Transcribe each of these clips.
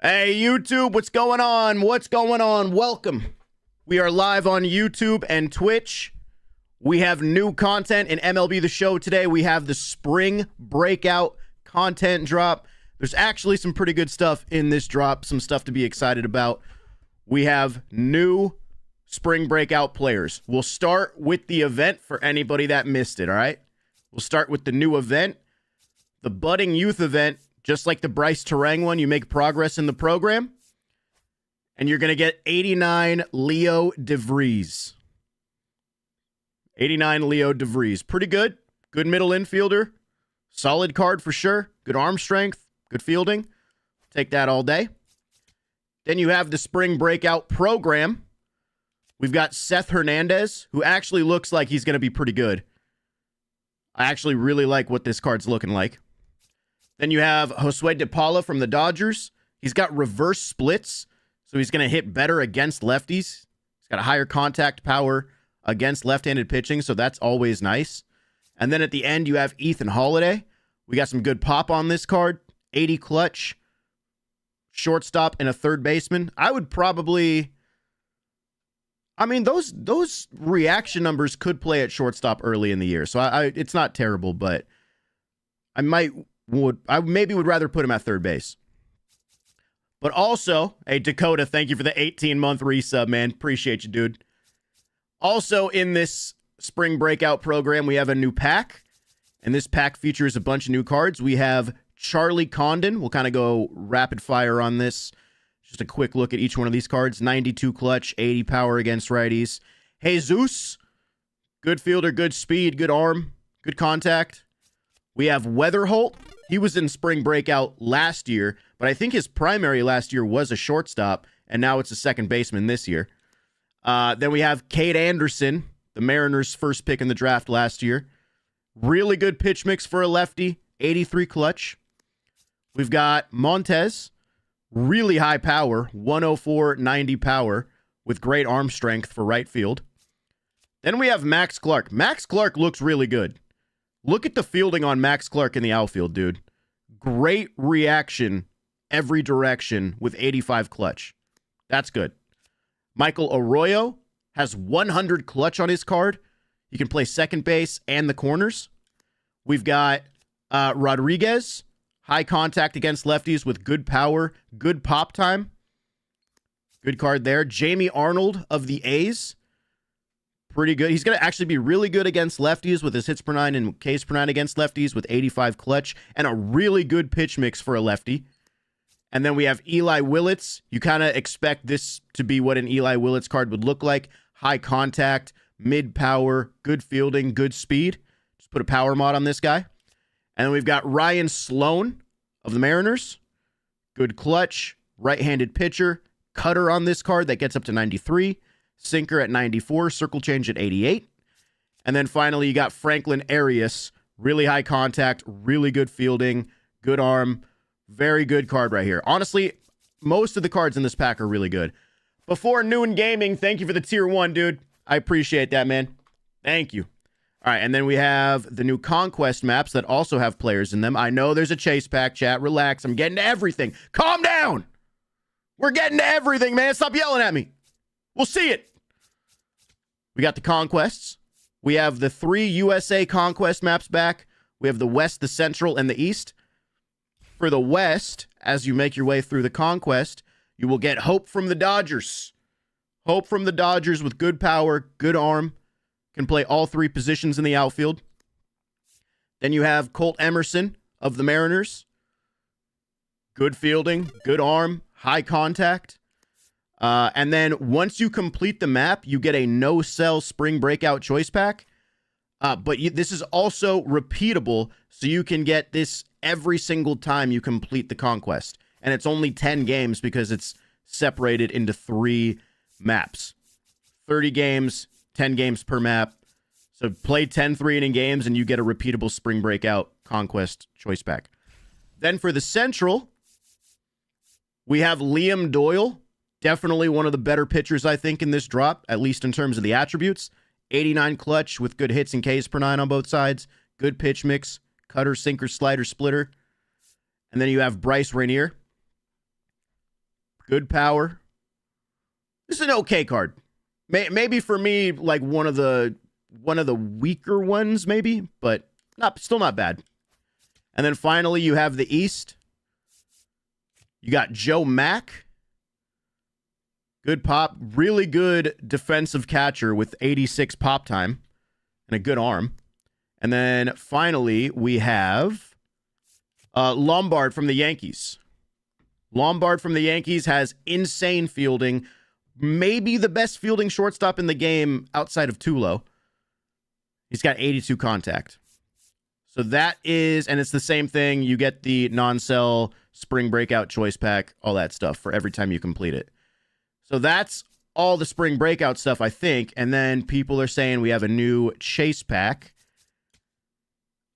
Hey, YouTube, what's going on? What's going on? Welcome. We are live on YouTube and Twitch. We have new content in MLB The Show today. We have the spring breakout content drop. There's actually some pretty good stuff in this drop, some stuff to be excited about. We have new spring breakout players. We'll start with the event for anybody that missed it, all right? We'll start with the new event, the budding youth event. Just like the Bryce Terang one, you make progress in the program, and you're going to get 89 Leo DeVries. 89 Leo DeVries. Pretty good. Good middle infielder. Solid card for sure. Good arm strength. Good fielding. Take that all day. Then you have the spring breakout program. We've got Seth Hernandez, who actually looks like he's going to be pretty good. I actually really like what this card's looking like. Then you have Josue De Paula from the Dodgers. He's got reverse splits, so he's going to hit better against lefties. He's got a higher contact power against left-handed pitching, so that's always nice. And then at the end, you have Ethan Holiday. We got some good pop on this card. 80 clutch, shortstop, and a third baseman. I would probably... I mean, those reaction numbers could play at shortstop early in the year, so it's not terrible, but I maybe would rather put him at third base. But also, hey, Dakota, thank you for the 18-month resub, man. Appreciate you, dude. Also, in this spring breakout program, we have a new pack. And this pack features a bunch of new cards. We have Charlie Condon. We'll kind of go rapid fire on this. Just a quick look at each one of these cards. 92 clutch, 80 power against righties. Jesus, good fielder, good speed, good arm, good contact. We have Weatherholt. He was in spring breakout last year, but I think his primary last year was a shortstop, and now it's a second baseman this year. Then we have Cade Anderson, the Mariners' first pick in the draft last year. Really good pitch mix for a lefty, 83 clutch. We've got Montez, really high power, 104, 90 power, with great arm strength for right field. Then we have Max Clark. Max Clark looks really good. Look at the fielding on Max Clark in the outfield, dude. Great reaction every direction with 85 clutch. That's good. Michael Arroyo has 100 clutch on his card. He can play second base and the corners. We've got Rodriguez, high contact against lefties with good power, good pop time. Good card there. Jamie Arnold of the A's. Pretty good. He's going to actually be really good against lefties with his hits per nine and Ks per nine against lefties with 85 clutch and a really good pitch mix for a lefty. And then we have Eli Willits. You kind of expect this to be what an Eli Willits card would look like. High contact, mid power, good fielding, good speed. Just put a power mod on this guy. And then we've got Ryan Sloan of the Mariners. Good clutch, right-handed pitcher. Cutter on this card that gets up to 93. Sinker at 94, circle change at 88. And then finally, you got Franklin Arias. Really high contact, really good fielding, good arm. Very good card right here. Honestly, most of the cards in this pack are really good. Before Noon Gaming, thank you for the tier 1, dude. I appreciate that, man. Thank you. All right, and then we have the new Conquest maps that also have players in them. I know there's a chase pack, chat. Relax. I'm getting to everything. Calm down. We're getting to everything, man. Stop yelling at me. We'll see it. We got the Conquests. We have the 3 USA Conquest maps back. We have the West, the Central, and the East. For the West, as you make your way through the Conquest, you will get Hope from the Dodgers. Hope from the Dodgers with good power, good arm. Can play all 3 positions in the outfield. Then you have Colt Emerson of the Mariners. Good fielding, good arm, high contact. And then once you complete the map, you get a no-sell spring breakout choice pack. But this is also repeatable, so you can get this every single time you complete the Conquest. And it's only 10 games because it's separated into 3 maps. 30 games, 10 games per map. So play 10 3-inning games and you get a repeatable spring breakout Conquest choice pack. Then for the Central, we have Liam Doyle. Definitely one of the better pitchers, I think, in this drop, at least in terms of the attributes. 89 clutch with good hits and Ks per nine on both sides. Good pitch mix. Cutter, sinker, slider, splitter. And then you have Bryce Rainier. Good power. This is an okay card. Maybe for me, like one of the weaker ones, maybe, but still not bad. And then finally, you have the East. You got Joe Mack. Good pop. Really good defensive catcher with 86 pop time and a good arm. And then finally, we have Lombard from the Yankees. Lombard from the Yankees has insane fielding. Maybe the best fielding shortstop in the game outside of Tulo. He's got 82 contact. So that is, and it's the same thing. You get the non-sell spring breakout choice pack, all that stuff for every time you complete it. So that's all the spring breakout stuff, I think. And then people are saying we have a new chase pack.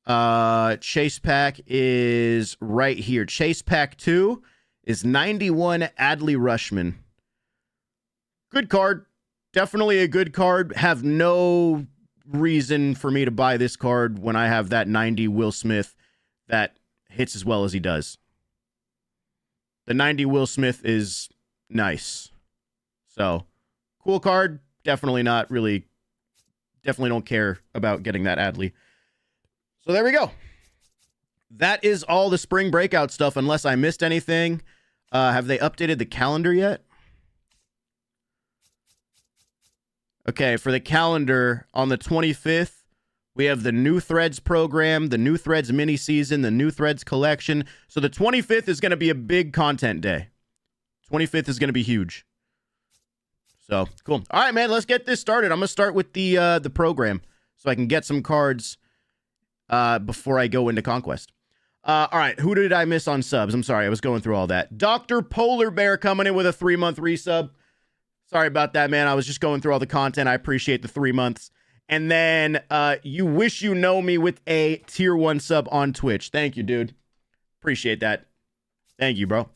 Chase pack is right here. Chase pack 2 is 91 Adley Rushman. Good card. Definitely a good card. Have no reason for me to buy this card when I have that 90 Will Smith that hits as well as he does. The 90 Will Smith is nice. So, cool card. Definitely not really. Definitely don't care about getting that Adley. So there we go. That is all the spring breakout stuff, unless I missed anything. Have they updated the calendar yet? Okay, for the calendar, on the 25th, we have the New Threads program, the New Threads mini season, the New Threads collection. So the 25th is going to be a big content day. 25th is going to be huge. So, cool. All right, man, let's get this started. I'm going to start with the program so I can get some cards before I go into Conquest. All right, who did I miss on subs? I'm sorry, I was going through all that. Dr. Polar Bear coming in with a 3-month resub. Sorry about that, man. I was just going through all the content. I appreciate the 3 months. And then You Wish You Know Me with a tier 1 sub on Twitch. Thank you, dude. Appreciate that. Thank you, bro.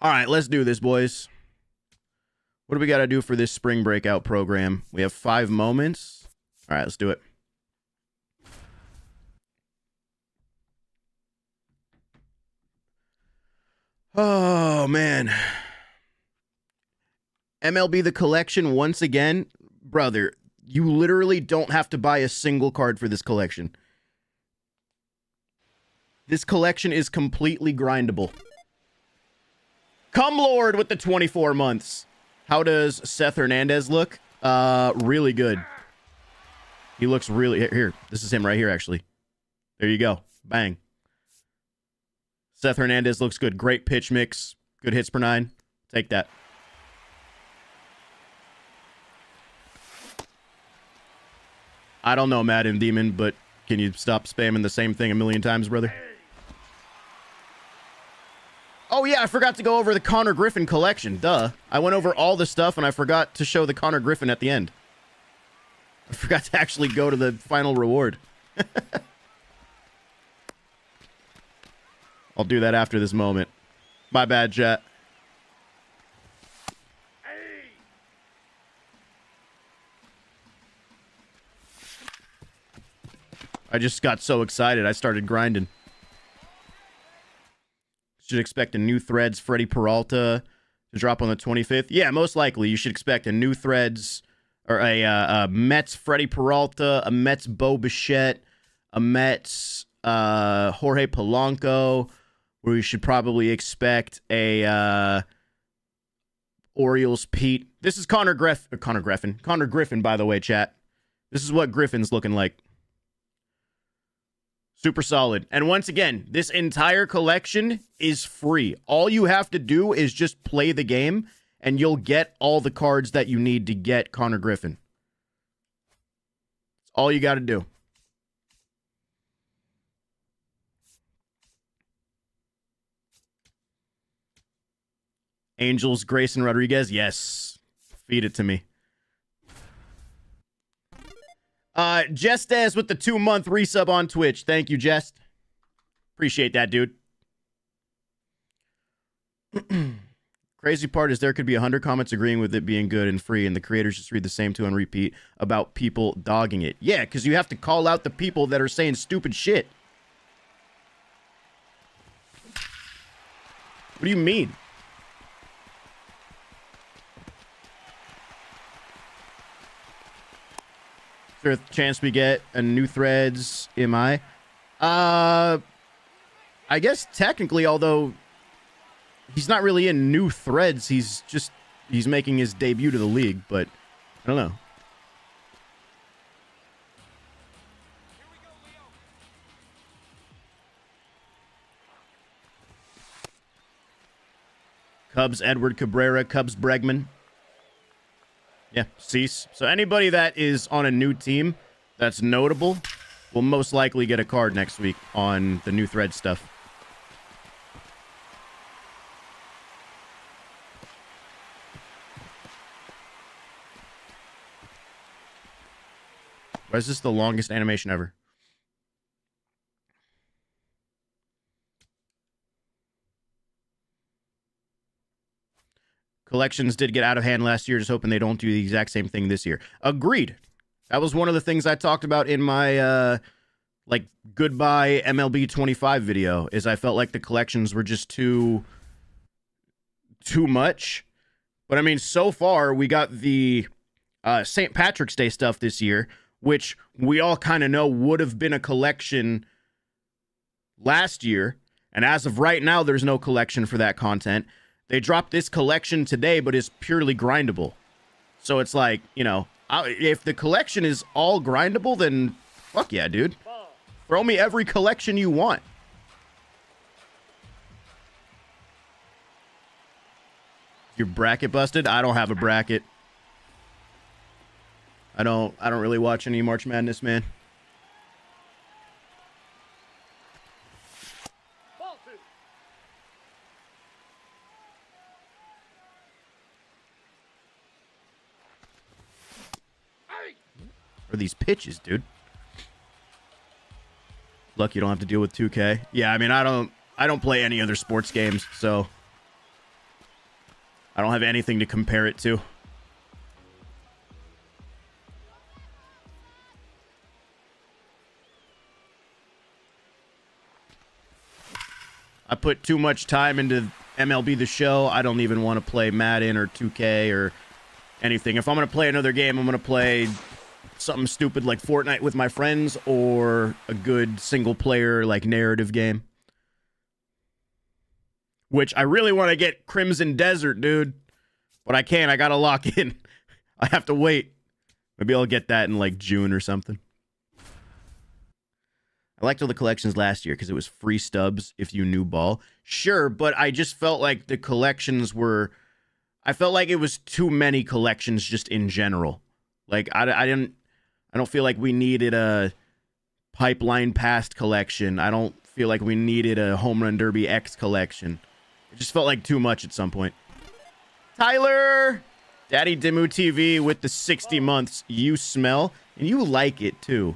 All right, let's do this, boys. What do we got to do for this spring breakout program? We have 5 moments. All right, let's do it. Oh, man. MLB The Collection once again. Brother, you literally don't have to buy a single card for this collection. This collection is completely grindable. Come Lord with the 24 months. How does Seth Hernandez look? Really good. He looks really... Here, this is him right here, actually. There you go. Bang. Seth Hernandez looks good. Great pitch mix. Good hits per 9. Take that. I don't know, Madden Demon, but can you stop spamming the same thing a million times, brother? Oh, yeah, I forgot to go over the Connor Griffin collection. Duh. I went over all the stuff, and I forgot to show the Connor Griffin at the end. I forgot to actually go to the final reward. I'll do that after this moment. My bad, chat. I just got so excited, I started grinding. Should expect a New Threads Freddie Peralta to drop on the 25th. Yeah, most likely. You should expect a New Threads or a Mets Freddie Peralta, a Mets Bo Bichette, a Mets Jorge Polanco, where you should probably expect a Orioles Pete. This is Connor Griffin, by the way, chat. This is what Griffin's looking like. Super solid. And once again, this entire collection is free. All you have to do is just play the game, and you'll get all the cards that you need to get Connor Griffin. That's all you got to do. Angels, Grayson Rodriguez. Yes. Feed it to me. Jestez with the 2-month resub on Twitch. Thank you, Jest. Appreciate that, dude. Crazy part is there could be 100 comments agreeing with it being good and free, and the creators just read the same 2 on repeat about people dogging it. Yeah, because you have to call out the people that are saying stupid shit. What do you mean? there a chance we get a new threads? Am I? I guess technically, although he's not really in new threads, he's making his debut to the league, but I don't know. Cubs Edward Cabrera, Cubs Bregman. Yeah, Cease. So anybody that is on a new team that's notable will most likely get a card next week on the new thread stuff. Why is this the longest animation ever? Collections did get out of hand last year. Just hoping they don't do the exact same thing this year. Agreed. That was one of the things I talked about in my like goodbye MLB 25 video. Is I felt like the collections were just too much. But I mean, so far we got the St. Patrick's Day stuff this year, which we all kind of know would have been a collection last year. And as of right now, there's no collection for that content. They dropped this collection today, but it's purely grindable. So it's like, you know, if the collection is all grindable, then fuck yeah, dude. Throw me every collection you want. Your bracket busted? I don't have a bracket. I don't really watch any March Madness, man. Or these pitches, dude. Lucky you don't have to deal with 2K. Yeah, I mean, I don't play any other sports games, so I don't have anything to compare it to. I put too much time into MLB The Show. I don't even want to play Madden or 2K or anything. If I'm going to play another game, I'm going to play something stupid like Fortnite with my friends or a good single player like narrative game. Which I really want to get Crimson Desert, dude. But I can't. I got to lock in. I have to wait. Maybe I'll get that in like June or something. I liked all the collections last year because it was free stubs if you knew ball. Sure, but I just felt like the collections were... I felt like it was too many collections just in general. Like, I don't feel like we needed a Pipeline Past collection. I don't feel like we needed a Home Run Derby X collection. It just felt like too much at some point. Tyler! Daddy Dimu TV with the 60 months. You smell, and you like it, too.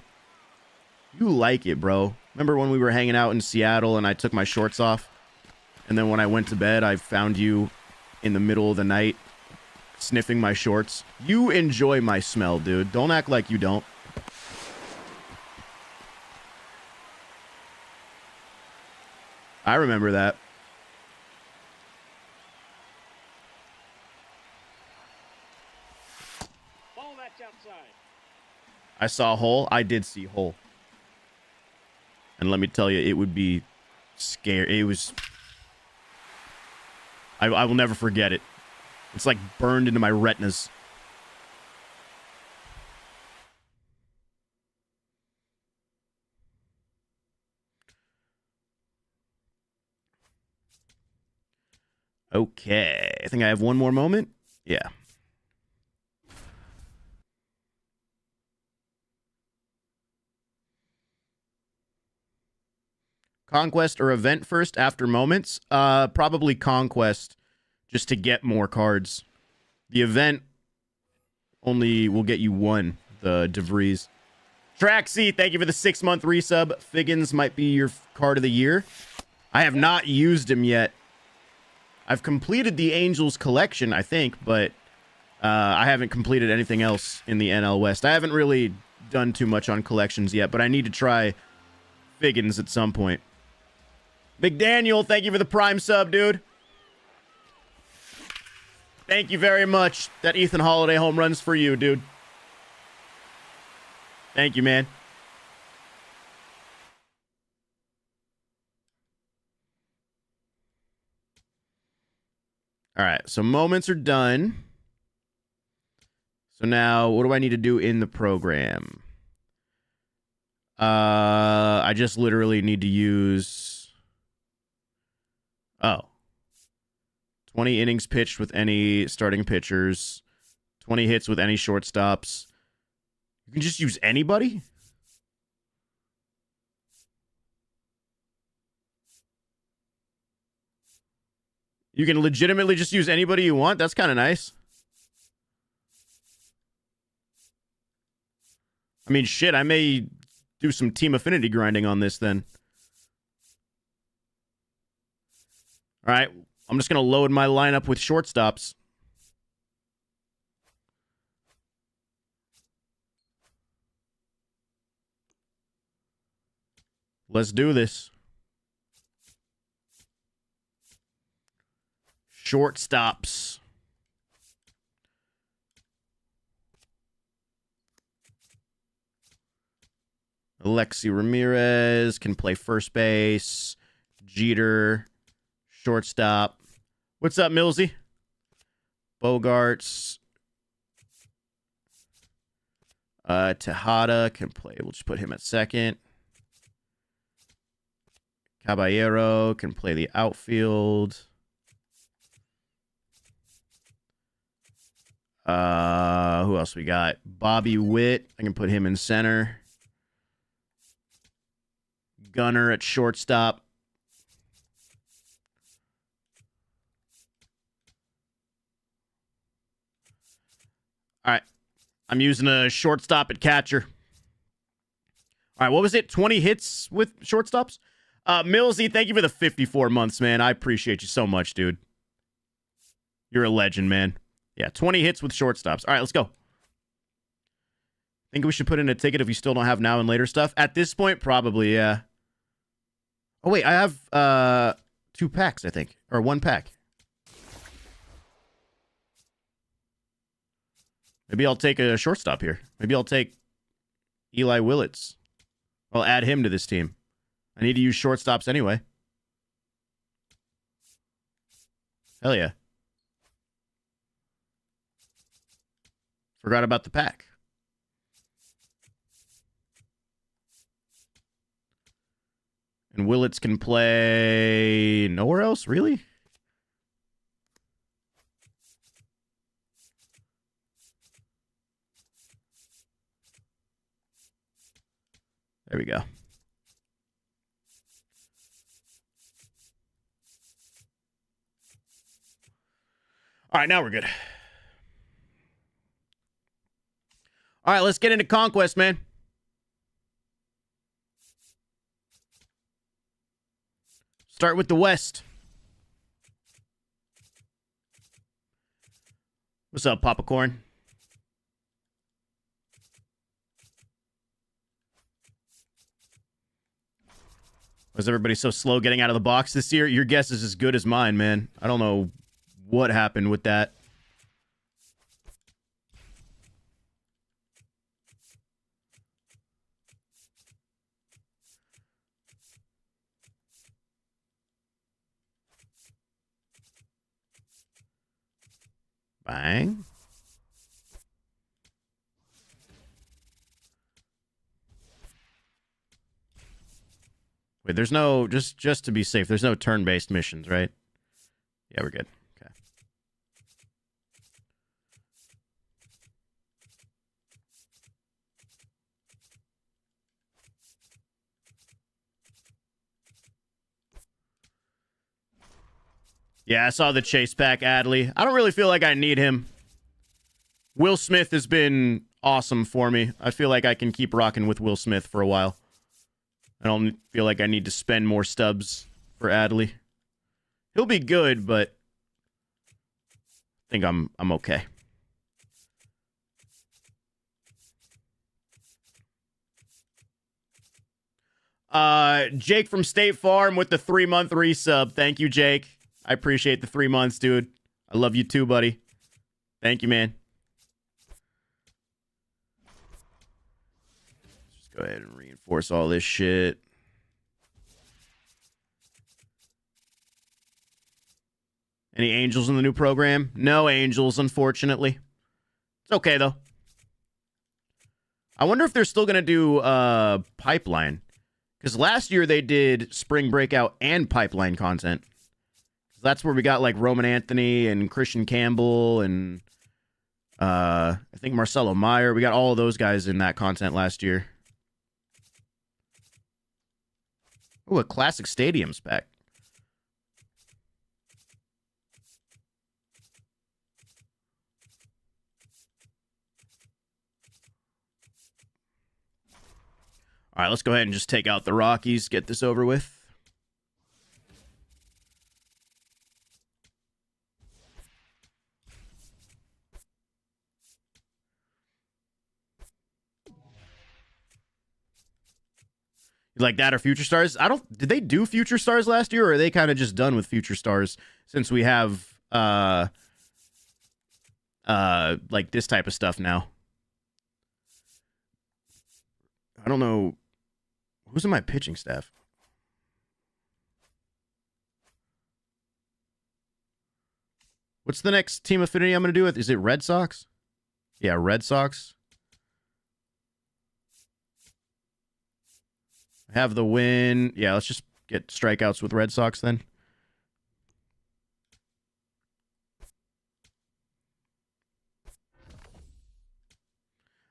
You like it, bro. Remember when we were hanging out in Seattle and I took my shorts off? And then when I went to bed, I found you in the middle of the night sniffing my shorts. You enjoy my smell, dude. Don't act like you don't. I remember that. Ball that's outside. I saw hole. I did see hole. And let me tell you, it would be scary. It was... I will never forget it. It's like burned into my retinas. Okay. I think I have one more moment. Yeah. Conquest or event first after moments? Probably Conquest, just to get more cards. The event only will get you one, the DeVries. Traxy, thank you for the 6-month resub. Figgins might be your card of the year. I have not used him yet. I've completed the Angels collection, I think, but I haven't completed anything else in the NL West. I haven't really done too much on collections yet, but I need to try Figgins at some point. McDaniel, thank you for the Prime sub, dude. Thank you very much. That Ethan Holiday home run's for you, dude. Thank you, man. All right, so moments are done. So now, what do I need to do in the program? I just literally need to use... Oh. 20 innings pitched with any starting pitchers. 20 hits with any shortstops. You can just use anybody? You can legitimately just use anybody you want? That's kind of nice. I mean, shit, I may do some team affinity grinding on this then. All right, I'm just going to load my lineup with shortstops. Let's do this. Shortstops. Alexi Ramirez can play first base. Jeter, shortstop. What's up, Millsy? Bogarts. Tejada can play. We'll just put him at second. Caballero can play the outfield. Who else we got? Bobby Witt. I can put him in center. Gunner at shortstop. All right. I'm using a shortstop at catcher. All right, what was it? 20 hits with shortstops? Millsy, thank you for the 54 months, man. I appreciate you so much, dude. You're a legend, man. Yeah, 20 hits with shortstops. All right, let's go. Think we should put in a ticket if we still don't have now and later stuff? At this point, probably, yeah. Oh, wait, I have 2 packs, I think. Or 1 pack. Maybe I'll take a shortstop here. Maybe I'll take Eli Willits. I'll add him to this team. I need to use shortstops anyway. Hell yeah. Forgot about the pack. And Willits can play nowhere else, really? There we go. All right, now we're good. All right, let's get into Conquest, man. Start with the West. What's up, Papa Corn? Was everybody so slow getting out of the box this year? Your guess is as good as mine, man. I don't know what happened with that. Bang. Wait, there's no, just to be safe, there's no turn-based missions, right? Yeah, we're good. Okay. Yeah, I saw the chase pack, Adley. I don't really feel like I need him. Will Smith has been awesome for me. I feel like I can keep rocking with Will Smith for a while. I don't feel like I need to spend more stubs for Adley. He'll be good, but I think I'm okay. Jake from State Farm with the 3-month resub. Thank you, Jake. I appreciate the 3 months, dude. I love you too, buddy. Thank you, man. Go ahead and reinforce all this shit. Any angels in the new program? No angels, unfortunately. It's okay, though. I wonder if they're still going to do pipeline. Because last year they did spring breakout and pipeline content. That's where we got like Roman Anthony and Christian Campbell and I think Marcelo Meyer. We got all of those guys in that content last year. Oh, a classic stadiums pack. All right, let's go ahead and just take out the Rockies, get this over with. Like that or Future Stars? Did they do Future Stars last year, or are they kind of just done with Future Stars since we have like this type of stuff now? I don't know. Who's in my pitching staff? What's the next team affinity I'm going to do with? Is it Red Sox? Yeah, Red Sox. Have the win. Yeah, let's just get strikeouts with Red Sox then.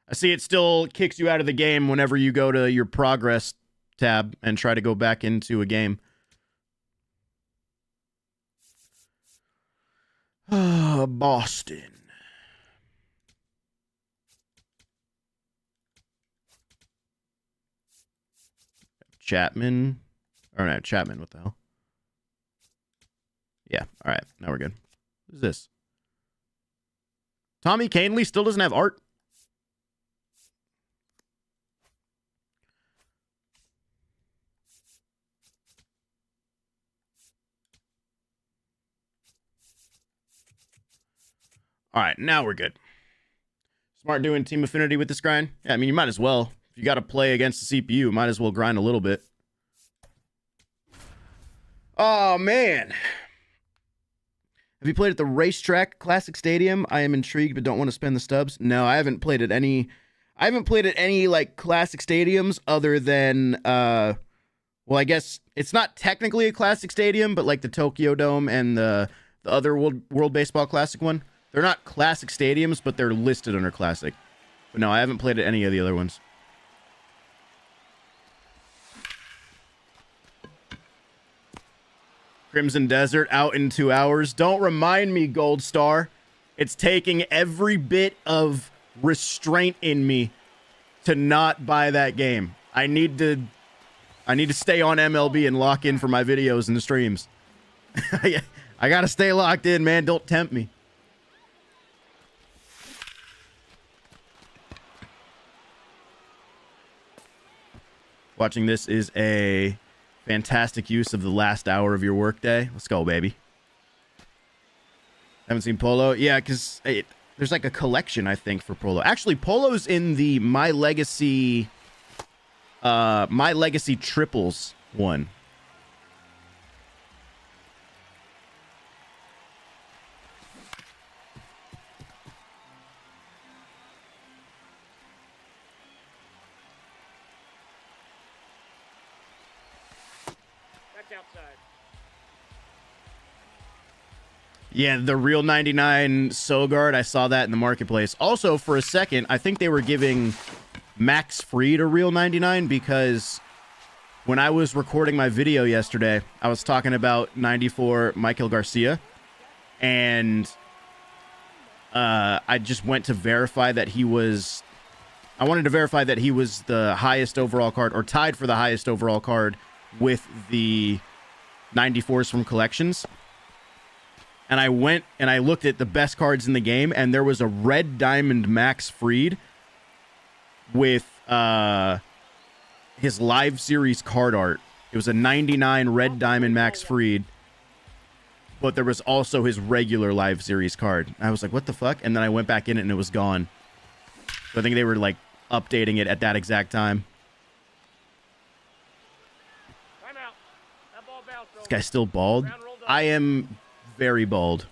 I see it still kicks you out of the game whenever you go to your progress tab and try to go back into a game. Boston. Chapman. Or no, Chapman, what the hell? Yeah, all right. Now we're good. Who's this? Tommy Canley still doesn't have art? All right, now we're good. Smart doing team affinity with this grind. Yeah, I mean, you might as well. If you got to play against the CPU, might as well grind a little bit. Oh, man. Have you played at the Racetrack Classic Stadium? I am intrigued, but don't want to spend the stubs. No, I haven't played at any... I haven't played at any, like, classic stadiums other than, well, I guess it's not technically a classic stadium, but like the Tokyo Dome and the other World Baseball Classic one. They're not classic stadiums, but they're listed under classic. But no, I haven't played at any of the other ones. Crimson Desert out in 2 hours. Don't remind me, Gold Star. It's taking every bit of restraint in me to not buy that game. I need to stay on MLB and lock in for my videos and the streams. I gotta stay locked in, man. Don't tempt me. Watching this is a fantastic use of the last hour of your workday. Let's go, baby. Haven't seen Polo? Yeah, because there's like a collection, I think, for Polo. Actually, Polo's in the My Legacy Triples one. Yeah, the real 99 Sogard, I saw that in the marketplace. Also, for a second, I think they were giving Max Fried a real 99 because when I was recording my video yesterday, I was talking about 94 Michael Garcia, and I just went to verify that he was... I wanted to verify that he was the highest overall card, or tied for the highest overall card with the 94s from Collections. And I went and I looked at the best cards in the game, and there was a red diamond Max Fried with his live series card art. It was a 99 red diamond Max Fried, but there was also his regular live series card. I was like, what the fuck? And then I went back in it and it was gone. So I think they were like updating it at that exact time. This guy's still bald. I am very bald.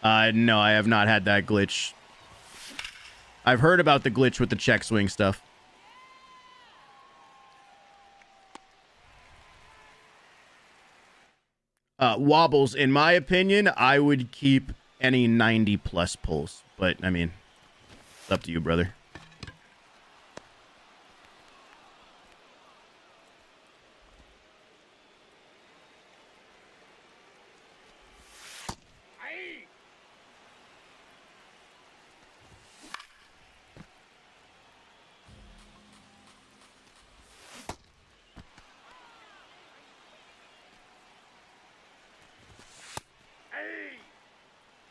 No, I have not had that glitch. I've heard about the glitch with the check swing stuff. Wobbles, in my opinion, I would keep any 90 plus pulls. But, I mean, it's up to you, brother.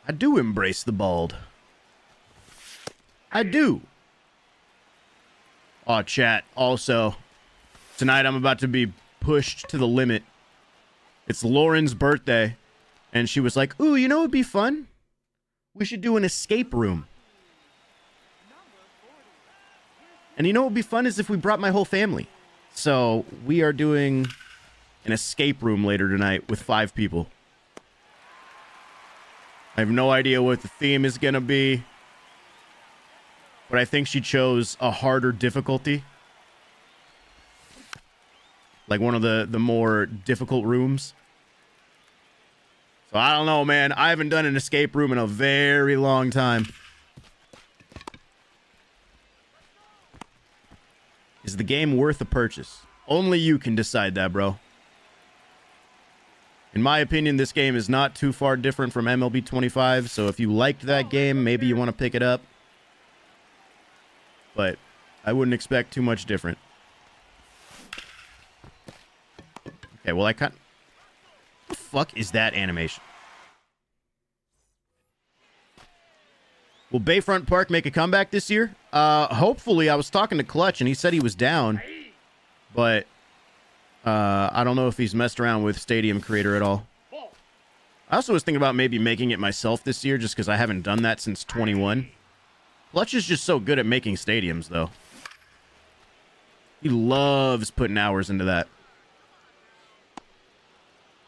I do embrace the bald. I do. Aw, chat. Also, tonight I'm about to be pushed to the limit. It's Lauren's birthday, and she was like, ooh, you know what would be fun? We should do an escape room. And you know what would be fun is if we brought my whole family. So we are doing an escape room later tonight with 5 people. I have no idea what the theme is going to be, but I think she chose a harder difficulty. Like one of the more difficult rooms. So I don't know, man. I haven't done an escape room in a very long time. Is the game worth a purchase? Only you can decide that, bro. In my opinion, this game is not too far different from MLB 25, so if you liked that game, maybe you want to pick it up. But I wouldn't expect too much different. Okay, well, I can't... What the fuck is that animation? Will Bayfront Park make a comeback this year? Hopefully. I was talking to Clutch, and he said he was down. But... I don't know if he's messed around with Stadium Creator at all. I also was thinking about maybe making it myself this year just because I haven't done that since 21. Clutch is just so good at making stadiums, though. He loves putting hours into that.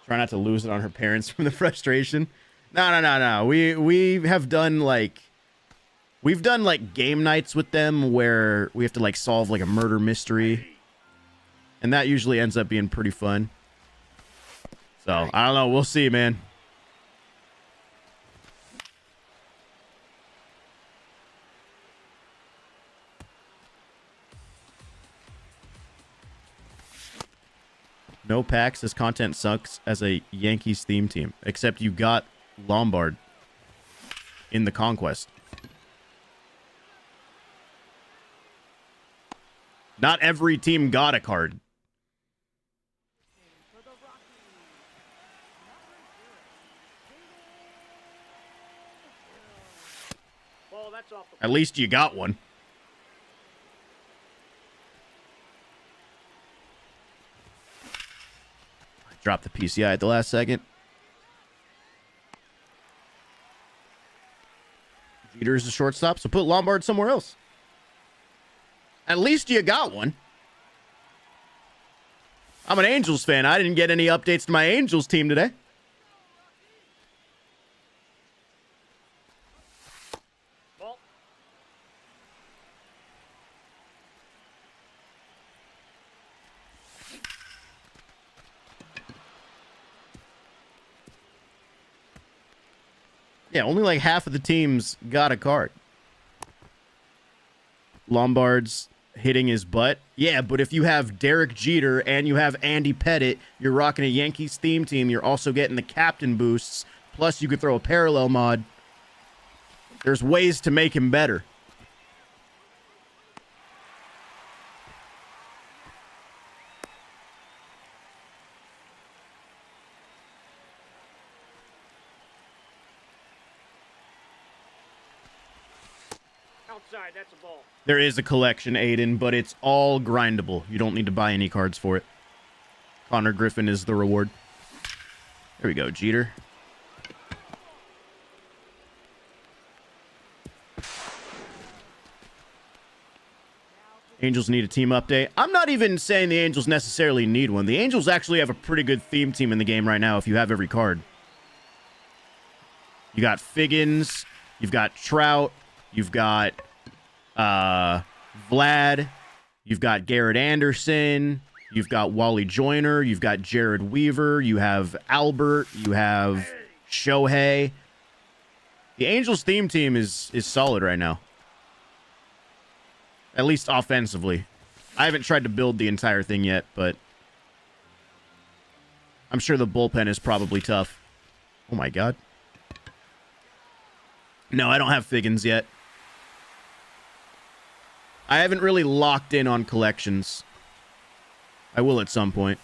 Try not to lose it on her parents from the frustration. No. We have done, like... We've done, like, game nights with them where we have to, like, solve, like, a murder mystery. And that usually ends up being pretty fun. So, I don't know. We'll see, man. No packs. This content sucks as a Yankees theme team. Except you got Lombard in the Conquest. Not every team got a card. At least you got one. I dropped the PCI at the last second. Jeter's the shortstop, so put Lombard somewhere else. At least you got one. I'm an Angels fan. I didn't get any updates to my Angels team today. Yeah, only like half of the teams got a card. Lombard's hitting his butt. Yeah, but if you have Derek Jeter and you have Andy Pettit, you're rocking a Yankees theme team. You're also getting the captain boosts. Plus, you could throw a parallel mod. There's ways to make him better. Outside, that's a ball. There is a collection, Aiden, but it's all grindable. You don't need to buy any cards for it. Connor Griffin is the reward. There we go, Jeter. Angels need a team update. I'm not even saying the Angels necessarily need one. The Angels actually have a pretty good theme team in the game right now if you have every card. You got Figgins, you've got Trout, you've got Vlad, you've got Garrett Anderson, you've got Wally Joyner, you've got Jared Weaver, you have Albert, you have Shohei. The Angels theme team is solid right now. At least offensively. I haven't tried to build the entire thing yet, but I'm sure the bullpen is probably tough. Oh my god. No, I don't have Figgins yet. I haven't really locked in on collections. I will at some point.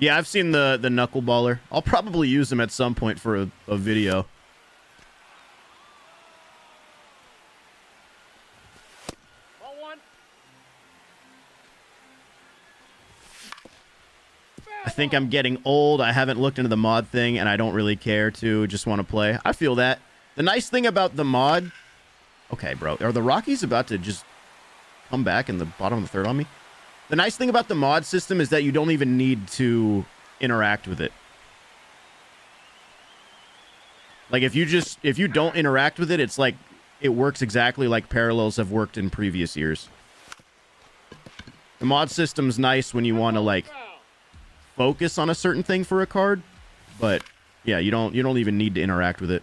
Yeah, I've seen the knuckleballer. I'll probably use him at some point for a video. Ball one. I think I'm getting old. I haven't looked into the mod thing, and I don't really care to. Just want to play. I feel that. The nice thing about the mod... Okay, bro. Are the Rockies about to just come back in the bottom of the third on me? The nice thing about the mod system is that you don't even need to interact with it. Like, if you don't interact with it, it's like, it works exactly like parallels have worked in previous years. The mod system's nice when you want to, like, focus on a certain thing for a card, but yeah, you don't even need to interact with it.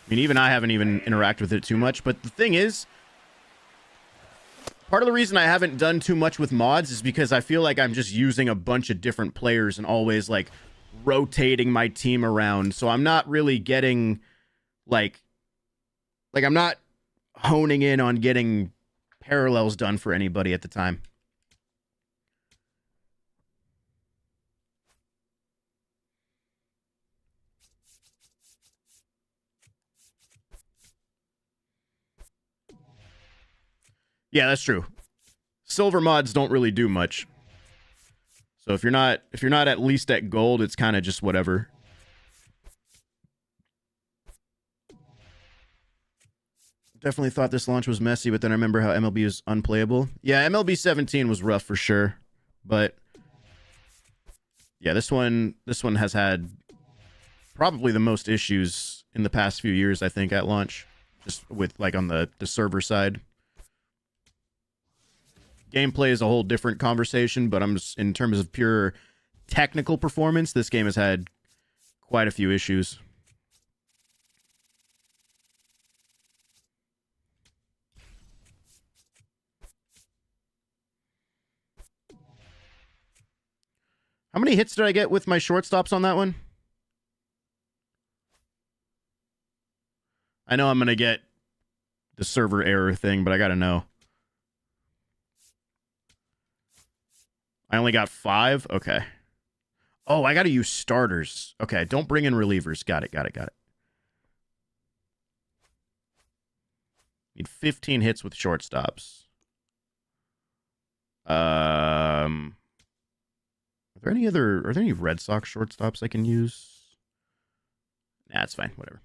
I mean, even I haven't even interacted with it too much, but the thing is, part of the reason I haven't done too much with mods is because I feel like I'm just using a bunch of different players and always, like, rotating my team around. So I'm not really getting, like I'm not honing in on getting parallels done for anybody at the time. Yeah, that's true. Silver mods don't really do much. So if you're not at least at gold, it's kind of just whatever. Definitely thought this launch was messy, but then I remember how MLB is unplayable. Yeah, MLB 17 was rough for sure, but yeah, this one has had probably the most issues in the past few years, I think, at launch, just with, like, on the server side. Gameplay is a whole different conversation, but I'm just, in terms of pure technical performance, this game has had quite a few issues. How many hits did I get with my shortstops on that one? I know I'm going to get the server error thing, but I got to know. I only got 5? Okay. Oh, I got to use starters. Okay, don't bring in relievers. Got it. Need 15 hits with shortstops. Are there any Red Sox shortstops I can use? Nah, it's fine. Whatever.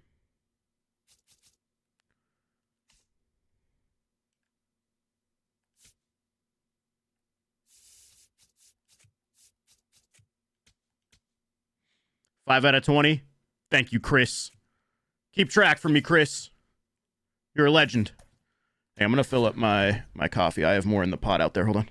Five out of 20. Thank you, Chris. Keep track for me, Chris. You're a legend. Hey, I'm going to fill up my coffee. I have more in the pot out there. Hold on.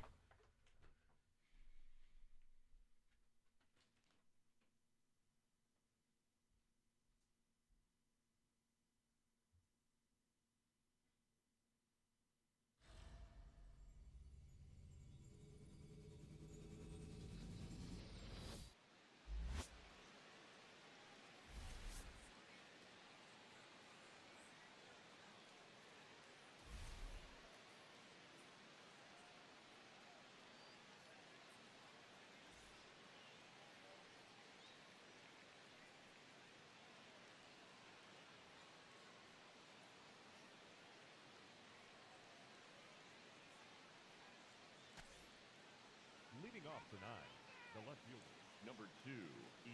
Number 2,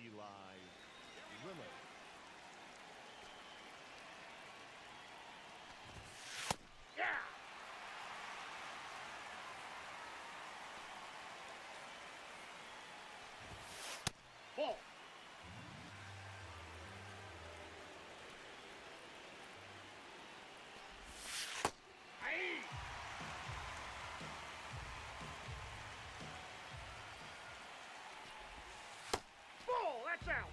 Eli Lilly. Yeah! Ball. Aye. Ball, that's out.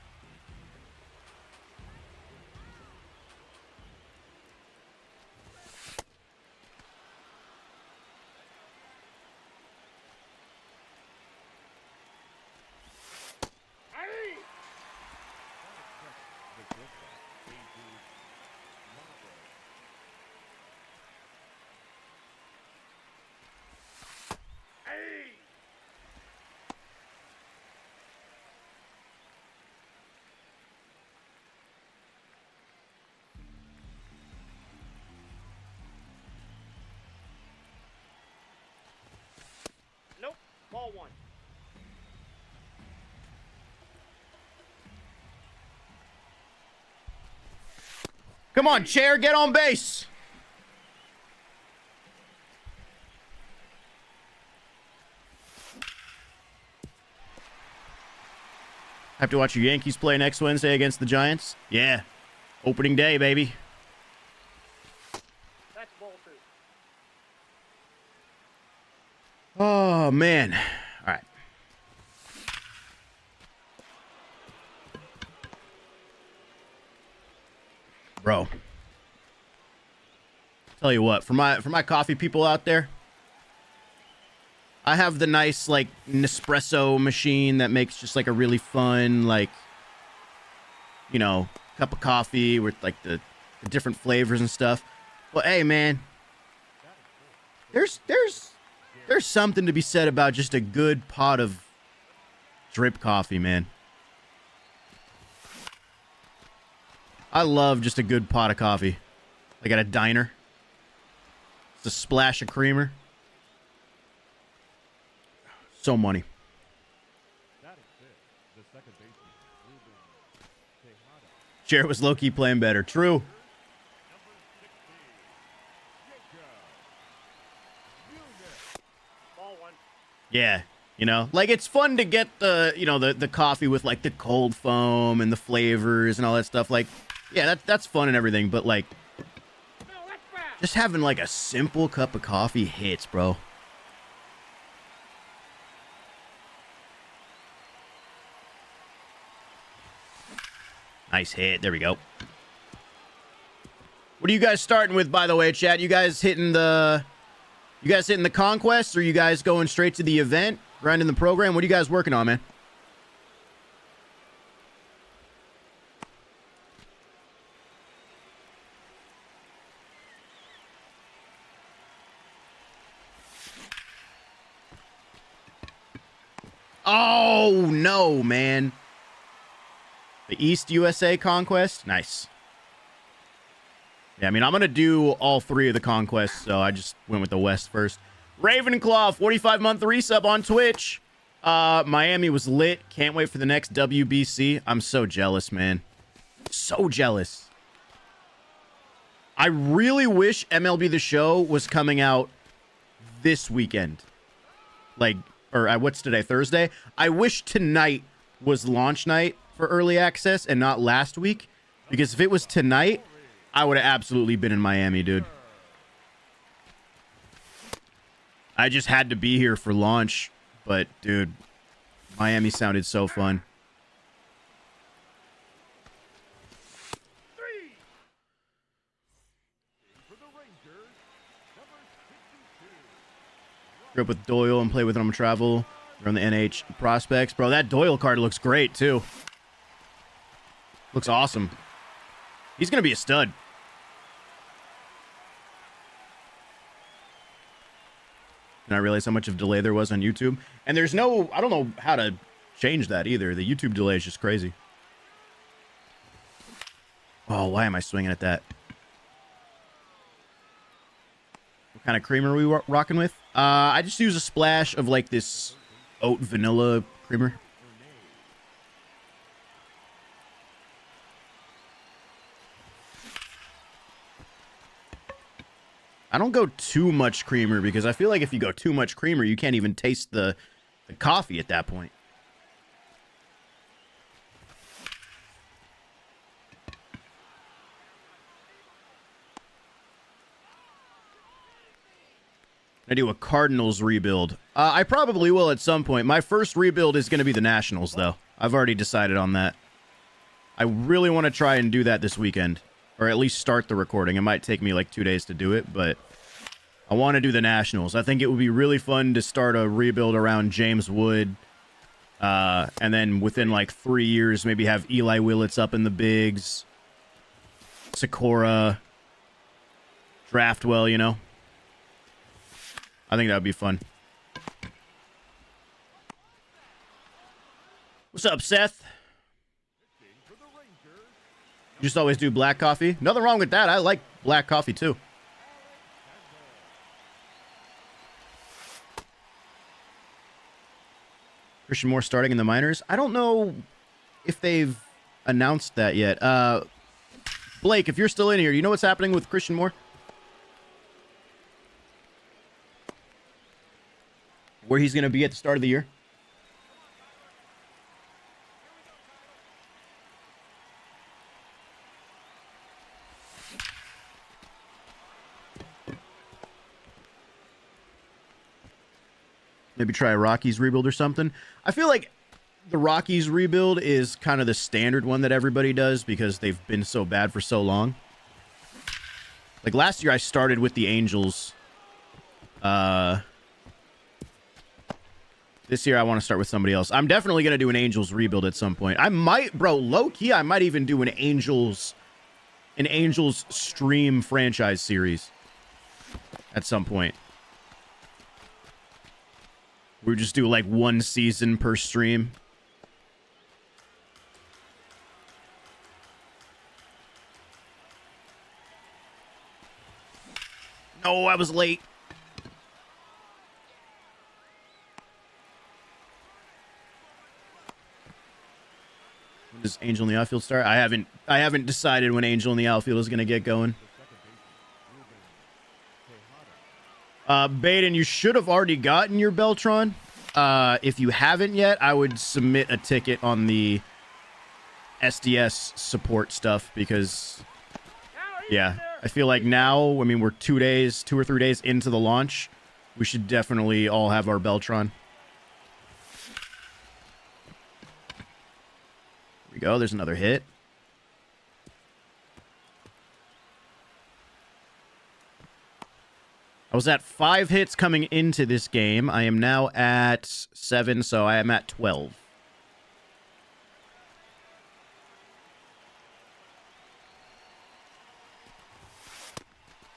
Aye. Aye. Nope. Ball 1. Come on, chair, get on base. Have to watch your Yankees play next Wednesday against the Giants? Yeah. Opening day, baby. That's ball 2. Oh, man. All right. Bro. Tell you what, for my coffee people out there, I have the nice, like, Nespresso machine that makes just, like, a really fun, like, you know, cup of coffee with, like, the different flavors and stuff. But, hey, man, there's something to be said about just a good pot of drip coffee, man. I love just a good pot of coffee. Like at a diner. It's a splash of creamer. So money. Jarrett was low-key playing better. True. Ball 1. Yeah. You know, like it's fun to get the, you know, the coffee with like the cold foam and the flavors and all that stuff. Like, yeah, that's fun and everything. But like, No, that's bad. just having like a simple cup of coffee hits, bro. Nice hit. There we go. What are you guys starting with, by the way, chat? You guys hitting the Conquest, or you guys going straight to the event, grinding the program? What are you guys working on, man? Oh, no, man. The East USA Conquest? Nice. Yeah, I mean, I'm going to do all 3 of the Conquests, so I just went with the West first. Ravenclaw, 45-month resub on Twitch. Miami was lit. Can't wait for the next WBC. I'm so jealous, man. So jealous. I really wish MLB The Show was coming out this weekend. Like, or what's today, Thursday? I wish tonight was launch night for early access and not last week. Because if it was tonight, I would have absolutely been in Miami, dude. I just had to be here for launch. But, dude, Miami sounded so fun. 3. For the Rangers, number 62. Grew up with Doyle and played with him on travel. We're on the NH prospects. Bro, that Doyle card looks great, too. Looks awesome. He's going to be a stud. And I realized how much of delay there was on YouTube. And there's no, I don't know how to change that either. The YouTube delay is just crazy. Oh, why am I swinging at that? What kind of creamer are we rocking with? I just use a splash of like this oat vanilla creamer. I don't go too much creamer because I feel like if you go too much creamer, you can't even taste the coffee at that point. I do a Cardinals rebuild. I probably will at some point. My first rebuild is going to be the Nationals, though. I've already decided on that. I really want to try and do that this weekend. Or at least start the recording. It might take me like 2 days to do it, but I want to do the Nationals. I think it would be really fun to start a rebuild around James Wood. And then within like 3 years, maybe have Eli Willits up in the bigs. Sakura. Draftwell, you know. I think that would be fun. What's up, Seth? You just always do black coffee? Nothing wrong with that. I like black coffee, too. Christian Moore starting in the minors. I don't know if they've announced that yet. Blake, if you're still in here, you know what's happening with Christian Moore? Where he's going to be at the start of the year? Maybe try a Rockies rebuild or something. I feel like the Rockies rebuild is kind of the standard one that everybody does because they've been so bad for so long. Like last year I started with the Angels. This year I want to start with somebody else. I'm definitely going to do an Angels rebuild at some point. I might, bro, low-key, I might even do an Angels stream franchise series at some point. We just do like 1 season per stream. No, I was late. When does Angel in the outfield start? I haven't decided when Angel in the outfield is going to get going. Baden, you should have already gotten your Beltron. If you haven't yet, I would submit a ticket on the SDS support stuff because, yeah, I feel like now, I mean, we're 2 or 3 days into the launch. We should definitely all have our Beltron. Here we go. There's another hit. I was at 5 hits coming into this game. I am now at 7, so I am at 12.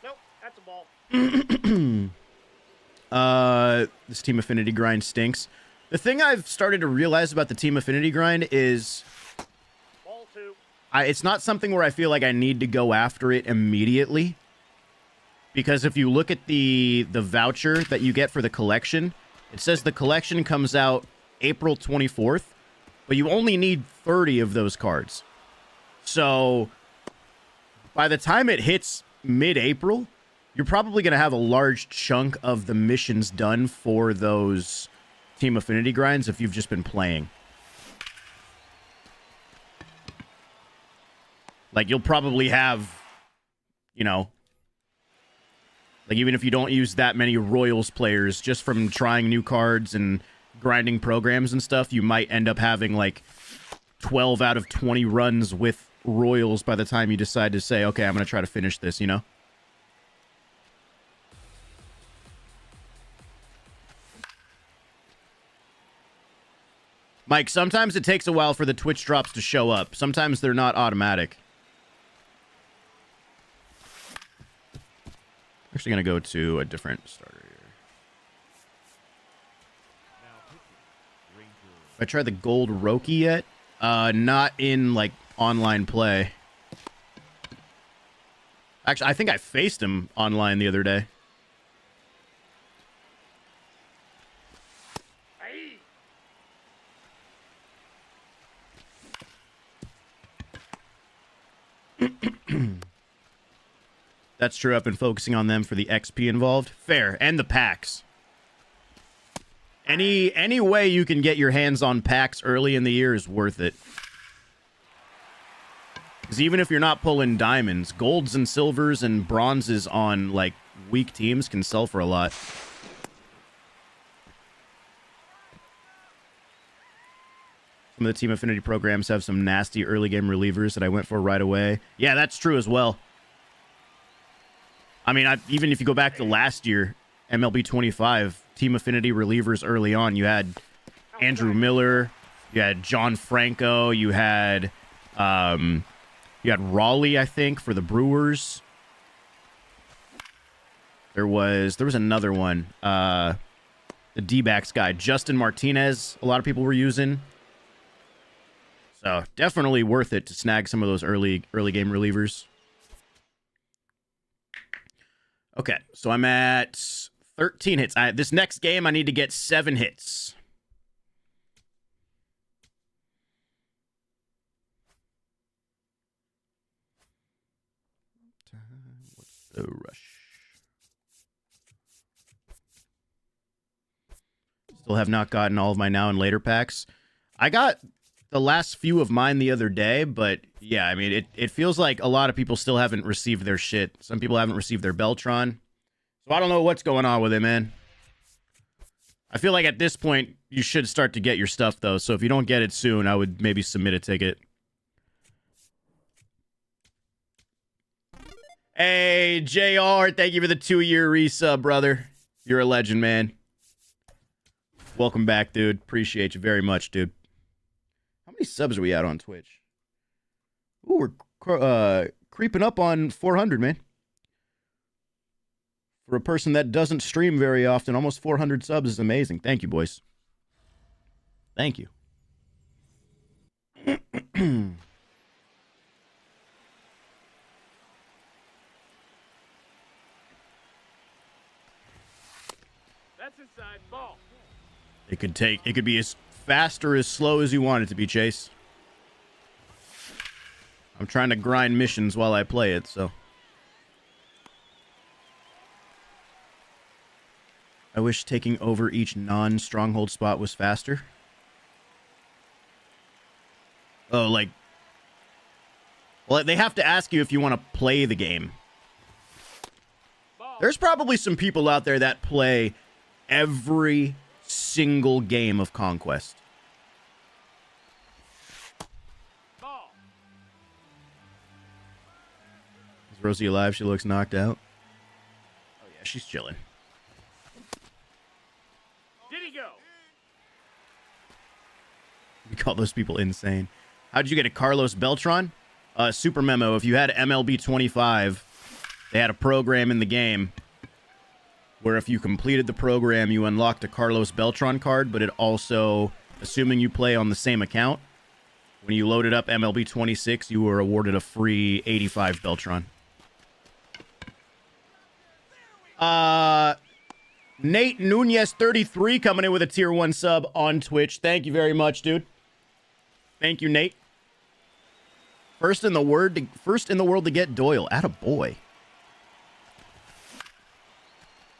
Nope, that's a ball. This team affinity grind stinks. The thing I've started to realize about the team affinity grind is Ball 2. it's not something where I feel like I need to go after it immediately. Because if you look at the voucher that you get for the collection, it says the collection comes out April 24th, but you only need 30 of those cards. So by the time it hits mid-April, you're probably going to have a large chunk of the missions done for those team affinity grinds if you've just been playing. Like, you'll probably have, you know, like, even if you don't use that many Royals players, just from trying new cards and grinding programs and stuff, you might end up having, like, 12 out of 20 runs with Royals by the time you decide to say, okay, I'm going to try to finish this, you know? Mike, sometimes it takes a while for the Twitch drops to show up. Sometimes they're not automatic. Actually going to go to a different starter here. Have I tried the gold Roki yet? Not in, like, online play. Actually, I think I faced him online the other day. Hey. That's true. I've been focusing on them for the XP involved. Fair. And the packs. Any way you can get your hands on packs early in the year is worth it. Because even if you're not pulling diamonds, golds and silvers and bronzes on, like, weak teams can sell for a lot. Some of the team affinity programs have some nasty early game relievers that I went for right away. Yeah, that's true as well. I mean, even if you go back to last year, MLB 25, team affinity relievers early on, you had Andrew Miller, you had John Franco, you had Raleigh, I think, for the Brewers. There was another one, the D-backs guy, Justin Martinez, a lot of people were using. So definitely worth it to snag some of those early game relievers. Okay, so I'm at 13 hits. This next game, I need to get 7 hits. What's the rush? Still have not gotten all of my now and later packs. I got the last few of mine the other day, but yeah, I mean, it feels like a lot of people still haven't received their shit. Some people haven't received their Beltron. So I don't know what's going on with it, man. I feel like at this point, you should start to get your stuff, though. So if you don't get it soon, I would maybe submit a ticket. Hey, JR, thank you for the 2-year resub, brother. You're a legend, man. Welcome back, dude. Appreciate you very much, dude. How many subs are we at on Twitch? Ooh, we're creeping up on 400, man. For a person that doesn't stream very often, almost 400 subs is amazing. Thank you, boys. Thank you. That's inside ball. It could be as fast or as slow as you want it to be, Chase. I'm trying to grind missions while I play it, so. I wish taking over each non-stronghold spot was faster. Oh, like... Well, they have to ask you if you want to play the game. There's probably some people out there that play every single game of Conquest. Is Rosie alive? She looks knocked out. Oh, yeah, she's chilling. Did he go? We call those people insane. How'd you get a Carlos Beltran? Super memo. If you had MLB 25, they had a program in the game where if you completed the program, you unlocked a Carlos Beltran card, but it also, assuming you play on the same account, when you loaded up MLB 26, you were awarded a free 85 Beltran. Nate Nunez 33 coming in with a tier 1 sub on Twitch. Thank you very much, dude. Thank you, Nate. First in the world to get Doyle. Attaboy.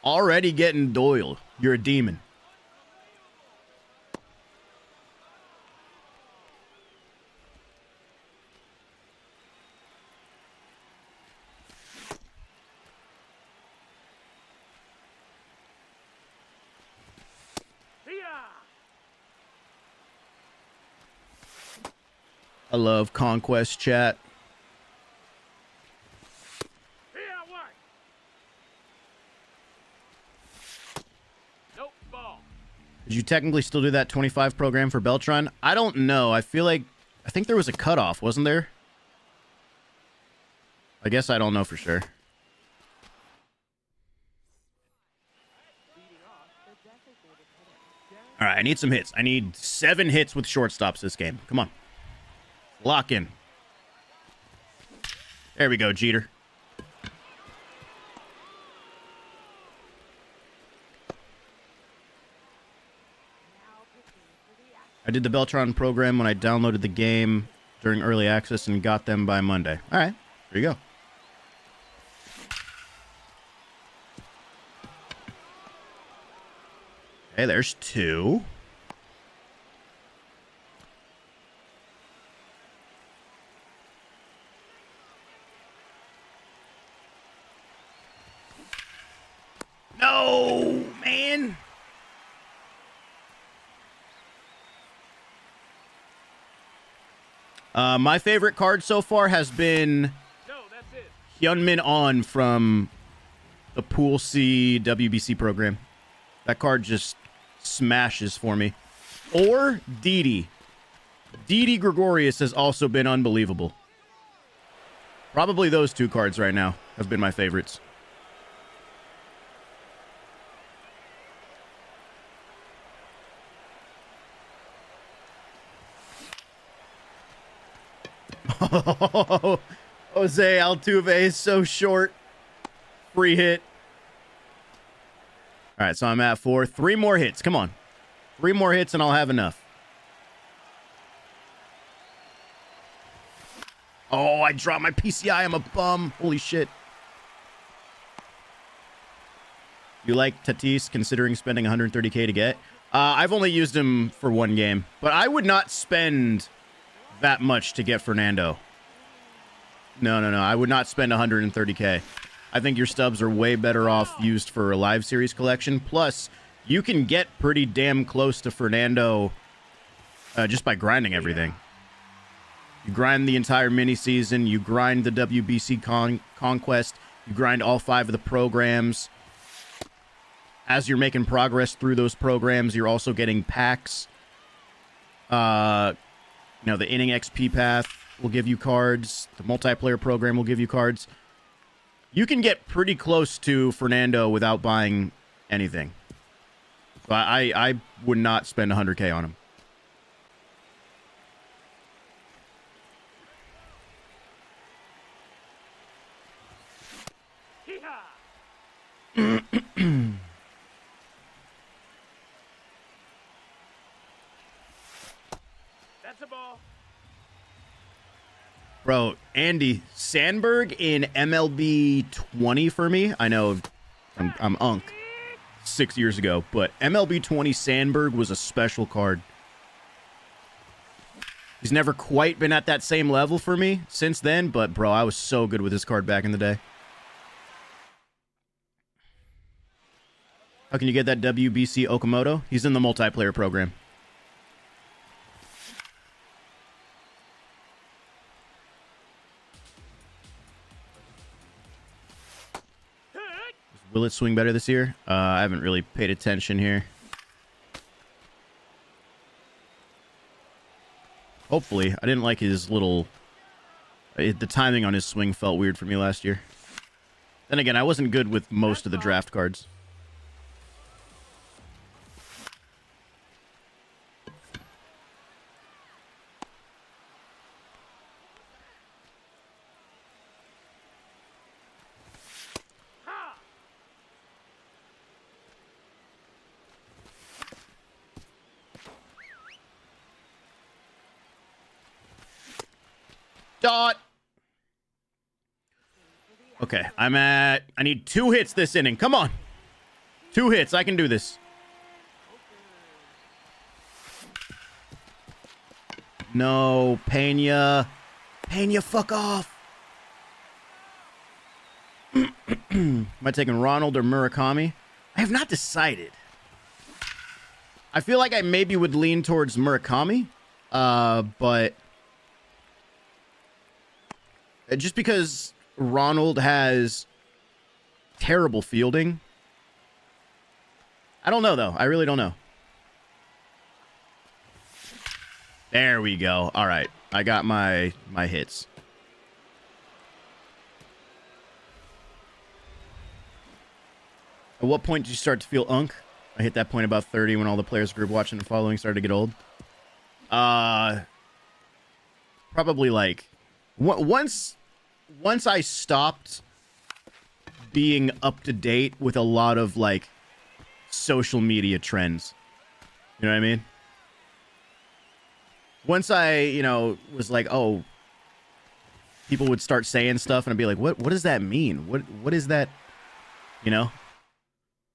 Already getting Doyle. You're a demon. I love Conquest chat. Nope, ball. Did you technically still do that 25 program for Beltron? I don't know. I think there was a cutoff, wasn't there? I guess I don't know for sure. All right, I need some hits. I need 7 hits with shortstops this game. Come on. Lock in. There we go, Jeter. I did the Beltron program when I downloaded the game during early access and got them by Monday. All right, there you go. Okay, there's 2. No, man. My favorite card so far has been No, that's it. Hyunmin On from the Pool C WBC program. That card just smashes for me. Or Didi. Didi Gregorius has also been unbelievable. Probably those 2 cards right now have been my favorites. Jose Altuve is so short. Free hit. All right, so I'm at 4. 3 more hits. Come on. 3 more hits and I'll have enough. Oh, I dropped my PCI. I'm a bum. Holy shit. You like Tatis considering spending 130K to get? I've only used him for 1 game, but I would not spend that much to get Fernando. No. I would not spend 130K. I think your stubs are way better off used for a live series collection. Plus, you can get pretty damn close to Fernando just by grinding everything. You grind the entire mini season. You grind the WBC Conquest. You grind all 5 of the programs. As you're making progress through those programs, you're also getting packs. The inning XP path will give you cards. The multiplayer program will give you cards. You can get pretty close to Fernando without buying anything. So I would not spend 100K on him. Hee-haw! That's a ball. Bro, Andy, Sandberg in MLB 20 for me. I know I'm unk 6 years ago, but MLB 20 Sandberg was a special card. He's never quite been at that same level for me since then, but bro, I was so good with this card back in the day. How can you get that WBC Okamoto? He's in the multiplayer program. Will it swing better this year? I haven't really paid attention here. Hopefully. I didn't like his little... the timing on his swing felt weird for me last year. Then again, I wasn't good with most of the draft cards. Dot. Okay, I need 2 hits this inning. Come on. 2 hits. I can do this. No, Pena. Pena, fuck off. Am I taking Ronald or Murakami? I have not decided. I feel like I maybe would lean towards Murakami, but... just because Ronald has terrible fielding. I don't know, though. I really don't know. There we go. All right. I got my hits. At what point did you start to feel unk? I hit that point about 30 when all the players group watching and following started to get old. Probably like... Once I stopped being up to date with a lot of like social media trends, you know what I mean? Once I, was like, oh, people would start saying stuff and I'd be like, what does that mean? What is that?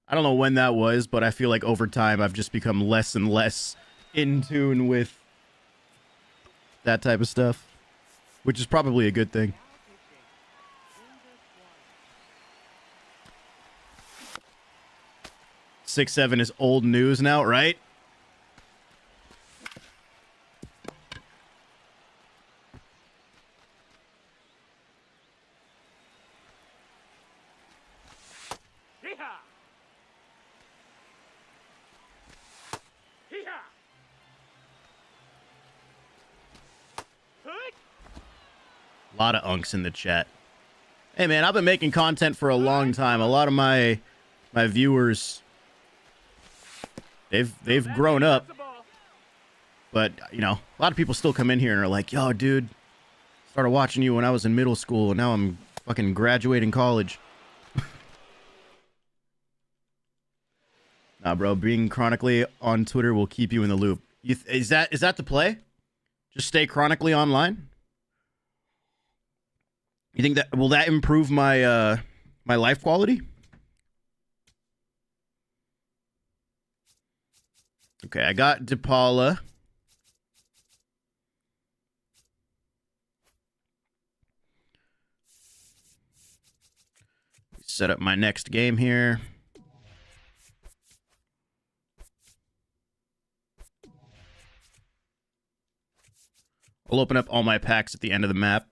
I don't know when that was, but I feel like over time I've just become less and less in tune with that type of stuff, which is probably a good thing. 6-7 is old news now, right? Hee-haw! Hee-haw! Hood! A lot of unks in the chat. Hey man, I've been making content for a long time. A lot of my viewers, they've grown up, That's the ball. but you know, a lot of people still come in here and are like, "Yo, dude, started watching you when I was in middle school, and now I'm fucking graduating college." Nah, bro, being chronically on Twitter will keep you in the loop. Is that the play? Just stay chronically online? You think that will that improve my my life quality? Okay, I got DePaula. Set up my next game here. I'll open up all my packs at the end of the map.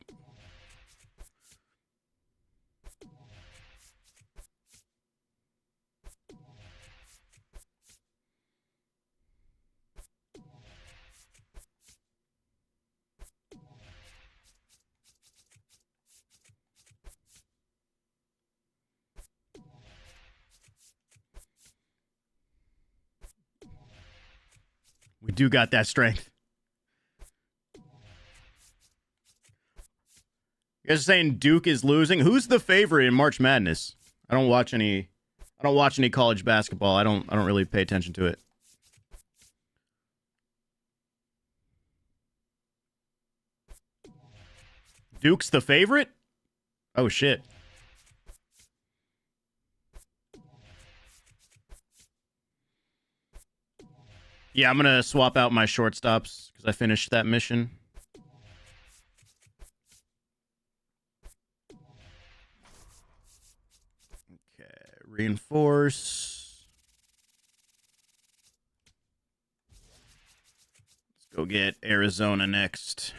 We do got that strength. You guys are saying Duke is losing? Who's the favorite in March Madness? I don't watch any college basketball. I don't really pay attention to it. Duke's the favorite? Oh shit. Yeah, I'm gonna swap out my shortstops because I finished that mission. Okay, reinforce. Let's go get Arizona next.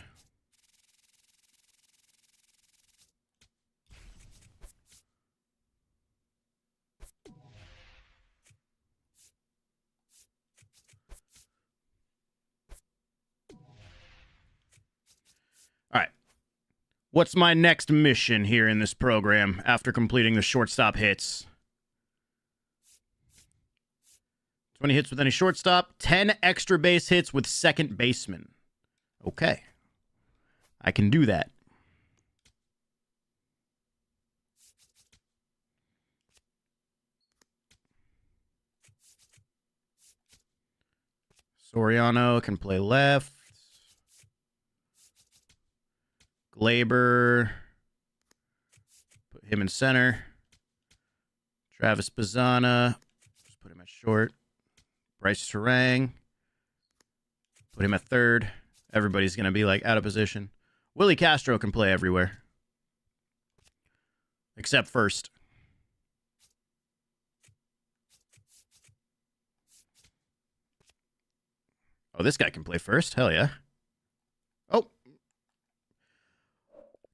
All right. What's my next mission here in this program after completing the shortstop hits? 20 hits with any shortstop, 10 extra base hits with second baseman. Okay. I can do that. Soriano can play left. Glaber. Put him in center. Travis Bazzana. Just put him at short. Bryce Terang. Put him at third. Everybody's going to be like out of position. Willie Castro can play everywhere. Except first. Oh, this guy can play first. Hell yeah. Oh.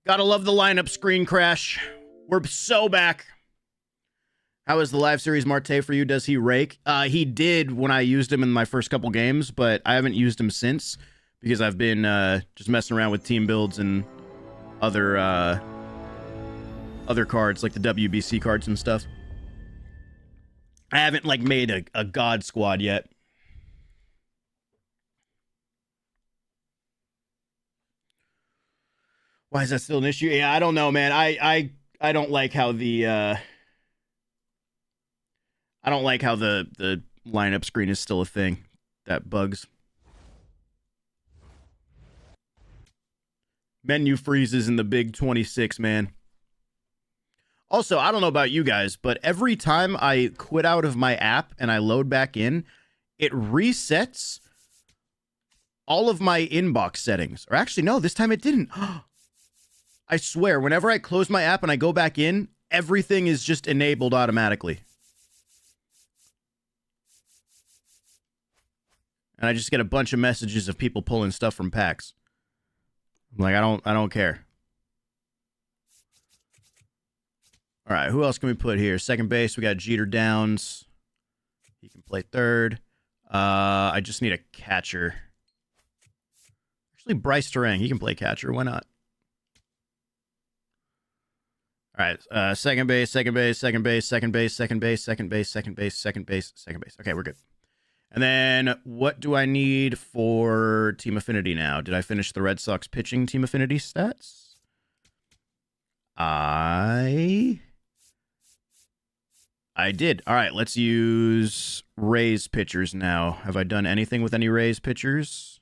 Gotta love the lineup screen crash. We're so back. How is the live series Marte for you? Does he rake? He did when I used him in my first couple games, but I haven't used him since because I've been just messing around with team builds and other cards like the WBC cards and stuff. I haven't like made a god squad yet. Why is that still an issue? Yeah, I don't know, man. I don't like how the I don't like how the lineup screen is still a thing. That bugs. Menu freezes in the big 26, man. Also, I don't know about you guys, but every time I quit out of my app and I load back in, it resets all of my inbox settings. Or actually, no, this time it didn't. I swear, whenever I close my app and I go back in, everything is just enabled automatically. And I just get a bunch of messages of people pulling stuff from packs. I'm like, I don't care. All right, who else can we put here? Second base, we got Jeter Downs. He can play third. I just need a catcher. Actually, Bryce Terang, he can play catcher. Why not? All right, second base, second base, second base, second base, second base, second base, second base, second base, second base. Okay, we're good. And then what do I need for team affinity now? Did I finish the Red Sox pitching team affinity stats? I did. All right, let's use Rays pitchers now. Have I done anything with any Rays pitchers?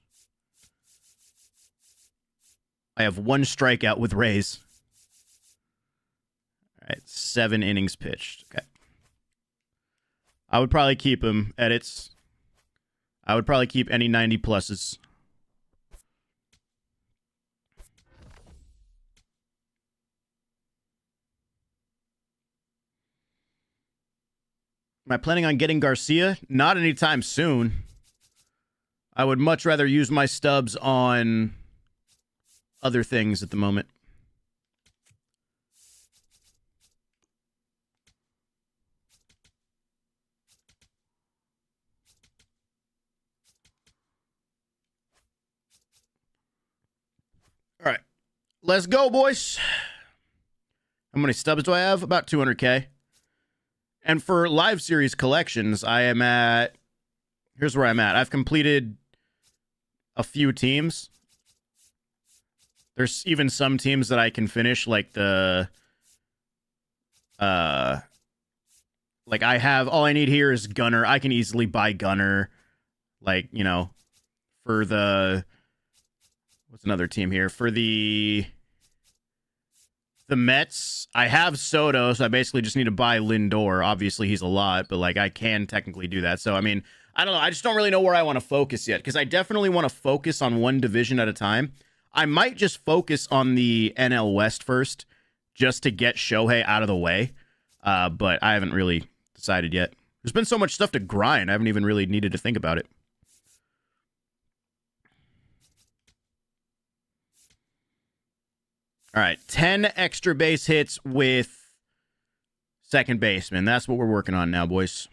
I have 1 strikeout with Rays. All right, 7 innings pitched. Okay. I would probably keep him. Edits. I would probably keep any 90 pluses. Am I planning on getting Garcia? Not anytime soon. I would much rather use my stubs on other things at the moment. All right. Let's go, boys. How many stubs do I have? About 200K. And for live series collections, I am at... Here's where I'm at. I've completed a few teams. There's even some teams that I can finish, like the... Like, I have... All I need here is Gunner. I can easily buy Gunner. Like, you know, for the... What's another team here? For the Mets, I have Soto, so I basically just need to buy Lindor. Obviously, he's a lot, but, like, I can technically do that. So, I mean, I don't know. I just don't really know where I want to focus yet, because I definitely want to focus on one division at a time. I might just focus on the NL West first, just to get Shohei out of the way, but I haven't really decided yet. There's been so much stuff to grind, I haven't even really needed to think about it. All right, 10 extra base hits with second baseman. That's what we're working on now, boys.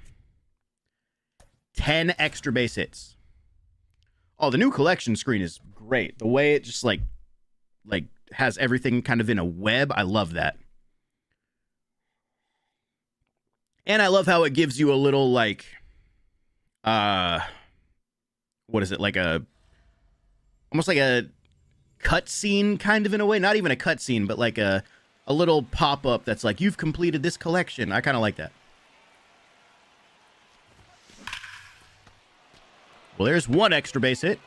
10 extra base hits. Oh, the new collection screen is great. The way it just like has everything kind of in a web. I love that. And I love how it gives you a little like what is it? Like almost like a cutscene kind of in a way. Not even a cutscene, but like a little pop-up that's like, you've completed this collection. I kind of like that. Well, there's 1 extra base hit.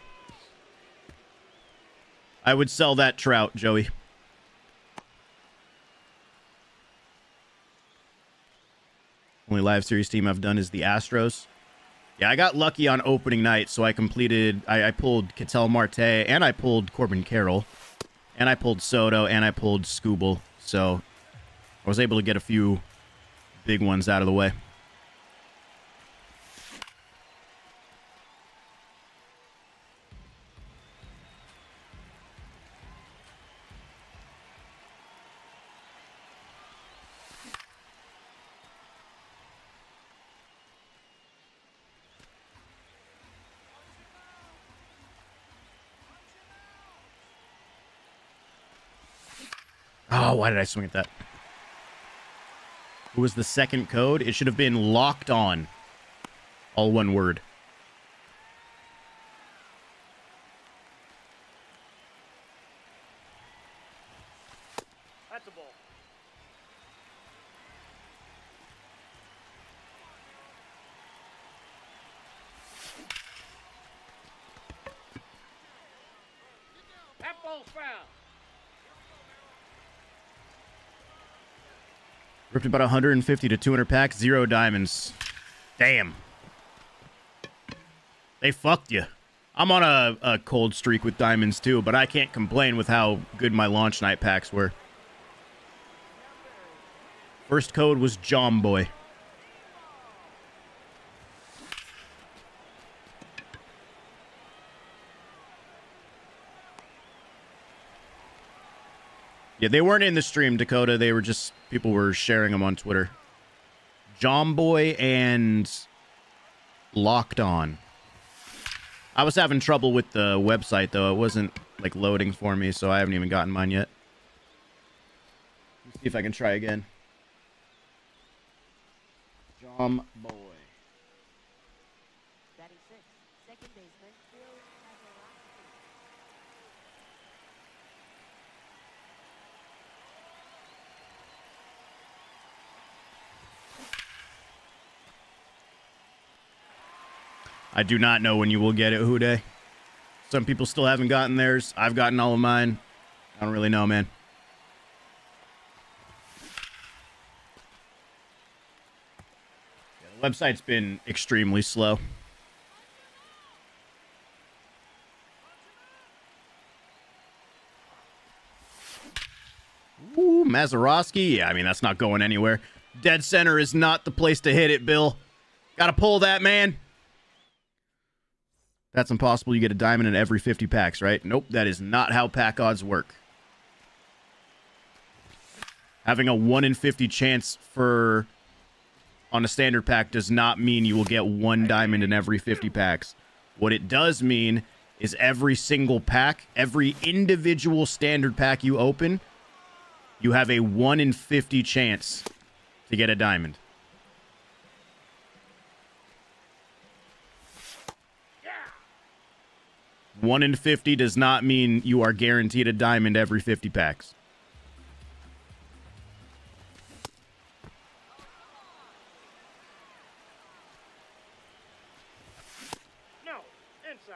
I would sell that Trout, Joey. Only live series team I've done is the Astros. Yeah, I got lucky on opening night, so I completed... I pulled Ketel Marte, and I pulled Corbin Carroll, and I pulled Soto, and I pulled Scooble. So I was able to get a few big ones out of the way. Oh, why did I swing at that? Who was the second code? It should have been locked on. All one word. That's a ball. That ball's foul. Ripped about 150 to 200 packs, 0 diamonds. Damn. They fucked you. I'm on a cold streak with diamonds too, but I can't complain with how good my launch night packs were. First code was Jomboy. Yeah, they weren't in the stream, Dakota. They were just, people were sharing them on Twitter. Jomboy and Locked On. I was having trouble with the website, though. It wasn't, like, loading for me, so I haven't even gotten mine yet. Let's see if I can try again. Jomboy. 36, second baseman, Phil Mazzarati. I do not know when you will get it, Houday. Some people still haven't gotten theirs. I've gotten all of mine. I don't really know, man. Yeah, the website's been extremely slow. Ooh, Mazeroski. Yeah, I mean, that's not going anywhere. Dead center is not the place to hit it, Bill. Gotta pull that, man. That's impossible. You get a diamond in every 50 packs, right? Nope, that is not how pack odds work. Having a 1 in 50 chance for on a standard pack does not mean you will get 1 diamond in every 50 packs. What it does mean is every single pack, every individual standard pack you open, you have a 1 in 50 chance to get a diamond. 1 in 50 does not mean you are guaranteed a diamond every 50 packs. No, inside.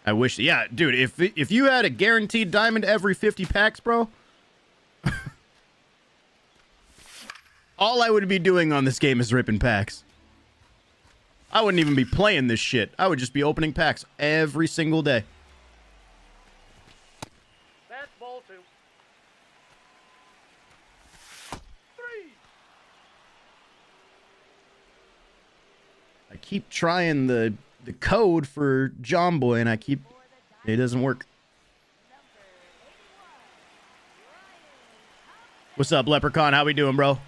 I wish, yeah, dude, if you had a guaranteed diamond every 50 packs, bro, all I would be doing on this game is ripping packs. I wouldn't even be playing this shit. I would just be opening packs every single day. That's ball 2. 3. I keep trying the code for Jomboy, and it doesn't work. What's up, Leprechaun? How we doing, bro?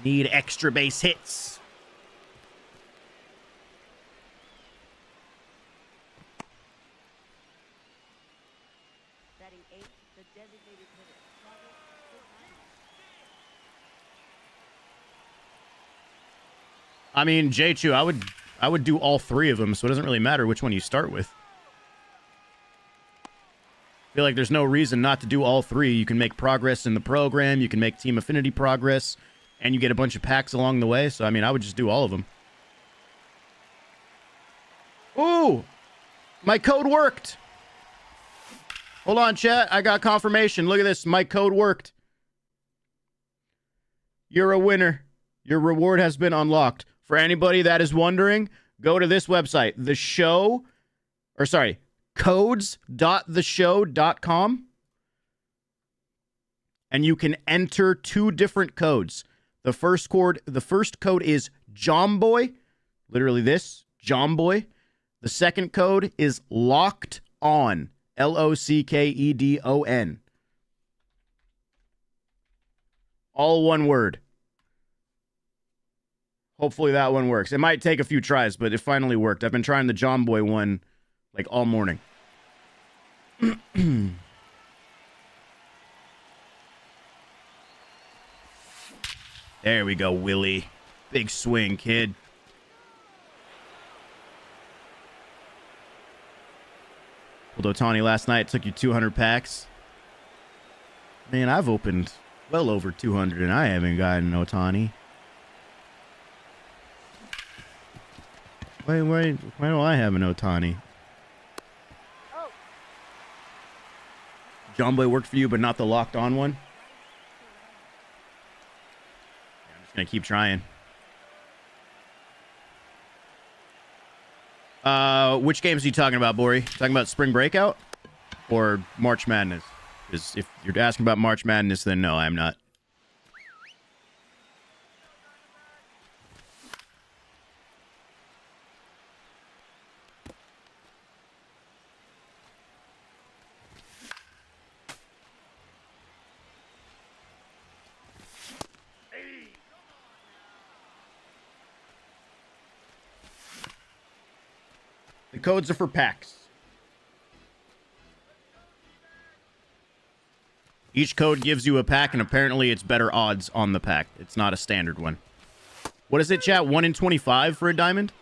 Need extra base hits. Batting 8, the designated hitter. I mean, J-Chu, I would do all 3 of them, so it doesn't really matter which one you start with. I feel like there's no reason not to do all 3. You can make progress in the program, you can make team affinity progress, and you get a bunch of packs along the way. So, I mean, I would just do all of them. Ooh! My code worked! Hold on, chat. I got confirmation. Look at this. My code worked. You're a winner. Your reward has been unlocked. For anybody that is wondering, go to this website. Codes.theshow.com. And you can enter 2 different codes. The first code is Jomboy, literally this, Jomboy. The second code is Locked On, L-O-C-K-E-D-O-N. All one word. Hopefully that one works. It might take a few tries, but it finally worked. I've been trying the Jomboy one like all morning. There we go, Willie. Big swing, kid. Pulled Otani last night. Took you 200 packs. Man, I've opened Well over 200, and I haven't gotten no Otani. Wait, why do I have an Otani? Oh, John Boy worked for you, but not the locked on one? I'm just going to keep trying. Which games are you talking about, Bori? Talking about Spring Breakout or March Madness? Because if you're asking about March Madness, then no, I'm not. The codes are for packs. Each code gives you a pack, and apparently it's better odds on the pack. It's not a standard one. What is it, chat? 1 in 25 for a diamond?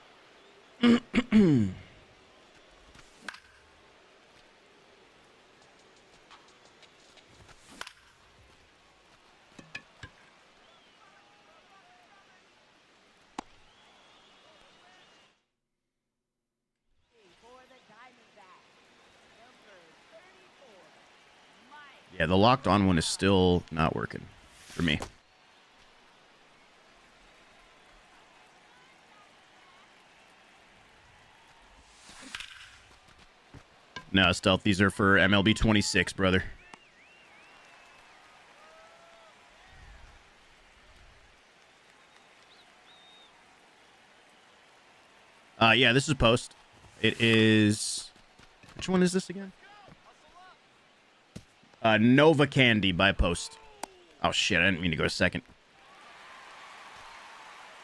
for the Diamondback. Number 34, Mike. Yeah, the locked on one is still not working for me. No, Stealth, these are for MLB 26, brother. Yeah, this is Post. It is... Which one is this again? Nova Candy by Post. Oh, shit, I didn't mean to go to second.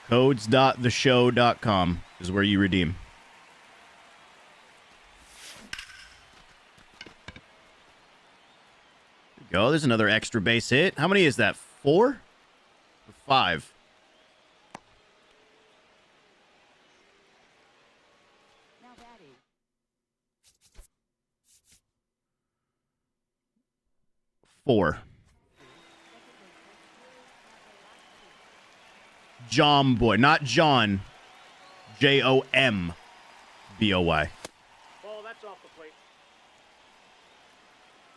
Codes.theshow.com is where you redeem. There you go, there's another extra base hit. How many is that? 4? Or 5? Now batting. 4. Jom Boy, not John. Jomboy. Oh, that's off the plate.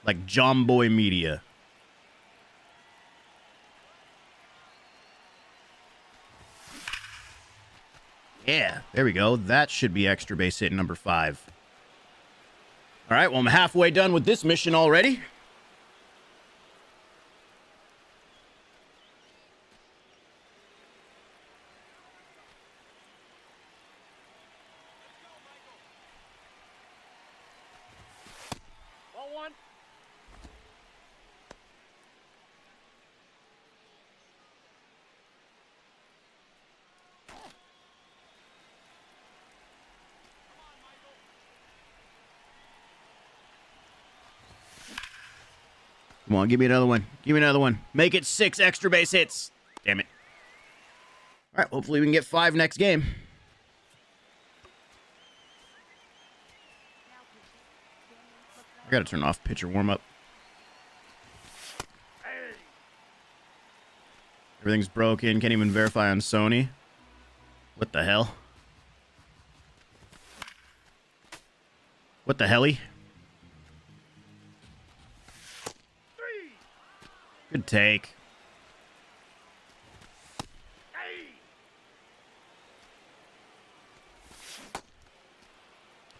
Like Jom Boy Media. Yeah, there we go. That should be extra base hit number 5. All right, well, I'm halfway done with this mission already. Ball one. Come on, give me another one. Give me another one. Make it 6 extra base hits. Damn it. All right, hopefully we can get 5 next game. I gotta turn off pitcher warm-up. Everything's broken. Can't even verify on Sony. What the hell? What the helly? Good take.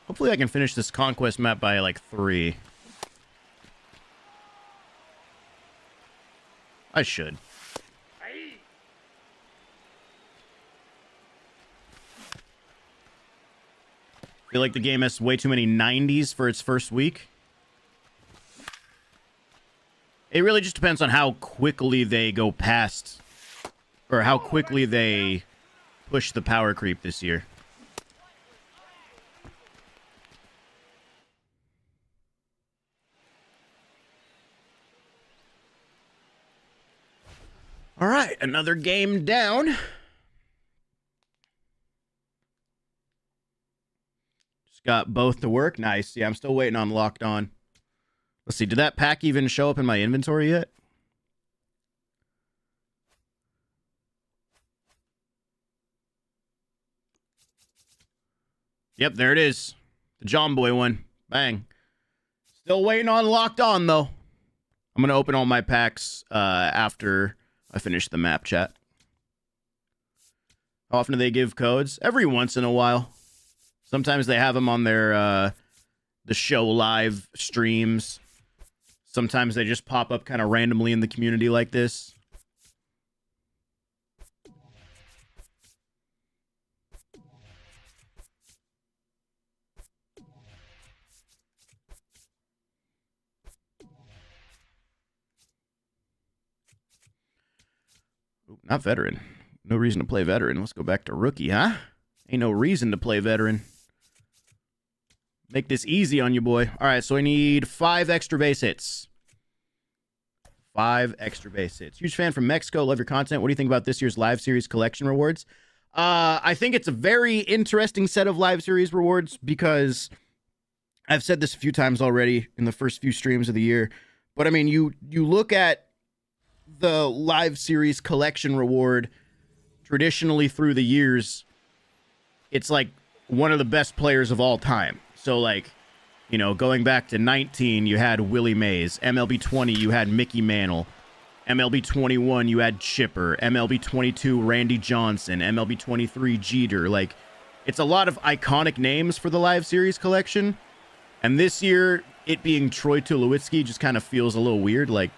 Hopefully I can finish this Conquest map by like 3. I should. I feel like the game has way too many 90s for its first week. It really just depends on how quickly they go past, or how quickly they push the power creep this year. All right, another game down. Just got both to work. Nice. Yeah, I'm still waiting on Locked On. Let's see, did that pack even show up in my inventory yet? Yep, there it is. The John Boy one. Bang. Still waiting on Locked On, though. I'm going to open all my packs after I finish the map chat. How often do they give codes? Every once in a while. Sometimes they have them on their the show live streams. Sometimes they just pop up kind of randomly in the community like this. Ooh, not veteran. No reason to play veteran. Let's go back to rookie, huh? Ain't no reason to play veteran. Make this easy on you, boy. All right, so I need 5 extra base hits. 5 extra base hits. Huge fan from Mexico. Love your content. What do you think about this year's live series collection rewards? I think it's a very interesting set of live series rewards because I've said this a few times already in the first few streams of the year. But, I mean, you look at the live series collection reward traditionally through the years, it's like one of the best players of all time. So, like, you know, going back to 19, you had Willie Mays. MLB 20, you had Mickey Mantle. MLB 21, you had Chipper. MLB 22, Randy Johnson. MLB 23, Jeter. Like, it's a lot of iconic names for the live series collection. And this year, it being Troy Tulowitzki just kind of feels a little weird. Like,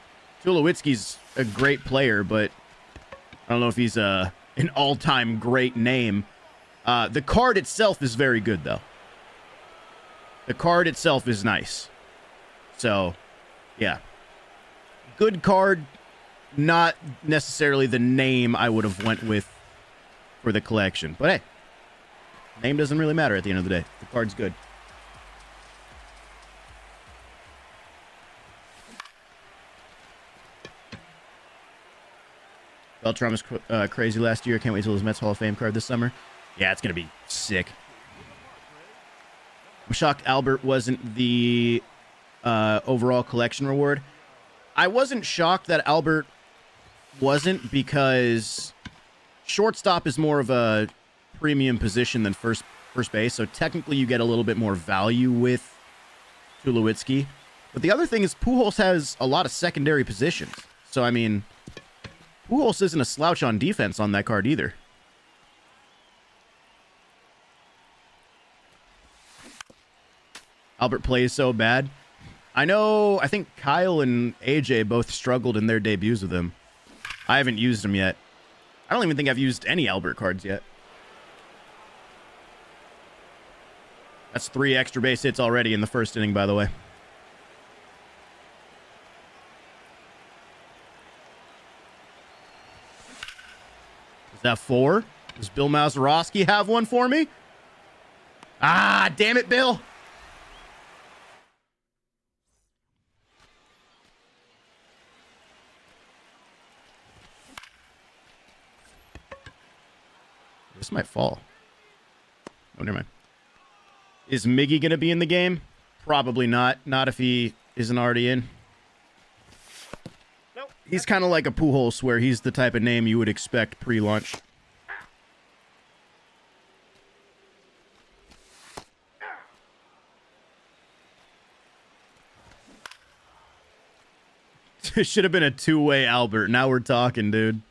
Tulowitzki's a great player, but I don't know if he's an all-time great name. The card itself is very good, though. The card itself is nice. So, yeah. Good card, not necessarily the name I would have went with for the collection. But hey, name doesn't really matter at the end of the day. The card's good. Beltran was crazy last year. Can't wait till his Mets Hall of Fame card this summer. Yeah, it's going to be sick. I'm shocked Albert wasn't the overall collection reward. I wasn't shocked that Albert wasn't because shortstop is more of a premium position than first base. So technically you get a little bit more value with Tulowitzki. But the other thing is Pujols has a lot of secondary positions. So, I mean, Pujols isn't a slouch on defense on that card either. Albert plays so bad. I think Kyle and AJ both struggled in their debuts with him. I haven't used him yet. I don't even think I've used any Albert cards yet. That's 3 extra base hits already in the first inning, by the way. Is that 4? Does Bill Mazeroski have one for me? Ah, damn it, Bill. This might fall. Oh, never mind. Is Miggy going to be in the game? Probably not. Not if he isn't already in. Nope. He's kind of like a Pujols, where he's the type of name you would expect pre-launch. It should have been a 2-way Albert. Now we're talking, dude.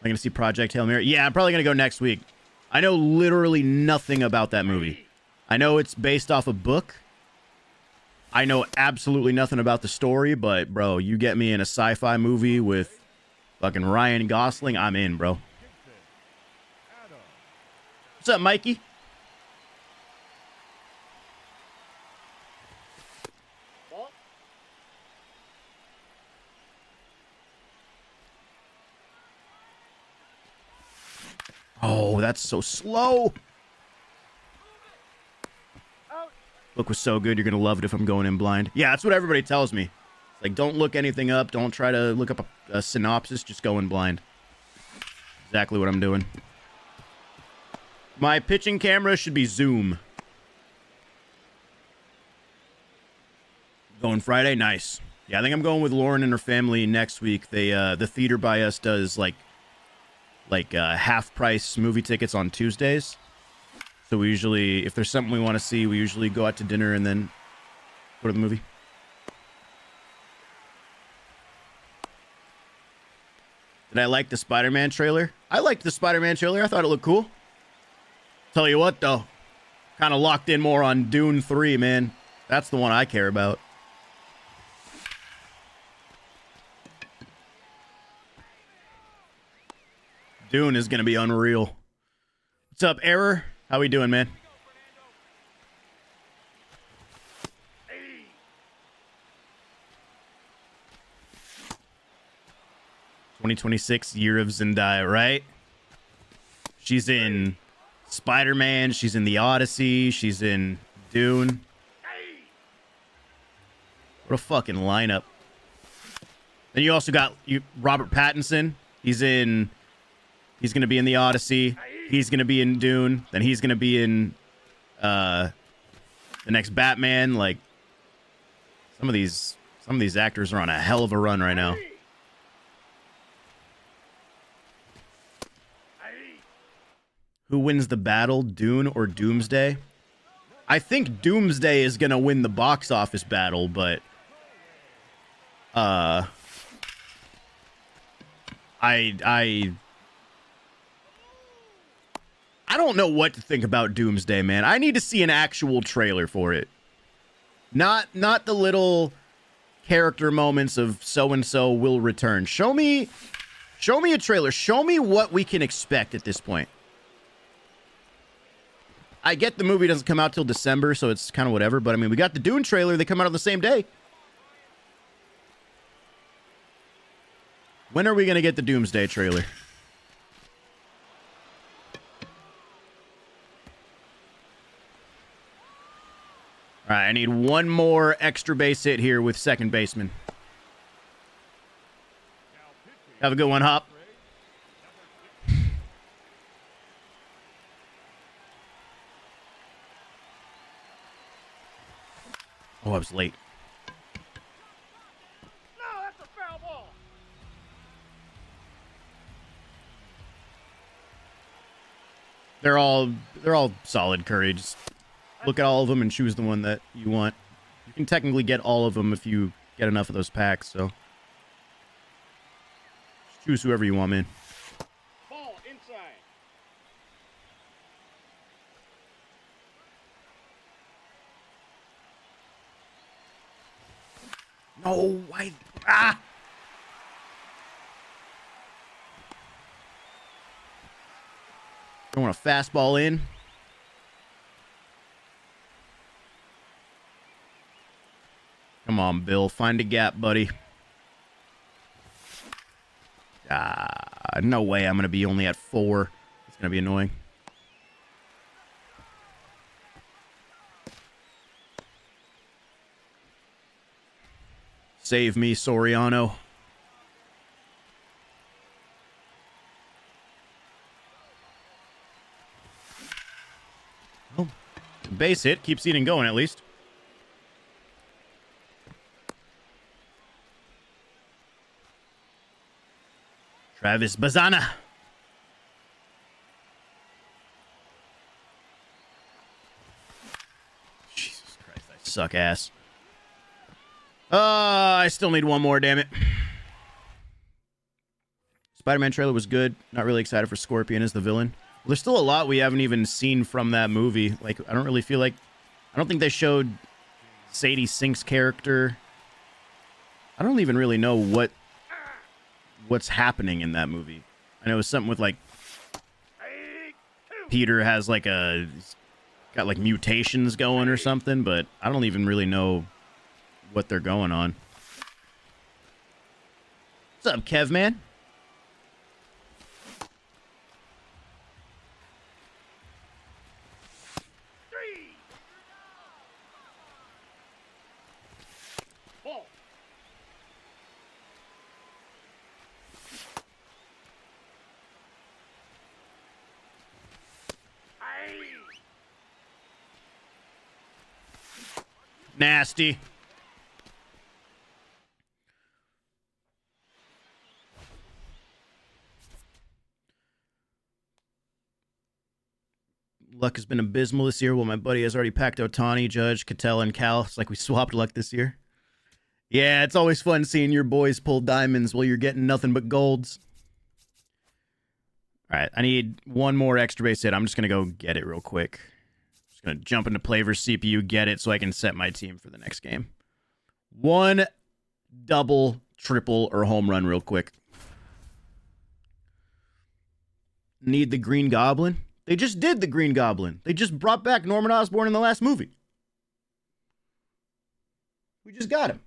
I'm going to see Project Hail Mary. Yeah, I'm probably going to go next week. I know literally nothing about that movie. I know it's based off a book. I know absolutely nothing about the story, but, bro, you get me in a sci-fi movie with fucking Ryan Gosling, I'm in, bro. What's up, Mikey? Ball. Oh, that's so slow. Out. Look was so good, you're going to love it if I'm going in blind. Yeah, that's what everybody tells me. It's like, don't look anything up. Don't try to look up a synopsis. Just go in blind. Exactly what I'm doing. My pitching camera should be zoom. Going Friday? Nice. Yeah, I think I'm going with Lauren and her family next week. They the theater by us does like half price movie tickets on Tuesdays. So we usually, if there's something we want to see, we usually go out to dinner and then go to the movie. Did I like the Spider-Man trailer? I liked the Spider-Man trailer. I thought it looked cool. Tell you what, though. Kind of locked in more on Dune 3, man. That's the one I care about. Dune is going to be unreal. What's up, Error? How we doing, man? Hey. 2026 year of Zendaya, right? She's in Spider-Man. She's in The Odyssey. She's in Dune. What a fucking lineup. Then you also got Robert Pattinson. He's going to be in The Odyssey. He's going to be in Dune. Then he's going to be in the next Batman. Like, some of these actors are on a hell of a run right now. Who wins the battle, Dune or Doomsday? I think Doomsday is going to win the box office battle, but I don't know what to think about Doomsday, man. I need to see an actual trailer for it. Not the little character moments of so-and-so will return. Show me a trailer. Show me what we can expect at this point. I get the movie doesn't come out till December, so it's kind of whatever. But, I mean, we got the Dune trailer. They come out on the same day. When are we going to get the Doomsday trailer? All right, I need one more extra base hit here with second baseman. Have a good one, Hop. Oh, I was late. No, that's a foul ball. They're all solid Curry. Just look at all of them and choose the one that you want. You can technically get all of them if you get enough of those packs, so just choose whoever you want, man. Ball inside. No, why? Don't want a fastball in. Come on, Bill. Find a gap, buddy. No way I'm going to be only at 4. It's going to be annoying. Save me, Soriano. Oh, base hit. Keeps eating going, at least. Travis Bazana. Jesus Christ, I suck ass. I still need one more, damn it. Spider-Man trailer was good. Not really excited for Scorpion as the villain. Well, there's still a lot we haven't even seen from that movie. Like, I don't really feel like... I don't think they showed Sadie Sink's character. I don't even really know what's happening in that movie. I know it was something with, like... Peter has, like, got, like, mutations going or something, but I don't even really know what they're going on. What's up, Kev, man? Ball. Nasty. Luck has been abysmal this year. Well, my buddy has already packed Otani, Judge, Cattell, and Cal. It's like we swapped luck this year. Yeah, it's always fun seeing your boys pull diamonds while you're getting nothing but golds. All right, I need one more extra base hit. I'm just going to go get it real quick. Just going to jump into play versus CPU, get it so I can set my team for the next game. One double, triple, or home run real quick. Need the Green Goblin. They just did the Green Goblin. They just brought back Norman Osborn in the last movie. We just got him.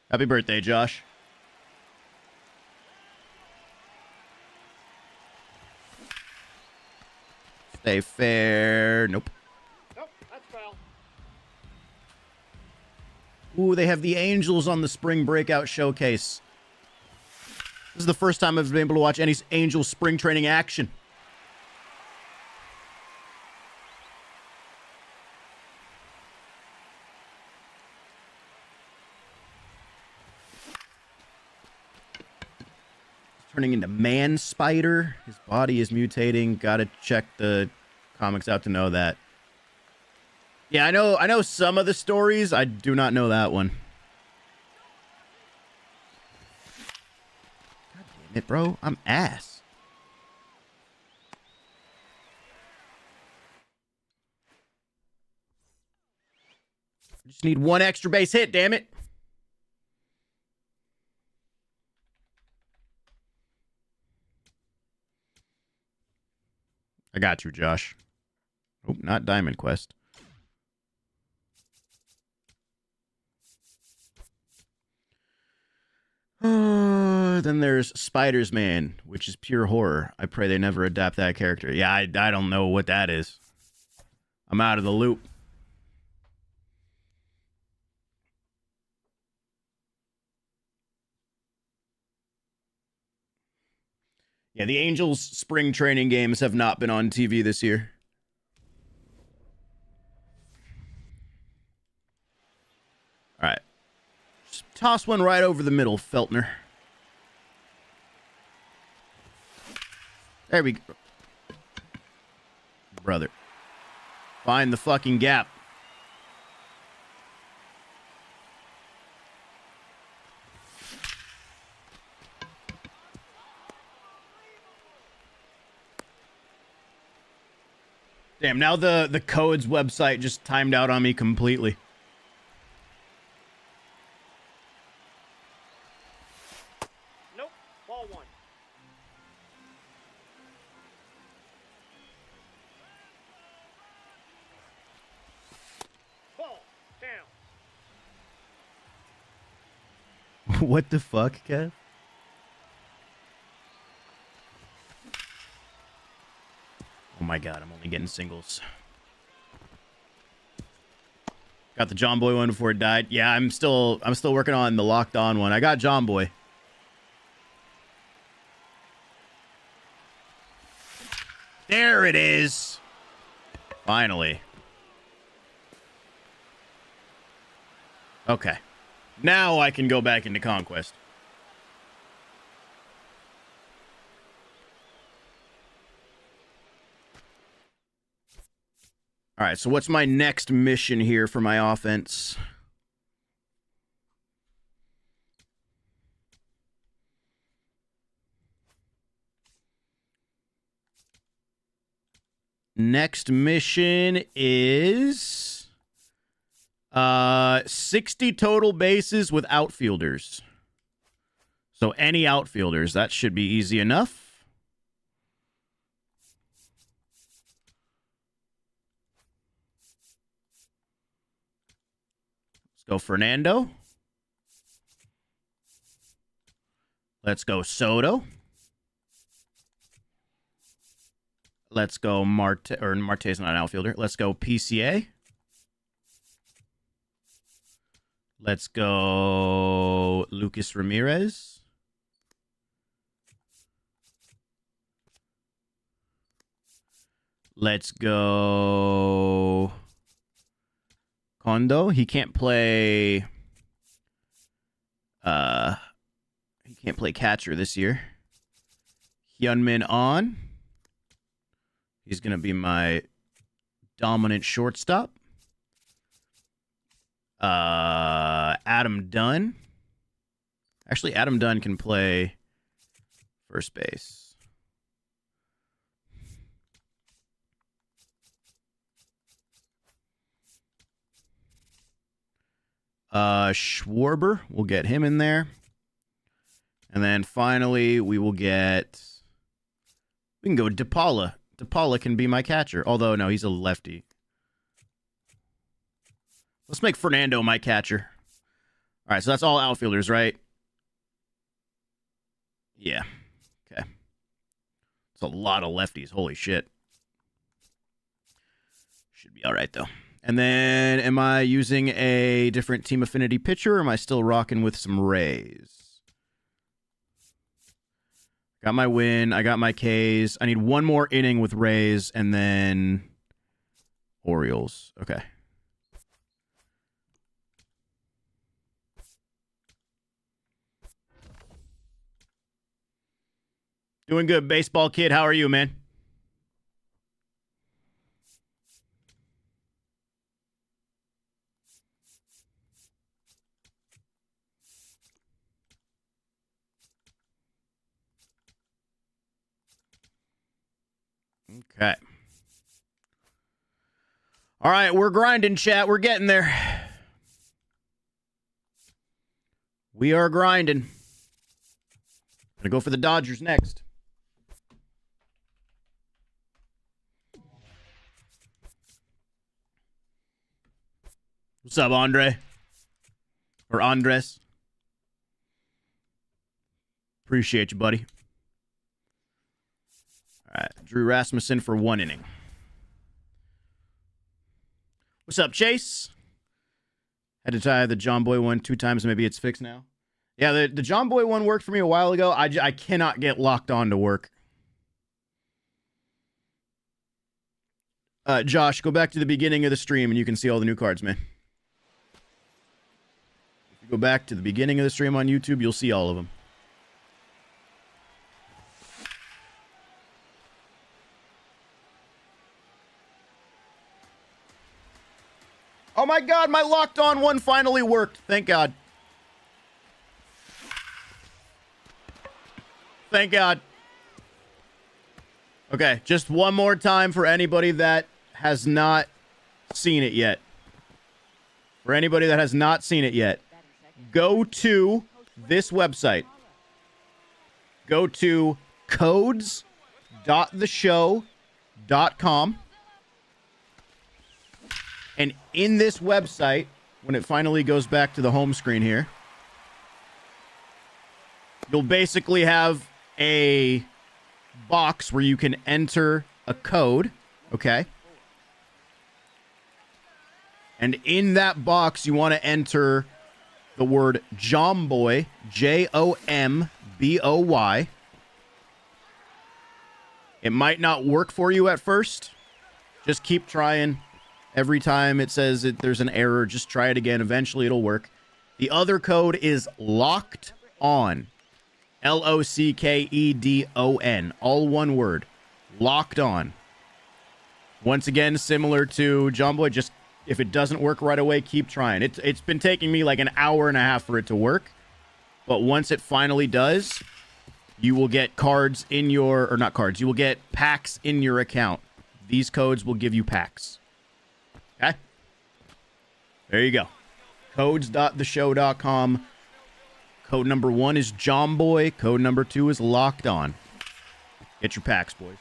Happy birthday, Josh. Stay fair. Nope. Nope, that's foul. Ooh, they have the Angels on the Spring Breakout Showcase. This is the first time I've been able to watch any Angels spring training action. Turning into Man Spider. His body is mutating. Gotta check the comics out to know that. Yeah, I know some of the stories. I do not know that one. God damn it, bro. I'm ass. I just need one extra base hit, damn it. I got you, Josh. Oh, not Diamond Quest. Then there's Spider's Man, which is pure horror. I pray they never adapt that character. Yeah, I don't know what that is. I'm out of the loop. Yeah, the Angels spring training games have not been on TV this year. All right. Just toss one right over the middle, Feltner. There we go. Brother. Find the fucking gap. Damn, now the codes website just timed out on me completely. Nope, ball one. Ball down. What the fuck, Kev? Oh my god, I'm only getting singles. Got the John Boy one before it died. Yeah, I'm still working on the locked on one. I got John Boy. There it is. Finally. Okay. Now I can go back into Conquest. All right, so what's my next mission here for my offense? Next mission is 60 total bases with outfielders. So any outfielders, that should be easy enough. Go Fernando. Let's go Soto. Let's go Marte's not an outfielder. Let's go PCA. Let's go Lucas Ramirez. Let's go Kondo. He can't play He can't play catcher this year. Hyunmin On. He's going to be my dominant shortstop. Adam Dunn. Actually, Adam Dunn can play first base. Schwarber, we'll get him in there. And then finally, we can go DePaula. DePaula can be my catcher. Although, no, he's a lefty. Let's make Fernando my catcher. All right, so that's all outfielders, right? Yeah. Okay. It's a lot of lefties. Holy shit. Should be all right, though. And then, am I using a different team affinity pitcher, or am I still rocking with some Rays? Got my win. I got my Ks. I need one more inning with Rays, and then Orioles. Okay. Doing good, baseball kid. How are you, man? Okay. All right, we're grinding, chat. We're getting there. We are grinding. Gonna go for the Dodgers next. What's up, Andre? Or Andres? Appreciate you, buddy. All right, Drew Rasmussen for 1 inning. What's up, Chase? Had to try the John Boy one 2 times. Maybe it's fixed now. Yeah, the John Boy one worked for me a while ago. I cannot get locked on to work. Josh, go back to the beginning of the stream and you can see all the new cards, man. If you go back to the beginning of the stream on YouTube, you'll see all of them. Oh my god, my locked on one finally worked. Thank God. Thank God. Okay, just one more time for anybody that has not seen it yet. For anybody that has not seen it yet, go to this website. Go to codes.theshow.com. And in this website, when it finally goes back to the home screen here, you'll basically have a box where you can enter a code, okay? And in that box, you want to enter the word Jomboy, Jomboy. It might not work for you at first. Just keep trying. Every time it says there's an error, just try it again. Eventually it'll work. The other code is locked on. LOCKEDON. All one word. Locked on. Once again, similar to John Boy, just if it doesn't work right away, keep trying. It's been taking me like an hour and a half for it to work. But once it finally does, you will get cards in your, or not cards, you will get packs in your account. These codes will give you packs. Okay? There you go. Codes.theshow.com. Code number 1 is Jomboy. Code number 2 is Locked On. Get your packs, boys.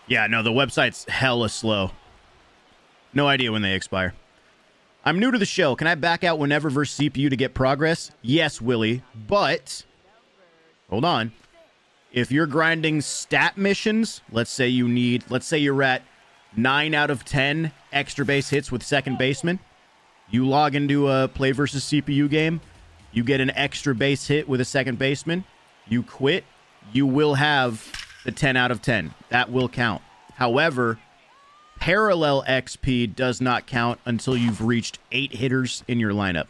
Yeah, no, the website's hella slow. No idea when they expire. I'm new to the show. Can I back out whenever versus CPU to get progress? Yes, Willie, but hold on. If you're grinding stat missions, let's say you're at 9 out of 10 extra base hits with second baseman. You log into a play versus CPU game. You get an extra base hit with a second baseman. You quit. you will have the 10 out of 10. That will count. However, parallel XP does not count until you've reached 8 hitters in your lineup.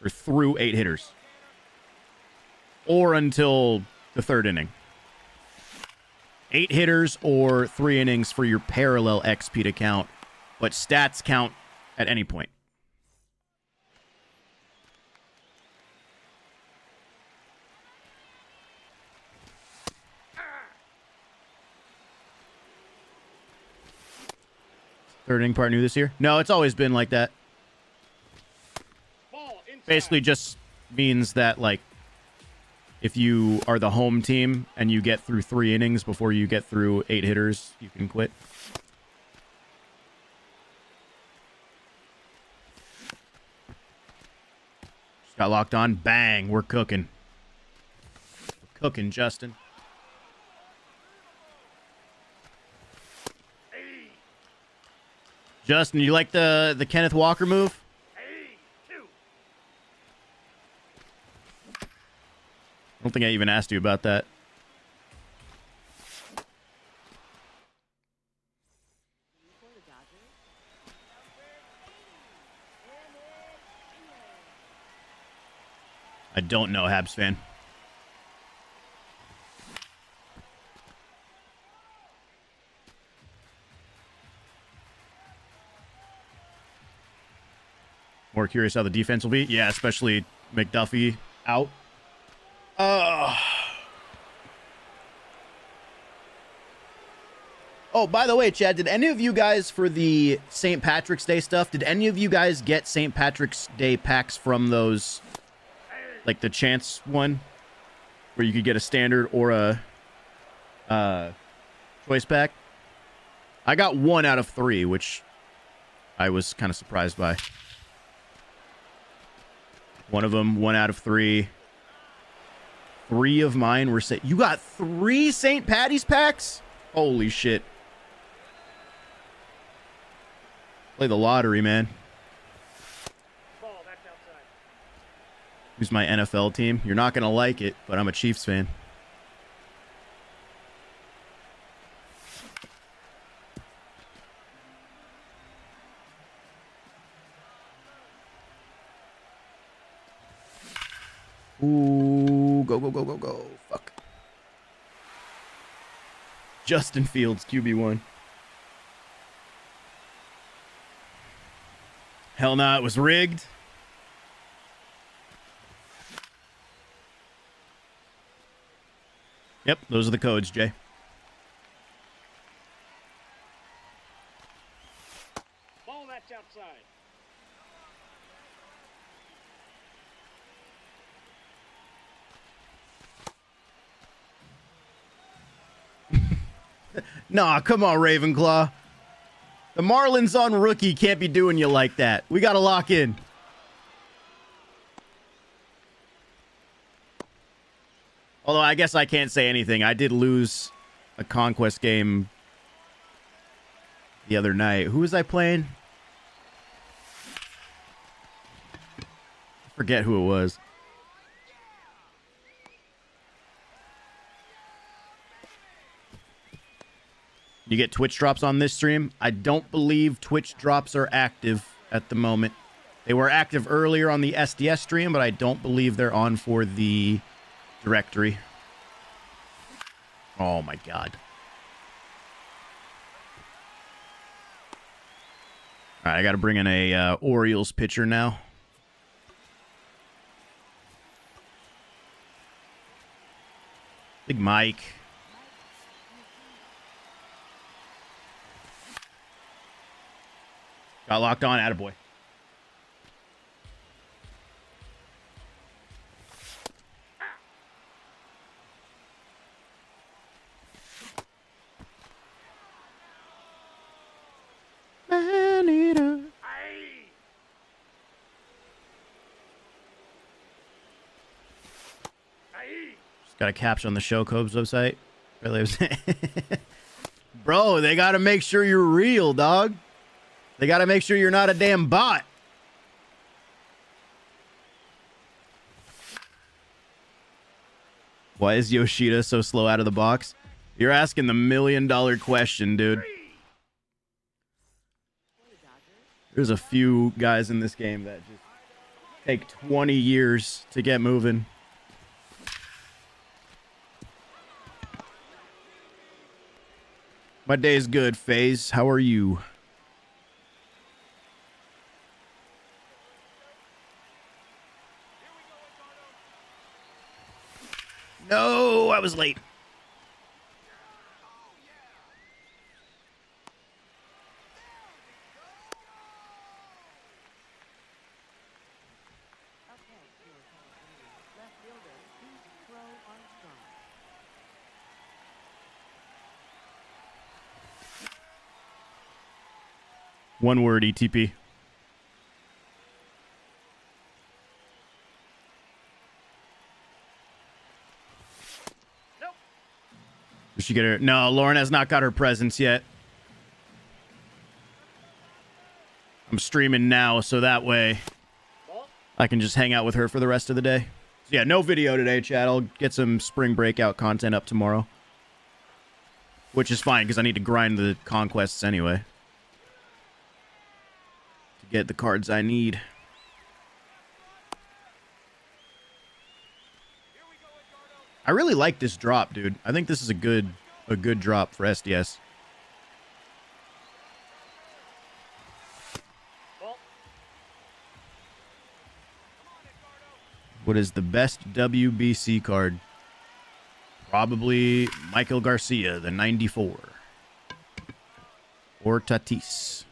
Or through 8 hitters. Or until the 3rd inning. 8 hitters or 3 innings for your parallel XP to count. But stats count at any point. Third inning part new this year? No, it's always been like that. Basically just means that, like, if you are the home team and you get through 3 innings before you get through 8 hitters, you can quit. Just got locked on. Bang. We're cooking. We're cooking, Justin. Justin, you like the Kenneth Walker move? I don't think I even asked you about that. I don't know, Habs fan. More curious how the defense will be. Yeah, especially McDuffie out. Oh, by the way, Chad, did any of you guys, for the St. Patrick's Day stuff, did any of you guys get St. Patrick's Day packs from those, like the chance one, where you could get a standard or a choice pack? I got 1 out of 3, which I was kind of surprised by. One of them, 1 out of 3. 3 of mine were you got 3 St. Patty's packs? Holy shit. Play the lottery, man. Ball, that's outside. Who's my NFL team? You're not going to like it, but I'm a Chiefs fan. Ooh, go, go, go, go, go. Fuck. Justin Fields, QB1. Hell no, it was rigged. Yep, those are the codes, Jay. Ball, that's outside. Nah, come on, Ravenclaw. The Marlins on rookie can't be doing you like that. We got to lock in. Although I guess I can't say anything. I did lose a Conquest game the other night. Who was I playing? I forget who it was. You get Twitch drops on this stream? I don't believe Twitch drops are active at the moment. They were active earlier on the SDS stream, but I don't believe they're on for the directory. Oh my god. All right, I got to bring in a Orioles pitcher now. Big Mike. Got locked on, attaboy. Man-eater. Just got a caption on the show Cobb's website. Bro, they got to make sure you're real, dog. They got to make sure you're not a damn bot. Why is Yoshida so slow out of the box? You're asking the $1 million question, dude. There's a few guys in this game that just take 20 years to get moving. My day's good, FaZe. How are you? No, I was late. Okay, here comes left fielder, Pete Crow Armstrong. One word, ETP. Nope. Did she get her? No, Lauren has not got her presents yet. I'm streaming now, so that way Ball. I can just hang out with her for the rest of the day. So yeah, no video today, chat. I'll get some spring breakout content up tomorrow. Which is fine, because I need to grind the conquests anyway. To get the cards I need. I really like this drop, dude. I think this is a good drop for SDS. Ball. What is the best WBC card? Probably Michael Garcia, the 94. Or Tatis.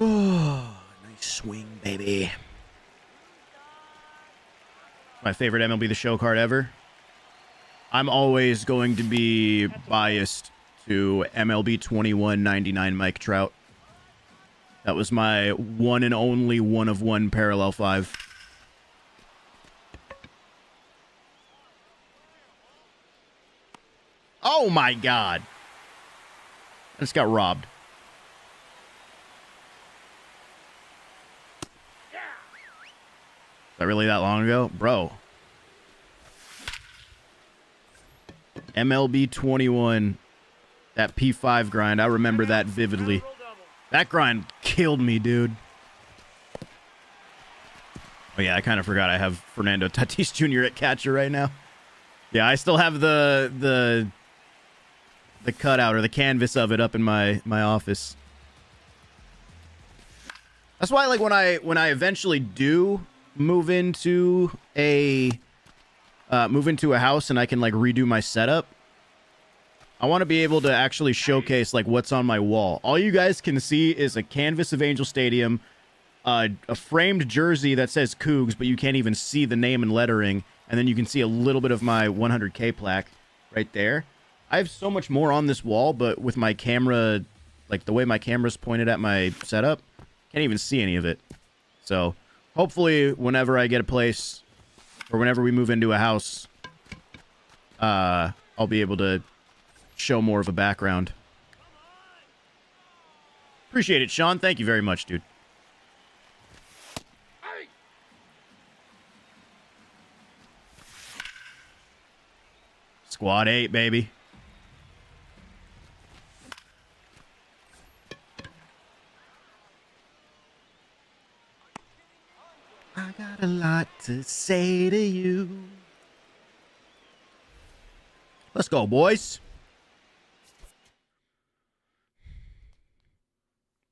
Oh, nice swing, baby. My favorite MLB The Show card ever. I'm always going to be biased to MLB 2199 Mike Trout. That was my one and only one of one parallel 5. Oh my god. I just got robbed. Is that really that long ago? Bro. MLB 21. That P5 grind. I remember that vividly. Roll double. That grind killed me, dude. Oh yeah, I kind of forgot I have Fernando Tatis Jr. at catcher right now. Yeah, I still have the cutout or the canvas of it up in my office. That's why, like, when I eventually do move into a house and I can like redo my setup, I want to be able to actually showcase like what's on my wall. All you guys can see is a canvas of Angel Stadium, a framed jersey that says Cougs, but you can't even see the name and lettering, and then you can see a little bit of my 100K plaque right there. I have so much more on this wall, but with my camera, like the way my camera's pointed at my setup, can't even see any of it. So hopefully whenever I get a place or whenever we move into a house, I'll be able to show more of a background. Appreciate it, Sean. Thank you very much, dude. Squad 8, baby. I got a lot to say to you. Let's go, boys.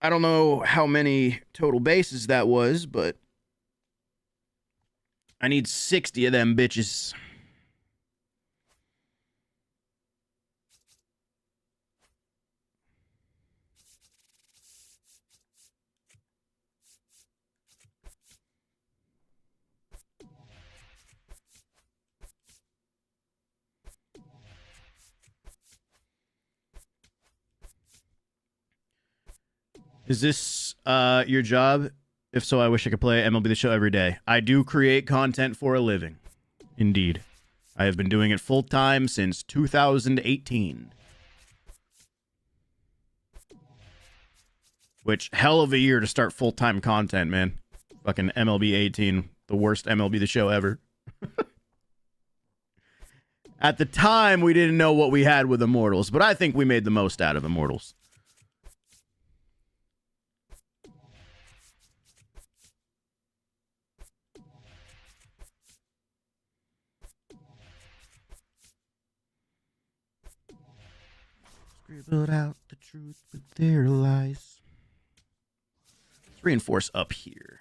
I don't know how many total bases that was, but I need 60 of them bitches. Is this your job? If so, I wish I could play MLB The Show every day. I do create content for a living. Indeed. I have been doing it full time since 2018. Which, hell of a year to start full-time content, man. Fucking MLB 18. the worst MLB The Show ever. At the time, we didn't know what we had with Immortals, but I think we made the most out of Immortals. Scribbled out the truth with their lies. Let's reinforce up here.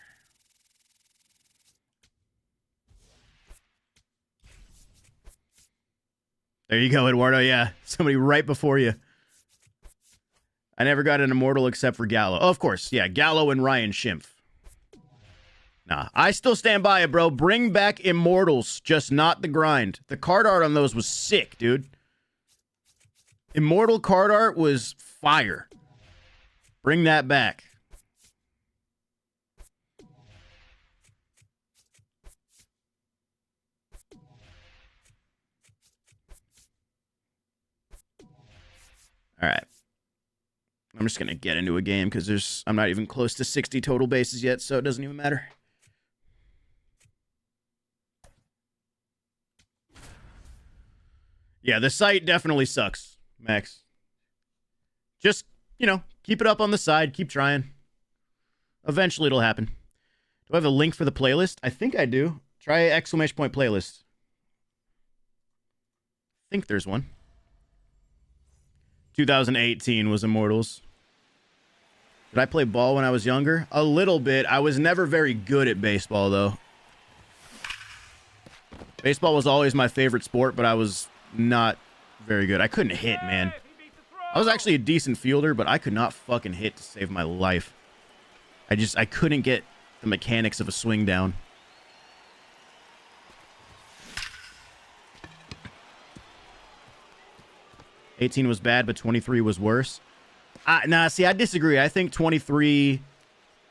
There you go, Eduardo. Yeah, somebody right before you. I never got an Immortal except for Gallo. Oh, of course. Yeah, Gallo and Ryan Schimpf. Nah, I still stand by it, bro. Bring back Immortals, just not the grind. The card art on those was sick, dude. Immortal card art was fire. Bring that back. All right. I'm just going to get into a game because I'm not even close to 60 total bases yet, so it doesn't even matter. Yeah, the site definitely sucks, Max. Just, keep it up on the side. Keep trying. Eventually it'll happen. Do I have a link for the playlist? I think I do. Try ! Playlist. I think there's one. 2018 was Immortals. Did I play ball when I was younger? A little bit. I was never very good at baseball, though. Baseball was always my favorite sport, but I was not very good. I couldn't hit, man. I was actually a decent fielder, but I could not fucking hit to save my life. I couldn't get the mechanics of a swing down. '18 was bad, but 23 was worse. Nah, see, I disagree. I think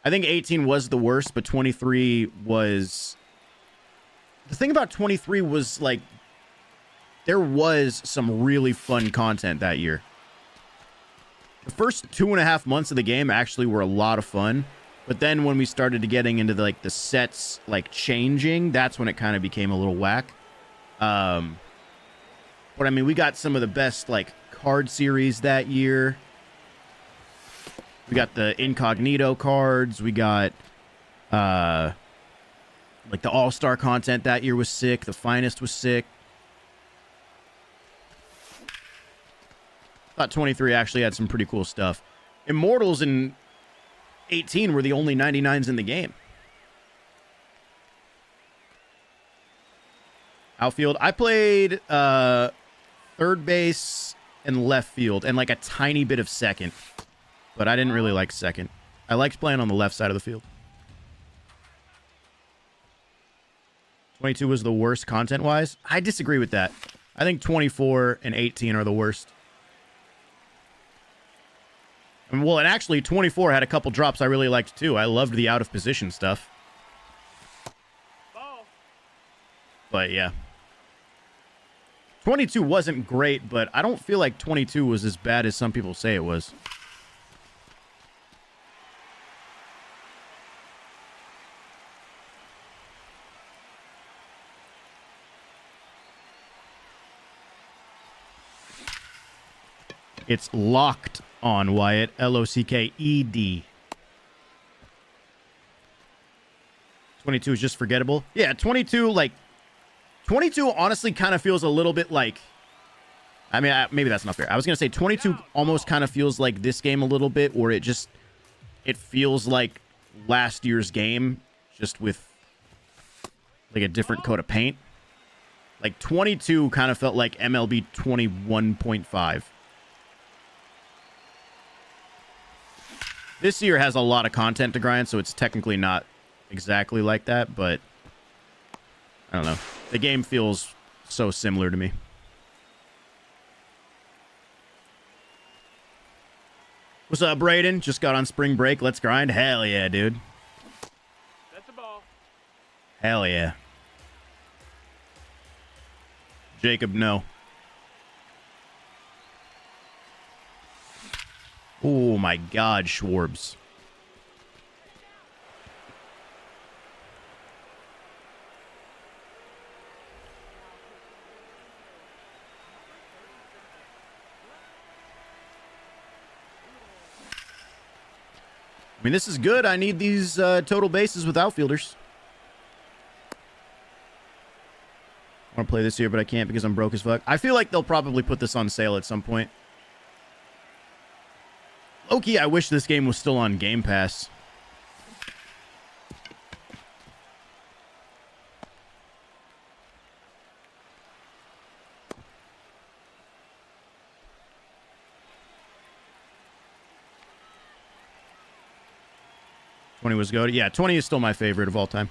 18 was the worst, but 23 was... The thing about 23 was, like, there was some really fun content that year. The first 2.5 months of the game actually were a lot of fun, but then when we started to getting into, the sets, changing, that's when it kind of became a little whack. But, I mean, we got some of the best, card series that year. We got the incognito cards. We got, the all-star content that year was sick. The finest was sick. Thought 23 actually had some pretty cool stuff. Immortals in 18 were the only 99s in the game. Outfield. I played, third base and left field and a tiny bit of second, but I didn't really like second. I liked playing on the left side of the field. 22 was the worst content wise. I disagree with that. I think 24 and 18 are the worst. And actually 24 had a couple drops I really liked too. I loved the out of position stuff. But yeah. 22 wasn't great, but I don't feel like 22 was as bad as some people say it was. It's locked on, Wyatt. Locked. 22 is just forgettable. Yeah, 22, 22 honestly kind of feels a little bit like... I mean, maybe that's not fair. I was going to say 22 almost kind of feels like this game a little bit, or it feels like last year's game, just with, a different coat of paint. 22 kind of felt like MLB 21.5. This year has a lot of content to grind, so it's technically not exactly like that, but I don't know. The game feels so similar to me. What's up, Brayden? Just got on spring break. Let's grind. Hell yeah, dude. That's the ball. Hell yeah. Jacob, no. Oh my God, Schwarbs. I mean, this is good. I need these total bases with outfielders. I want to play this here, but I can't because I'm broke as fuck. I feel like they'll probably put this on sale at some point. Loki, I wish this game was still on Game Pass. '20 was good. Yeah, 20 is still my favorite of all time.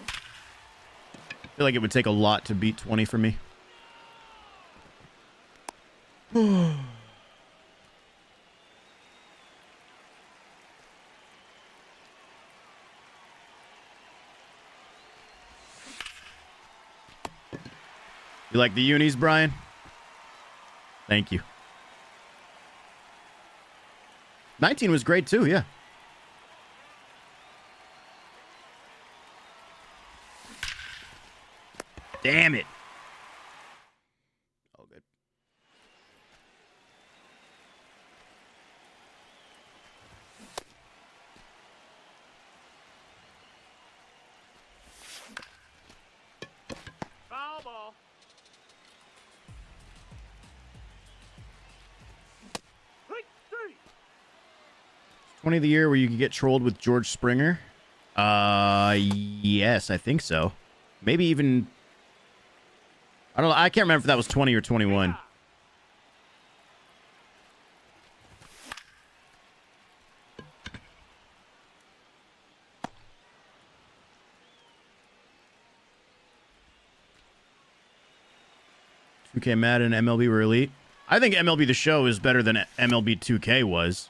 I feel like it would take a lot to beat 20 for me. You like the unis, Brian? Thank you. 19 was great too, yeah. Damn it. Oh, good. Foul ball. Hey, three. 20 of the year where you could get trolled with George Springer? Yes, I think so. Maybe even... I don't know. I can't remember if that was 20 or 21. $2K Madden and MLB were elite. I think MLB The Show is better than MLB 2K was.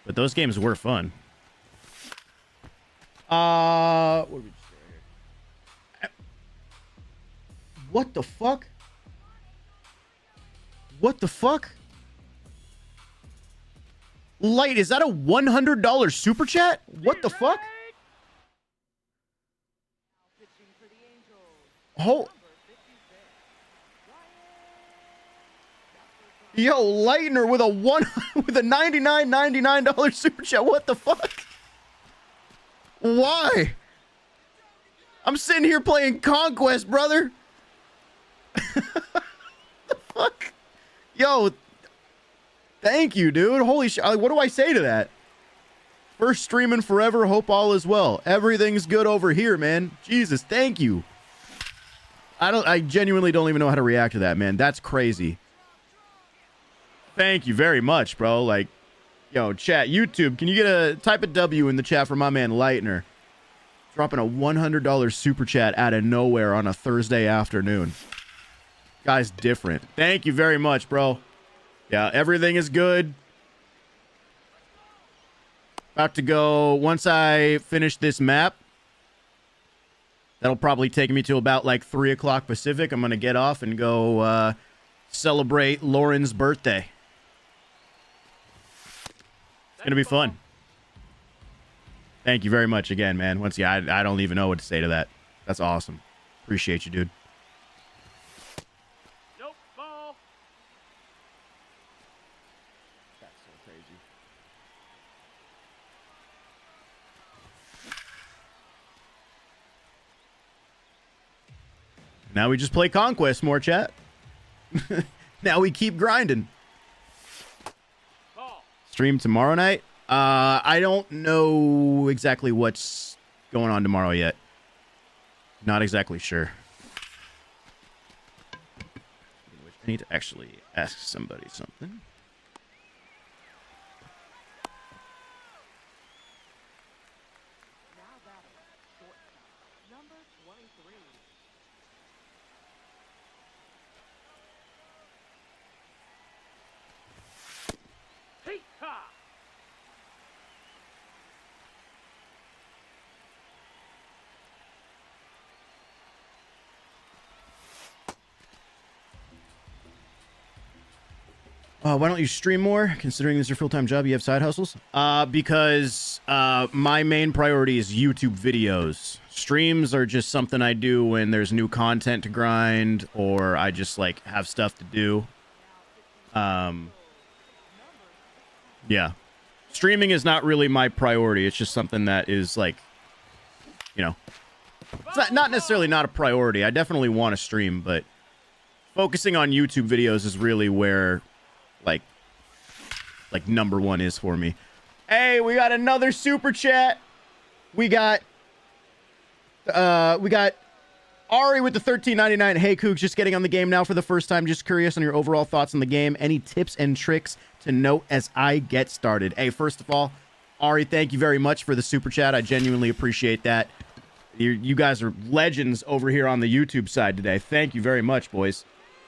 But those games were fun. What did we just say here? What the fuck? What the fuck? Light, is that a $100 super chat? What the fuck? Pitching for the Angels. Oh, Number 56, Ryan. yo, Lightner with a with a $99.99 super chat. What the fuck? Why? I'm sitting here playing Conquest, brother. The fuck? Yo, thank you, dude. Holy shit. What do I say to that? First streaming forever. Hope all is well. Everything's good over here, man. Jesus, thank you. I genuinely don't even know how to react to that, man. That's crazy. Thank you very much, bro. Like, yo, chat, YouTube, can you get a type of W in the chat for my man Lightner? Dropping a $100 super chat out of nowhere on a Thursday afternoon. Guy's different. Thank you very much, bro. Yeah, everything is good. About to go, once I finish this map, that'll probably take me to about like 3 o'clock Pacific. I'm going to get off and go celebrate Lauren's birthday. It's going to be fun. Thank you very much again, man. Once again, I don't even know what to say to that. That's awesome. Appreciate you, dude. Nope, ball. That's so crazy. Now we just play Conquest more, chat. Now we keep grinding. Ball. Stream tomorrow night? I don't know exactly what's going on tomorrow yet. Not exactly sure. I need to actually ask somebody something. Now batting, shortstop, number 23. Hey, ha. Why don't you stream more? Considering this is your full-time job, you have side hustles? Because my main priority is YouTube videos. Streams are just something I do when there's new content to grind or I just like have stuff to do. Yeah. streaming is not really my priority. It's just something that is like, you know, it's not necessarily not a priority. I definitely want to stream, but focusing on YouTube videos is really where like number one is for me. Hey, we got another super chat. We got Ari with the $13.99. Hey, Cougs, just getting on the game now for the first time. Just curious on your overall thoughts on the game. Any tips and tricks to note as I get started? Hey, first of all, Ari, thank you very much for the super chat. I genuinely appreciate that. You guys are legends over here on the YouTube side today. Thank you very much, boys.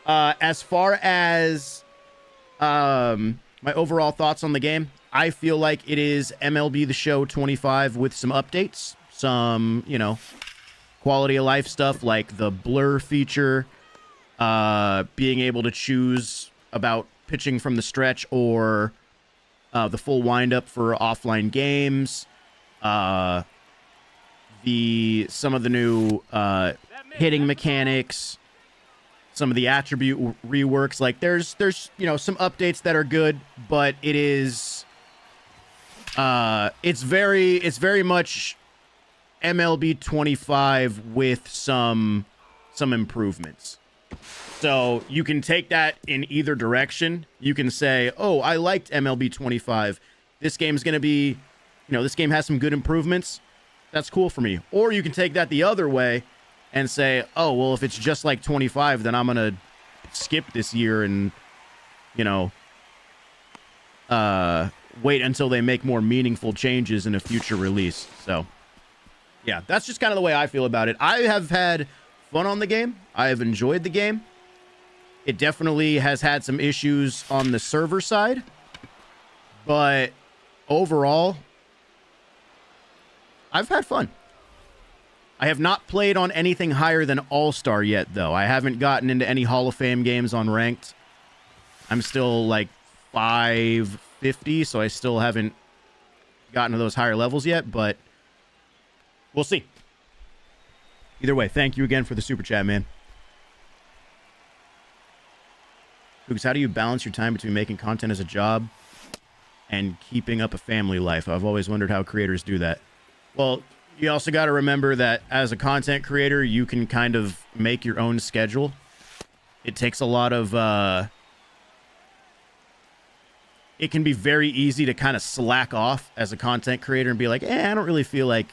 As far as my overall thoughts on the game, I feel like it is MLB The Show 25 with some updates, some, you know, quality of life stuff like the blur feature, being able to choose about pitching from the stretch or the full windup for offline games, some of the new hitting mechanics, some of the attribute reworks. Like there's you know, some updates that are good, but it is it's very much MLB 25 with some improvements. So you can take that in either direction. You can say, oh, I liked MLB 25. This game's going to be, you know, this game has some good improvements. That's cool for me. Or you can take that the other way and say, oh, well, if it's just like 25, then I'm going to skip this year and, you know, wait until they make more meaningful changes in a future release. So, yeah, that's just kind of the way I feel about it. I have had fun on the game. I have enjoyed the game. It definitely has had some issues on the server side, but overall, I've had fun. I have not played on anything higher than All-Star yet, though. I haven't gotten into any Hall of Fame games on Ranked. I'm still like 550, so I still haven't gotten to those higher levels yet, but we'll see. Either way, thank you again for the super chat, man. Because how do you balance your time between making content as a job and keeping up a family life? I've always wondered how creators do that. Well, you also got to remember that as a content creator, you can kind of make your own schedule. It takes a lot of... it can be very easy to kind of slack off as a content creator and be like, I don't really feel like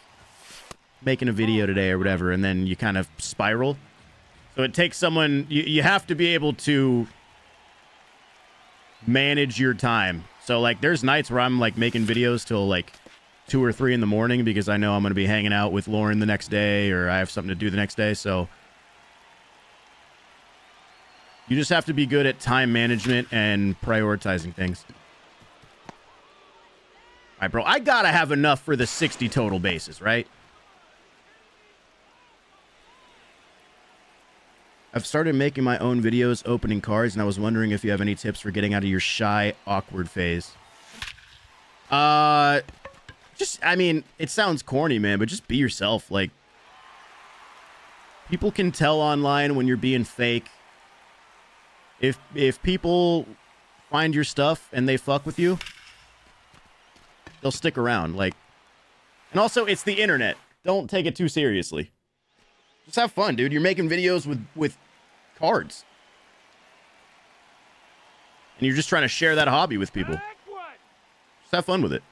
making a video today or whatever, and then you kind of spiral. So it takes someone... You have to be able to manage your time. So, like, there's nights where I'm, like, making videos till, like, 2 or 3 in the morning because I know I'm going to be hanging out with Lauren the next day or I have something to do the next day. So you just have to be good at time management and prioritizing things. All right, bro, I got to have enough for the 60 total bases, right? I've started making my own videos opening cards, and I was wondering if you have any tips for getting out of your shy, awkward phase. Just, I mean, it sounds corny, man, but just be yourself. Like, people can tell online when you're being fake. If people find your stuff and they fuck with you, they'll stick around. Like, and also, it's the internet. Don't take it too seriously. Just have fun, dude. You're making videos with cards. And you're just trying to share that hobby with people. Just have fun with it.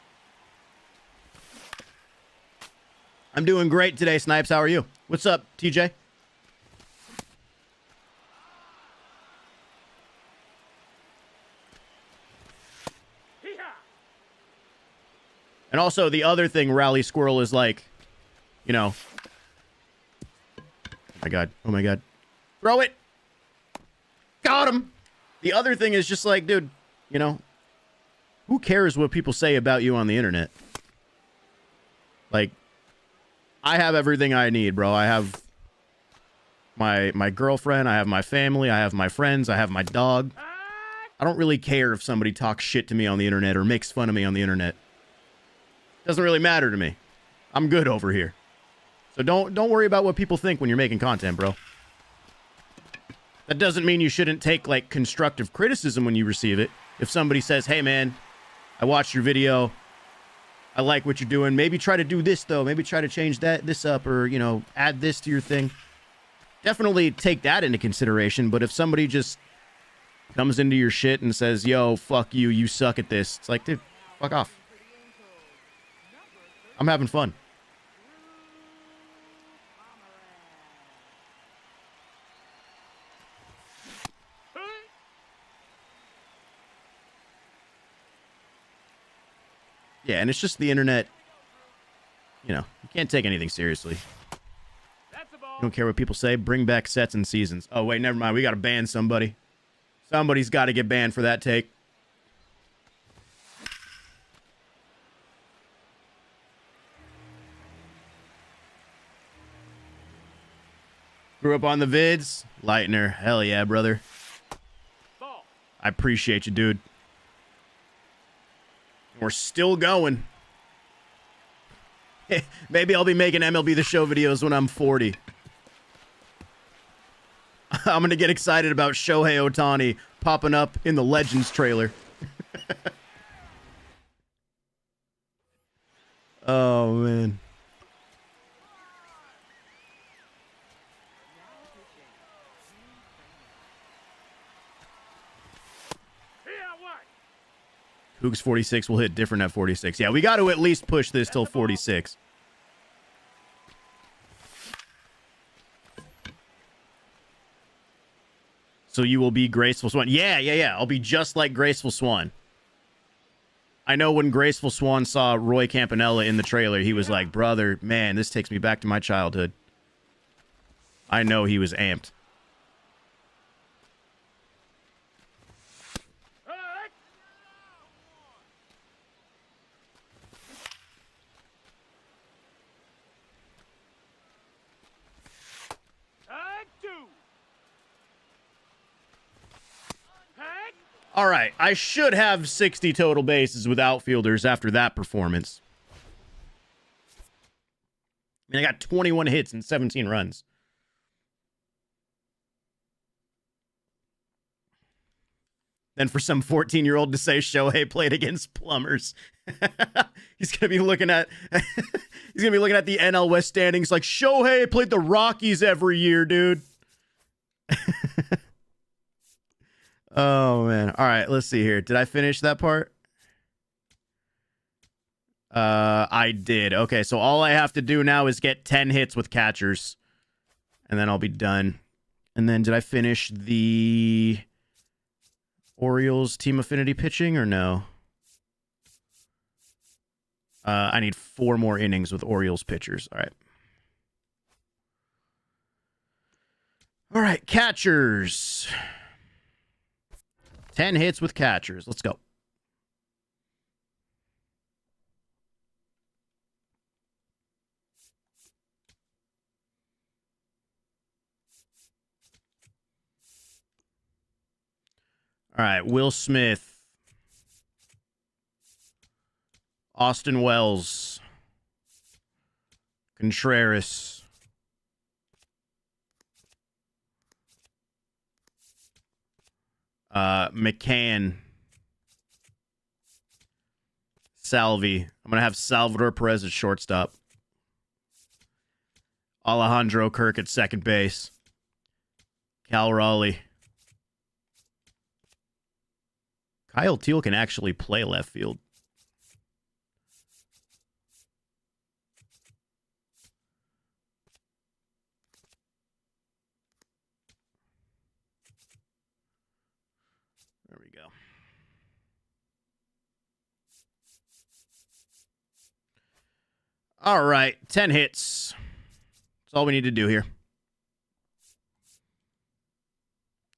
I'm doing great today, Snipes. How are you? What's up, TJ? And also, the other thing, Rally Squirrel, is like, you know... Oh my god. Throw it! Got him! The other thing is just like, dude, you know, who cares what people say about you on the internet? Like, I have everything I need, bro. I have my girlfriend, I have my family, I have my friends, I have my dog. I don't really care if somebody talks shit to me on the internet or makes fun of me on the internet. Doesn't really matter to me. I'm good over here. So don't worry about what people think when you're making content, bro. That doesn't mean you shouldn't take, like, constructive criticism when you receive it. If somebody says, hey, man, I watched your video, I like what you're doing. Maybe try to do this, though. Maybe try to change this up or, you know, add this to your thing. Definitely take that into consideration. But if somebody just comes into your shit and says, yo, fuck you, you suck at this. It's like, dude, fuck off. I'm having fun. Yeah, and it's just the internet. You know, you can't take anything seriously. You don't care what people say. Bring back sets and seasons. Oh, wait, never mind. We got to ban somebody. Somebody's got to get banned for that take. Grew up on the vids. Lightner. Hell yeah, brother. I appreciate you, dude. We're still going. Maybe I'll be making MLB The Show videos when I'm 40. I'm going to get excited about Shohei Ohtani popping up in the Legends trailer. Oh, man. Cougs 46 will hit different at 46. Yeah, we got to at least push this till 46. So you will be Graceful Swan. Yeah. I'll be just like Graceful Swan. I know when Graceful Swan saw Roy Campanella in the trailer, he was like, brother, man, this takes me back to my childhood. I know he was amped. All right, I should have 60 total bases with outfielders after that performance. I mean, I got 21 hits and 17 runs. Then for some 14-year-old to say Shohei played against plumbers. He's going to be looking at he's going to be looking at the NL West standings like Shohei played the Rockies every year, dude. Oh, man. All right, let's see here. Did I finish that part? I did. Okay, so all I have to do now is get 10 hits with catchers, and then I'll be done. And then did I finish the Orioles team affinity pitching or no? I need 4 more innings with Orioles pitchers. All right. All right, catchers. 10 hits with catchers. Let's go. All right, Will Smith. Austin Wells. Contreras. McCann. Salvi. I'm going to have Salvador Perez at shortstop. Alejandro Kirk at second base. Cal Raleigh. Kyle Teal can actually play left field. There we go. All right, 10 hits. That's all we need to do here.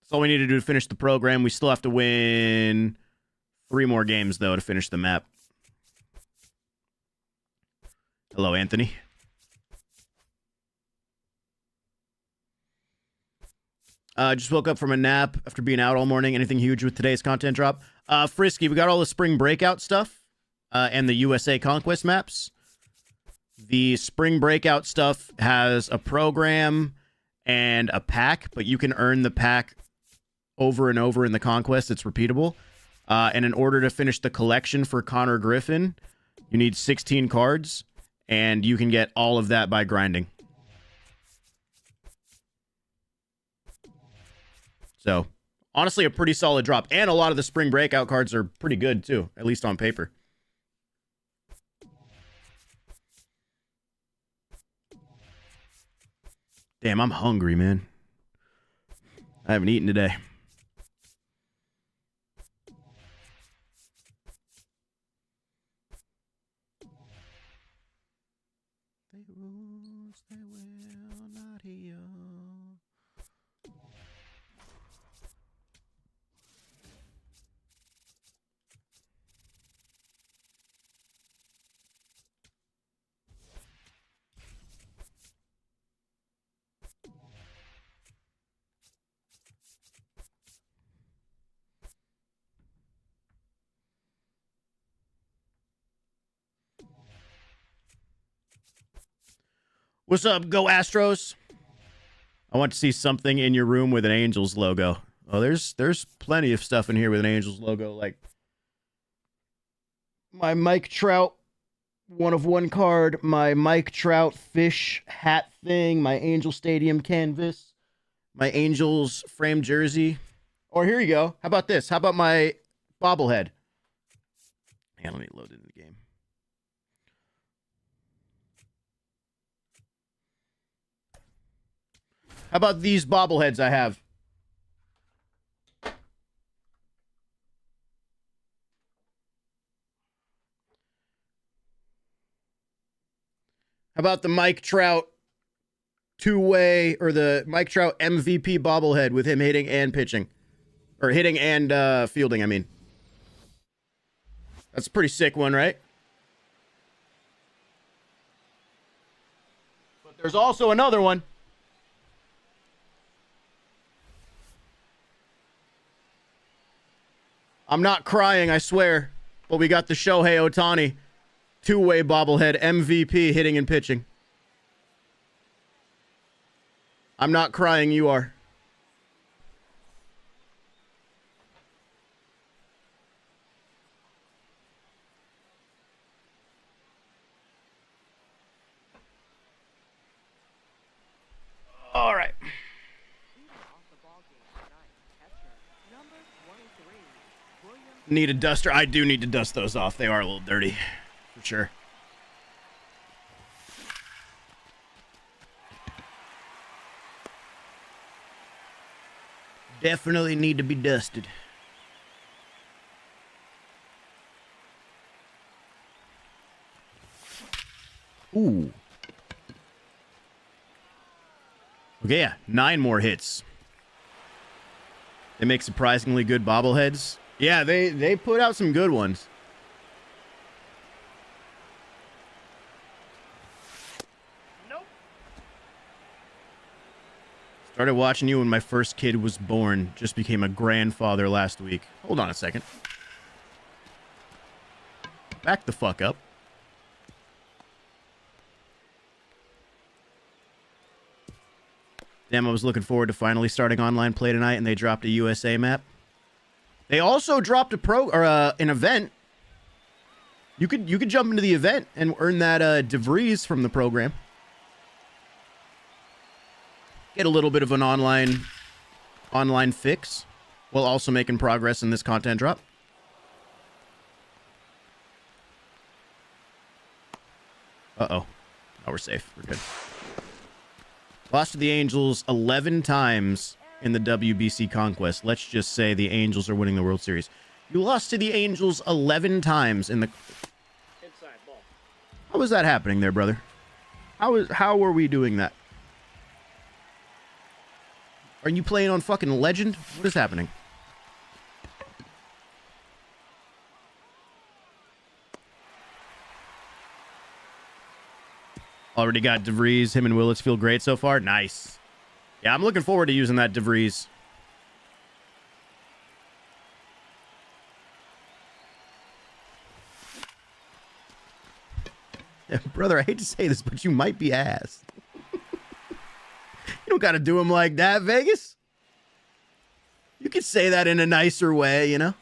That's all we need to do to finish the program. We still have to win 3 more games, though, to finish the map. Hello, Anthony. Just woke up from a nap after being out all morning. Anything huge with today's content drop? Frisky, we got all the spring breakout stuff and the USA Conquest maps. The spring breakout stuff has a program and a pack, but you can earn the pack over and over in the Conquest. It's repeatable. And in order to finish the collection for Connor Griffin, You need 16 cards, and you can get all of that by grinding. So, honestly, a pretty solid drop. And a lot of the spring breakout cards are pretty good, too, at least on paper. Damn, I'm hungry, man. I haven't eaten today. They will not heal. What's up, Go Astros? I want to see something in your room with an Angels logo. Oh, there's plenty of stuff in here with an Angels logo, like my Mike Trout 1-of-1 card, my Mike Trout fish hat thing, my Angel Stadium canvas, my Angels framed jersey. Or here you go. How about this? How about my bobblehead? Yeah, let me load it in the game. How about these bobbleheads I have? How about the Mike Trout two-way, or the Mike Trout MVP bobblehead with him hitting and pitching? Or hitting and fielding, I mean. That's a pretty sick one, right? But there's also another one. I'm not crying, I swear. But we got the Shohei Ohtani two-way bobblehead MVP hitting and pitching. I'm not crying, you are. All right. Need a duster. I do need to dust those off. They are a little dirty, for sure. Definitely need to be dusted. Ooh. Okay, yeah. 9 more hits. They make surprisingly good bobbleheads. Yeah, they put out some good ones. Nope. Started watching you when my first kid was born. Just became a grandfather last week. Hold on a second. Back the fuck up. Damn, I was looking forward to finally starting online play tonight, and they dropped a USA map. They also dropped an event. You could jump into the event and earn that DeVries from the program. Get a little bit of an online fix while also making progress in this content drop. Uh-oh. Oh, we're safe. We're good. Lost to the Angels 11 times in the WBC Conquest. Let's just say the Angels are winning the World Series. You lost to the Angels 11 times in the... Inside ball. How is that happening there, brother? How are we doing that? Are you playing on fucking Legend? What is happening? Already got DeVries. Him and Willits feel great so far. Nice. Yeah, I'm looking forward to using that DeVries. Yeah, brother, I hate to say this, but you might be ass. You don't got to do him like that, Vegas. You could say that in a nicer way, you know?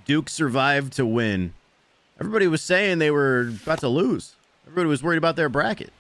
Duke survived to win. Everybody was saying they were about to lose. Everybody was worried about their bracket.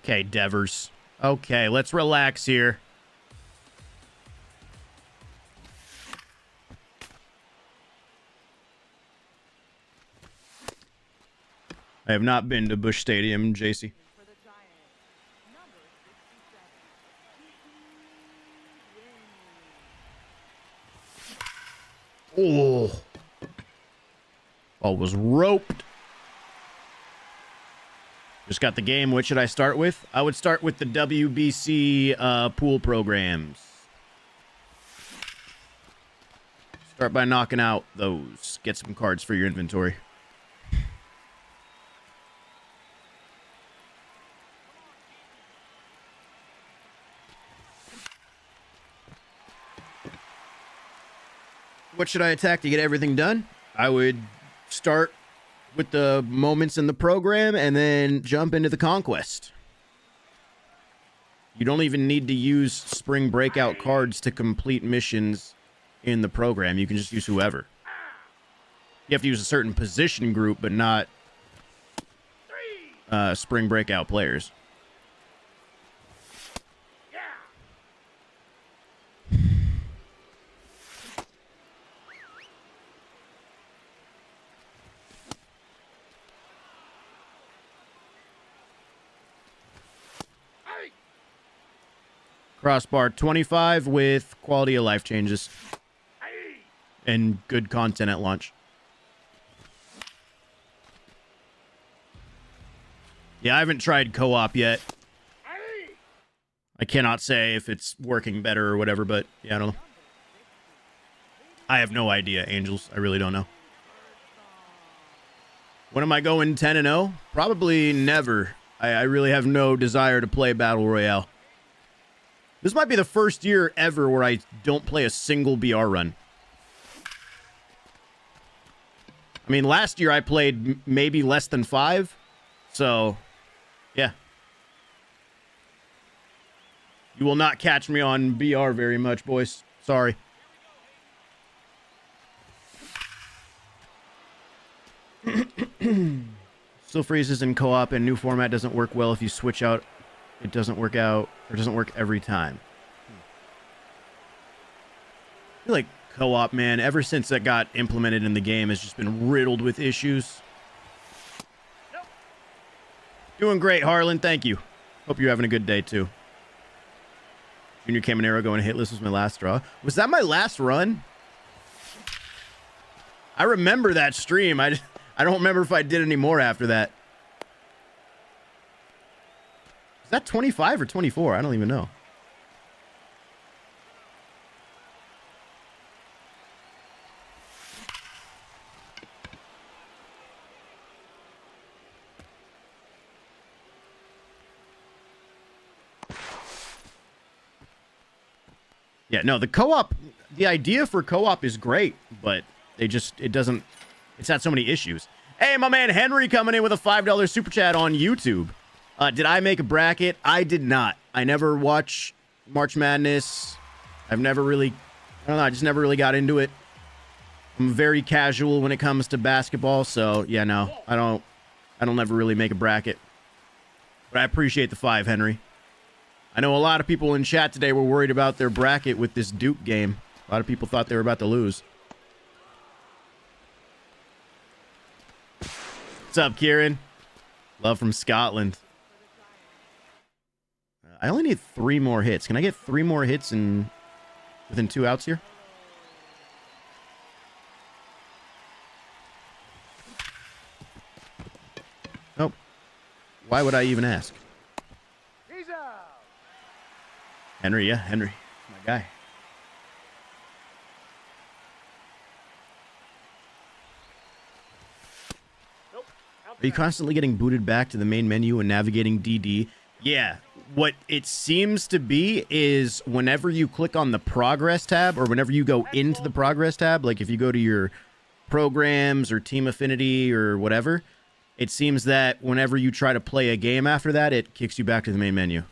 Okay, Devers. Okay, let's relax here. I have not been to Busch Stadium, JC. For the Giants, number 67, Oh. Ball was roped. Just got the game. What should I start with? I would start with the WBC pool programs. Start by knocking out those. Get some cards for your inventory. What should I attack to get everything done? I would start with the moments in the program and then jump into the Conquest. You don't even need to use spring breakout cards to complete missions in the program. You can just use whoever. You have to use a certain position group, but not spring breakout players. Crossbar 25 with quality of life changes and good content at launch. Yeah, I haven't tried co-op yet. I cannot say if it's working better or whatever, but yeah, I don't know. I have no idea, Angels. I really don't know. When am I going 10-0? Probably never. I really have no desire to play Battle Royale. This might be the first year ever where I don't play a single BR run. I mean, last year I played maybe less than 5. So, yeah. You will not catch me on BR very much, boys. Sorry. Still freezes in co-op and new format doesn't work well if you switch out. It doesn't work out, or doesn't work every time. I feel like co-op, man, ever since that got implemented in the game, has just been riddled with issues. Nope. Doing great, Harlan. Thank you. Hope you're having a good day, too. Junior Caminero going hitless was my last draw. Was that my last run? I remember that stream. I don't remember if I did any more after that. Is that 25 or 24? I don't even know. Yeah, no, the co-op, the idea for co-op is great, but it's had so many issues. Hey, my man Henry coming in with a $5 super chat on YouTube. Did I make a bracket? I did not. I never watch March Madness. I've never really, I don't know, I just never really got into it. I'm very casual when it comes to basketball, so yeah, no, I don't ever really make a bracket. But I appreciate the 5, Henry. I know a lot of people in chat today were worried about their bracket with this Duke game. A lot of people thought they were about to lose. What's up, Kieran? Love from Scotland. I only need 3 more hits. Can I get 3 more hits within 2 outs here? Nope. Why would I even ask? He's out. Henry, yeah, Henry. My guy. Nope. Are you constantly getting booted back to the main menu and navigating DD? Yeah. What it seems to be is whenever you click on the progress tab or whenever you go into the progress tab, like if you go to your programs or team affinity or whatever, it seems that whenever you try to play a game after that, it kicks you back to the main menu.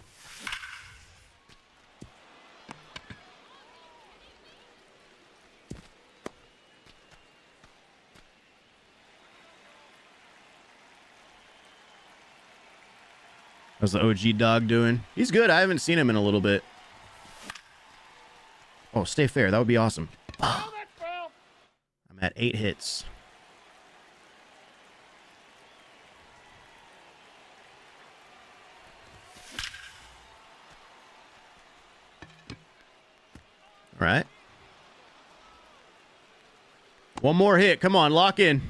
How's the OG dog doing? He's good. I haven't seen him in a little bit. Oh, stay fair. That would be awesome. Oh, that's foul. I'm at 8 hits. All right. One more hit. Come on, lock in.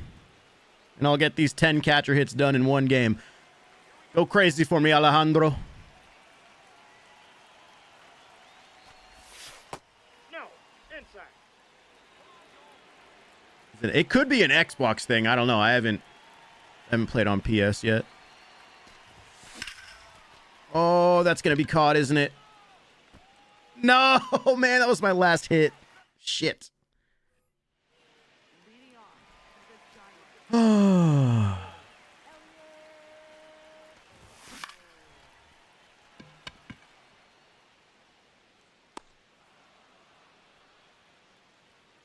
And I'll get these 10 catcher hits done in one game. Go crazy for me, Alejandro. No. Inside. It could be an Xbox thing. I don't know. I haven't played on PS yet. Oh, that's going to be caught, isn't it? No, man, that was my last hit. Shit. Oh.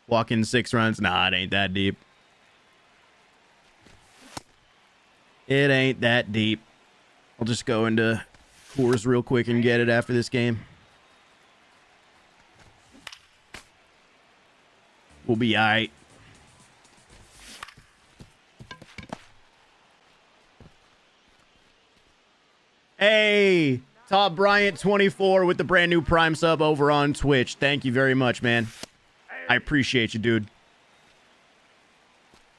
Walk in 6 runs. Nah, it ain't that deep. It ain't that deep. I'll just go into Coors real quick and get it after this game. We'll be all right. Hey, Todd Bryant 24 with the brand new Prime sub over on Twitch. Thank you very much, man. I appreciate you, dude.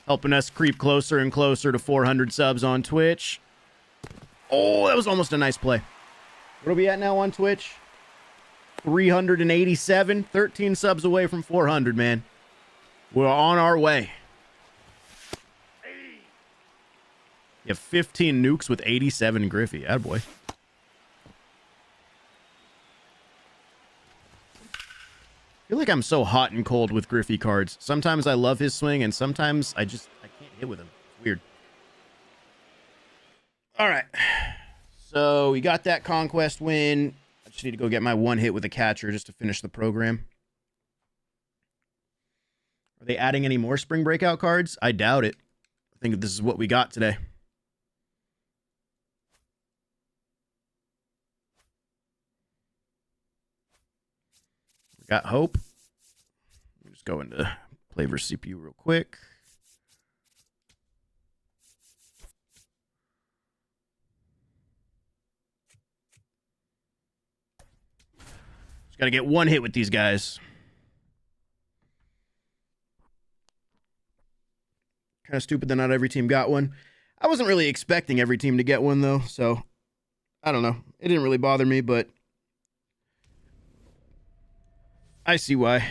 Helping us creep closer and closer to 400 subs on Twitch. Oh, that was almost a nice play. What are we at now on Twitch? 387. 13 subs away from 400, man. We're on our way. You have 15 nukes with 87 Griffey. Attaboy. I feel like I'm so hot and cold with Griffey cards. Sometimes I love his swing, and sometimes I can't hit with him. It's weird. All right. So we got that Conquest win. I just need to go get my 1 hit with a catcher just to finish the program. Are they adding any more spring breakout cards? I doubt it. I think this is what we got today. We got hope. Let me just go into play versus CPU real quick. Just got to get 1 hit with these guys. Kind of stupid that not every team got one. I wasn't really expecting every team to get one, though, so I don't know. It didn't really bother me, but I see why. I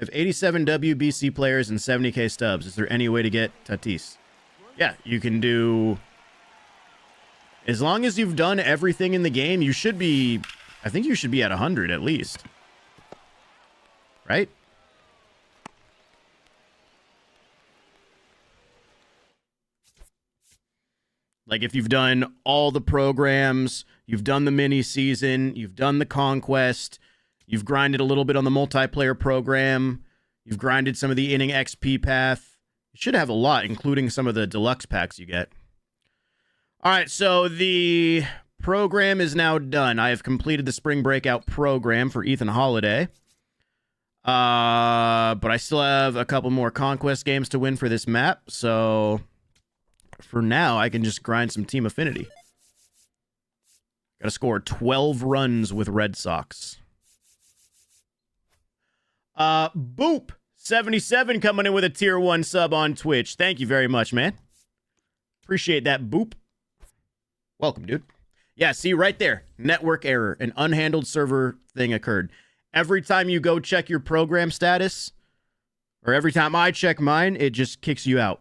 have 87 WBC players and 70k stubs. Is there any way to get Tatis? Yeah, you can do... As long as you've done everything in the game, you should be... I think you should be at 100 at least. Right? Like if you've done all the programs, you've done the mini season, you've done the Conquest, you've grinded a little bit on the multiplayer program, you've grinded some of the inning XP path. You should have a lot, including some of the deluxe packs you get. All right, so the program is now done. I have completed the Spring Breakout program for Ethan Holiday. But I I still have a couple more Conquest games to win for this map, so for now, I can just grind some team affinity. Gotta score 12 runs with Red Sox. Boop 77 coming in with a tier 1 sub on Twitch. Thank you very much, man. Appreciate that, Boop. Welcome, dude. Yeah, see right there. Network error. An unhandled server thing occurred. Every time you go check your program status, or every time I check mine, it just kicks you out.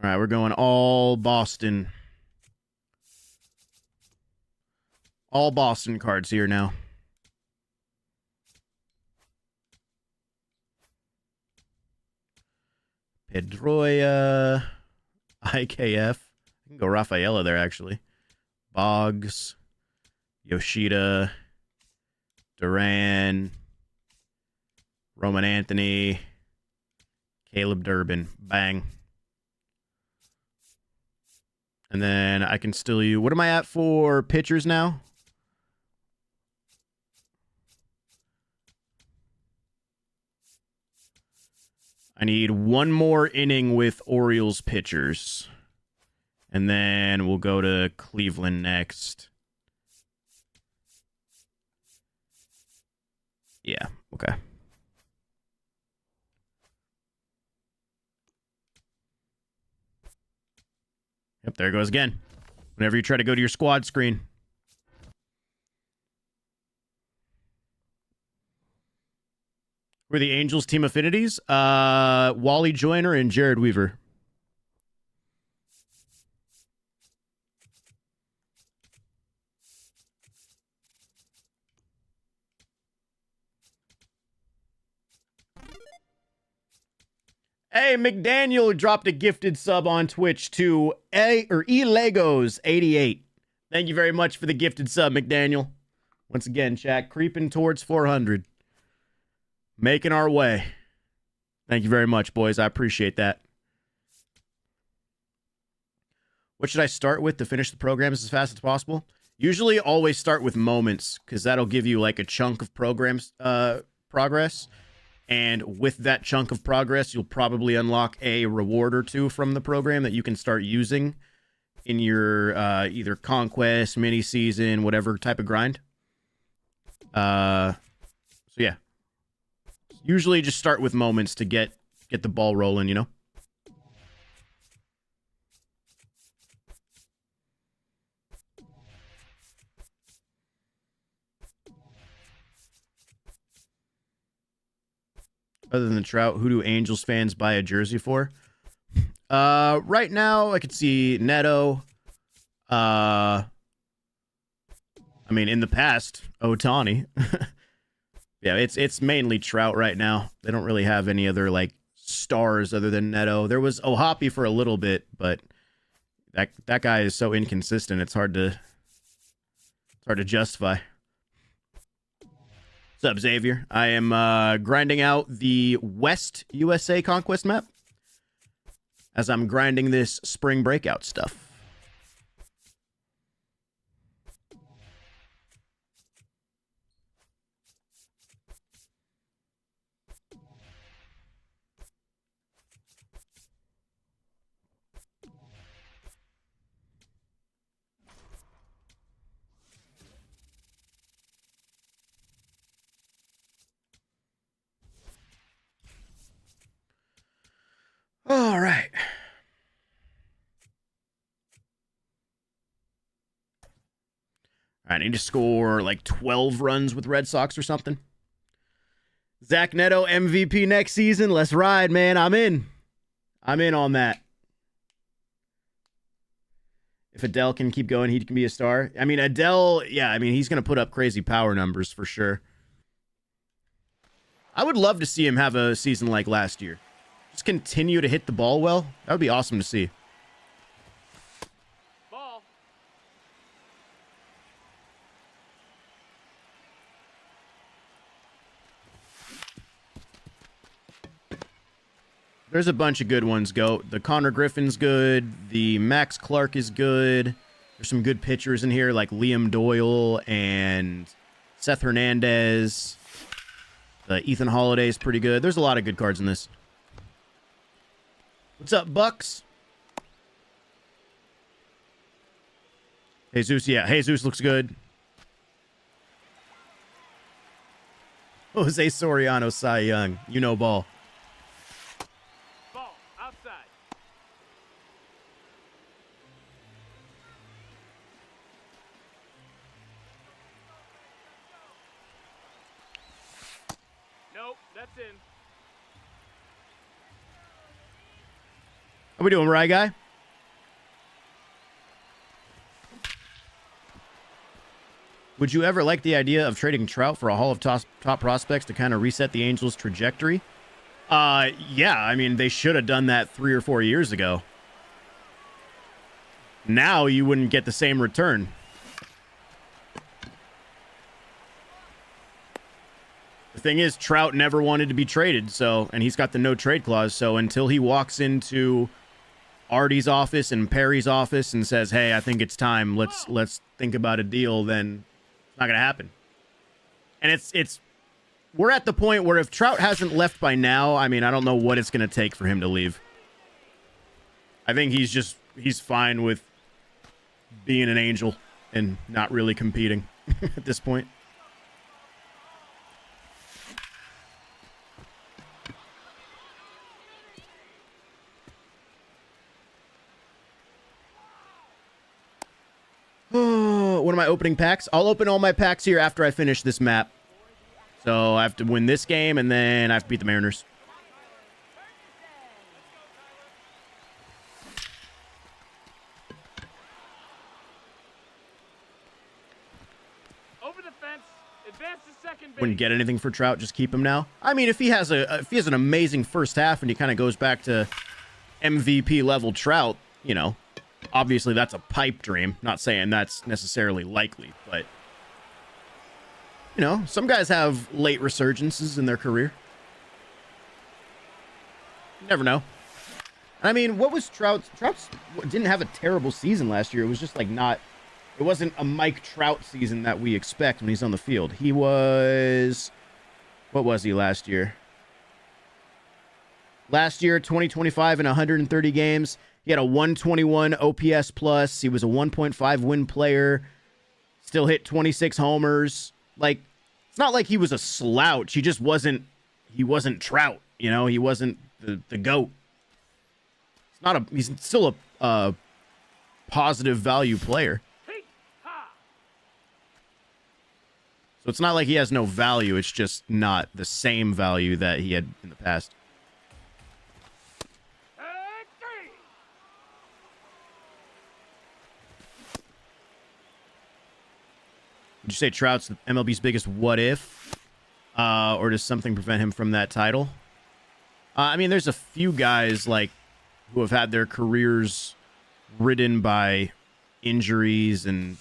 All right, we're going all Boston. All Boston cards here now. Pedroia, IKF. I can go Rafaela there, actually. Boggs, Yoshida, Duran, Roman Anthony, Caleb Durbin. Bang. And then I can still use... What am I at for pitchers now? I need one more inning with Orioles pitchers. And then we'll go to Cleveland next. Yeah, okay. Yep, there it goes again. Whenever you try to go to your squad screen. Who are the Angels team affinities? Wally Joyner and Jared Weaver. Hey, McDaniel dropped a gifted sub on Twitch to Legos88. Thank you very much for the gifted sub, McDaniel. Once again, chat, creeping towards 400. Making our way. Thank you very much, boys. I appreciate that. What should I start with to finish the programs as fast as possible? Usually always start with moments, because that'll give you like a chunk of programs progress. And with that chunk of progress, you'll probably unlock a reward or two from the program that you can start using in your either Conquest, mini-season, whatever type of grind. So yeah. Usually just start with moments to get the ball rolling, you know? Other than Trout, who do Angels fans buy a jersey for? Right now, I could see Neto. I mean, in the past, Ohtani. Yeah, it's mainly Trout right now. They don't really have any other, like, stars other than Neto. There was Ohapi for a little bit, but that guy is so inconsistent, it's hard to justify. What's up, Xavier? I am grinding out the West USA Conquest map as I'm grinding this spring breakout stuff. All right. I need to score like 12 runs with Red Sox or something. Zach Neto MVP next season. Let's ride, man. I'm in. I'm in on that. If Adele can keep going, he can be a star. I mean, Adele, yeah, I mean, he's going to put up crazy power numbers for sure. I would love to see him have a season like last year. Just continue to hit the ball well. That would be awesome to see. Ball. There's a bunch of good ones. The Connor Griffin's good. The Max Clark is good. There's some good pitchers in here like Liam Doyle and Seth Hernandez. The Ethan Holiday is pretty good. There's a lot of good cards in this. What's up, Bucks? Jesus, yeah. Jesus looks good. Jose Soriano, Cy Young. You know ball. Ball outside. Nope, that's in. How we doing, Rye Guy? Would you ever like the idea of trading Trout for a haul of top prospects to kind of reset the Angels' trajectory? Yeah. I mean, they should have done that 3 or 4 years ago. Now you wouldn't get the same return. The thing is, Trout never wanted to be traded, and he's got the no trade clause. So until he walks into Artie's office and Perry's office and says, "Hey, I think it's time. Let's think about a deal," then it's not gonna happen. And it's we're at the point where if Trout hasn't left by now, I mean, I don't know what it's gonna take for him to leave. I think he's fine with being an Angel and not really competing at this point. One of my opening packs. I'll open all my packs here after I finish this map. So I have to win this game, and then I have to beat the Mariners. Over the fence. Advance to second base. Wouldn't get anything for Trout. Just keep him now. I mean, if he has an amazing first half and he kind of goes back to MVP level Trout, you know, obviously that's a pipe dream. Not saying that's necessarily likely, but you know, some guys have late resurgences in their career. You never know. I mean, what was Trout's didn't have a terrible season last year. It was just like it wasn't a Mike Trout season that we expect when he's on the field. He was, what was he last year? Last year, 2025 in 130 games. He had a 121 OPS plus. He was a 1.5 win player. Still hit 26 homers. Like, it's not like he was a slouch. He just wasn't Trout. You know, he wasn't the GOAT. He's still a positive value player. So it's not like he has no value. It's just not the same value that he had in the past. Would you say Trout's MLB's biggest what if? Or does something prevent him from that title? I mean, there's a few guys like who have had their careers ridden by injuries and